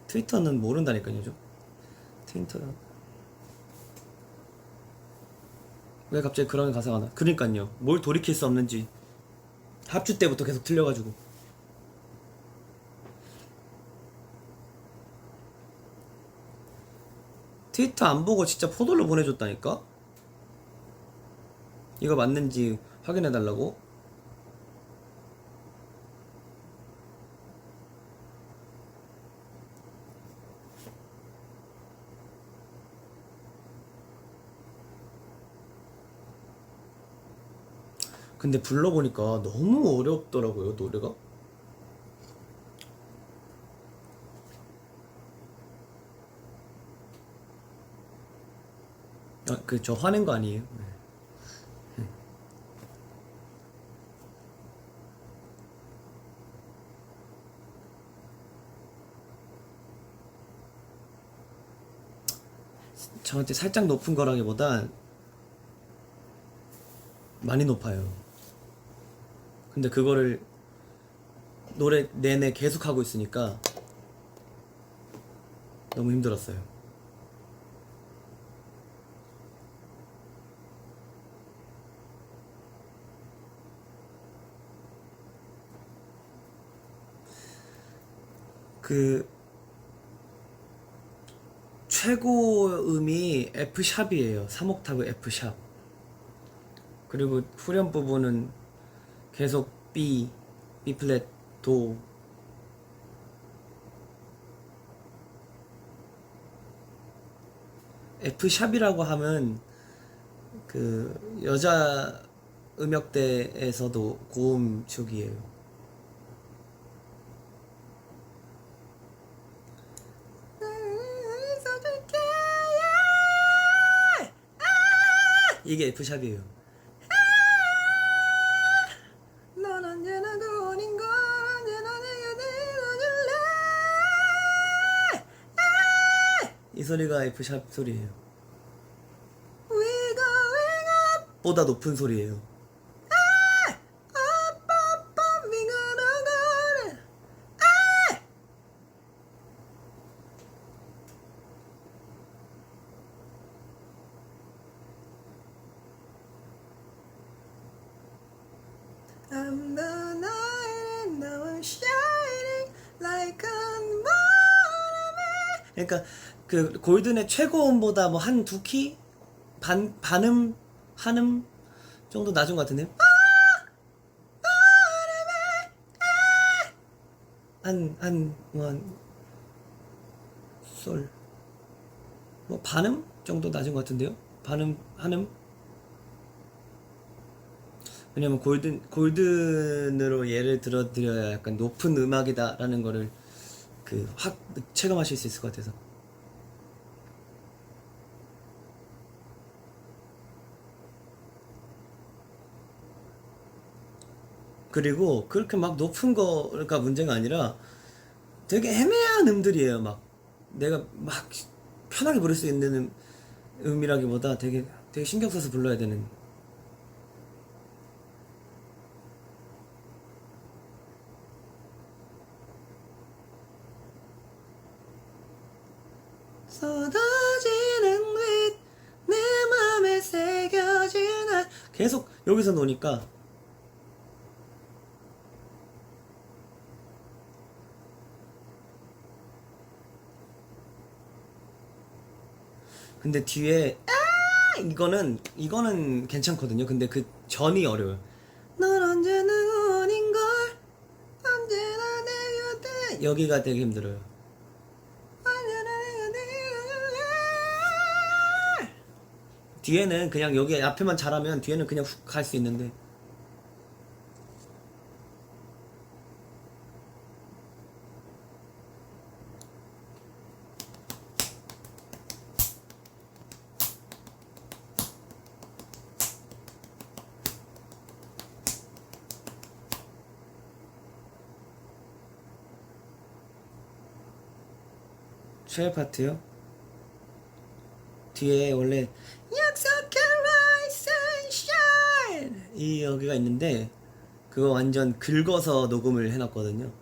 트위터는 모른다니까요. 트위터 왜 갑자기 그런 가사가 나? 그러니까요. 뭘 돌이킬 수 없는지 합주 때부터 계속 틀려가지고. 트위터 안 보고 진짜 포돌로 보내줬다니까? 이거 맞는지 확인해달라고? 근데 불러보니까 너무 어렵더라고요, 노래가. 아, 저 화낸 거 아니에요? 네. 저한테 살짝 높은 거라기보단 많이 높아요. 근데 그거를 노래 내내 계속 하고 있으니까 너무 힘들었어요. 그 최고 음이 F샵이에요. 3옥타브 F샵. 그리고 후렴 부분은 계속 B 플랫, 도. F샵이라고 하면 그 여자 음역대에서도 고음 쪽이에요. 이게 F샵이에요. 넌 언제나 이 소리가 F샵 소리예요. We're going up 보다 높은 소리예요. I'm the night and now I'm shining like a bottom. 그러니까 그 골든의 최고음보다 뭐 한 두 키? 반음? 한음 정도 낮은 것 같은데요? 솔. 뭐 반음 정도 낮은 것 같은데요? 반음, 한음? 왜냐면 골든으로 예를 들어 드려야 약간 높은 음악이다라는 거를 그 확 체감하실 수 있을 것 같아서. 그리고 그렇게 막 높은 거가 문제가 아니라 되게 애매한 음들이에요. 막 내가 막 편하게 부를 수 있는 음이라기보다 되게 신경 써서 불러야 되는. 쏟아지는 빛 내 맘에 새겨진 날 계속 여기서 노니까 근데 뒤에 이거는 괜찮거든요. 근데 그 전이 어려워요. 넌 언제나 원인걸 언제나 내 곁에 여기가 되게 힘들어요. 뒤에는 그냥 여기 앞에만 잘하면 뒤에는 그냥 훅 갈 수 있는데 최애 파트요? 뒤에 원래 약속한 rise and shine 이 여기가 있는데 그거 완전 긁어서 녹음을 해놨거든요.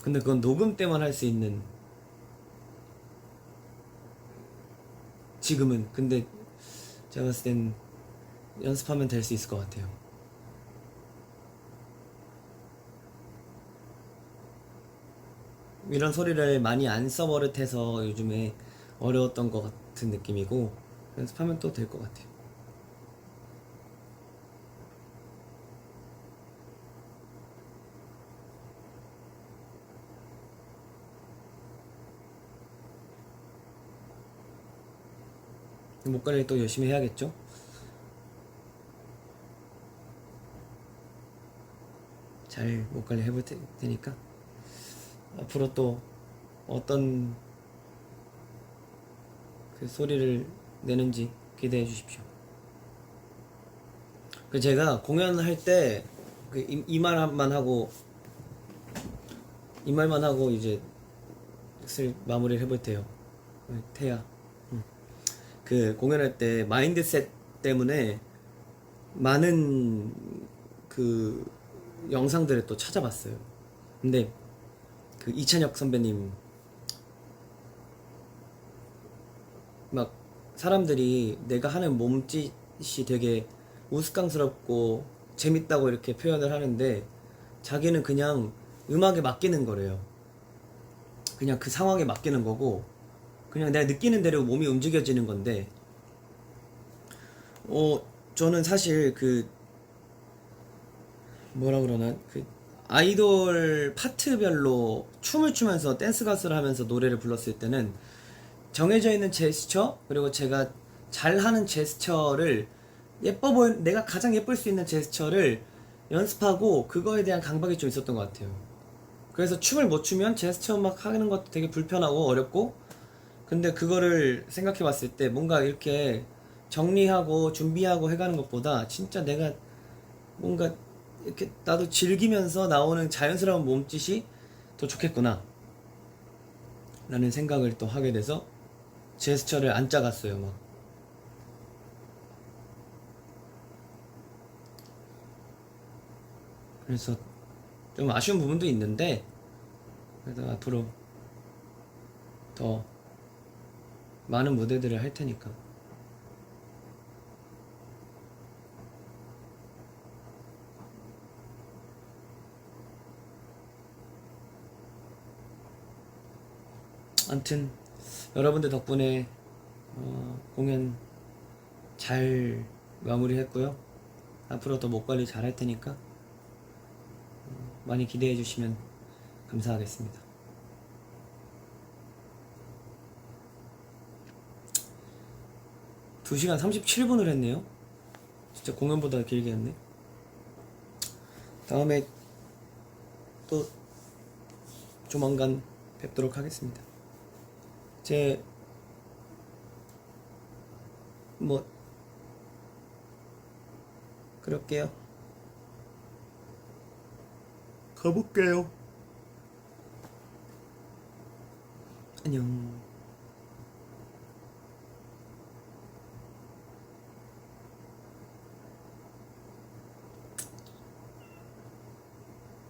근데 그건 녹음 때만 할 수 있는 지금은. 근데 제가 봤을 땐 연습하면 될 수 있을 것 같아요. 이런 소리를 많이 안 써버릇해서 요즘에 어려웠던 것 같은 느낌이고 연습하면 또 될 것 같아요. 목관리를 또 열심히 해야겠죠? 잘 목관리 해볼 테니까 앞으로 또 어떤 그 소리를 내는지 기대해 주십시오. 그 제가 공연할 때 이 말만 하고 이제 슬 마무리를 해볼 테요. 태야. 그 공연할 때 마인드셋 때문에 많은 그 영상들을 또 찾아봤어요. 근데 그 이찬혁 선배님 막 사람들이 내가 하는 몸짓이 되게 우스꽝스럽고 재밌다고 이렇게 표현을 하는데 자기는 그냥 음악에 맡기는 거래요. 그냥 그 상황에 맡기는 거고 그냥 내가 느끼는 대로 몸이 움직여지는 건데 저는 사실 그 뭐라 그러나 그 아이돌 파트별로 춤을 추면서 댄스 가수를 하면서 노래를 불렀을 때는 정해져 있는 제스처 그리고 제가 잘하는 제스처를 내가 가장 예쁠 수 있는 제스처를 연습하고 그거에 대한 강박이 좀 있었던 것 같아요. 그래서 춤을 못 추면 제스처 막 하는 것도 되게 불편하고 어렵고, 근데 그거를 생각해 봤을 때 뭔가 이렇게 정리하고 준비하고 해가는 것보다 진짜 내가 뭔가 이렇게 나도 즐기면서 나오는 자연스러운 몸짓이 더 좋겠구나 라는 생각을 또 하게 돼서 제스처를 안 짜갔어요. 막 그래서 좀 아쉬운 부분도 있는데, 그래도 앞으로 더 많은 무대들을 할 테니까. 아무튼 여러분들 덕분에 공연 잘 마무리했고요. 앞으로 더 목 관리 잘 할 테니까 많이 기대해 주시면 감사하겠습니다. 2시간 37분을 했네요. 진짜 공연보다 길게 했네. 다음에 또 조만간 뵙도록 하겠습니다. 뭐 그럴게요. 가볼게요. 안녕.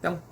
뿅.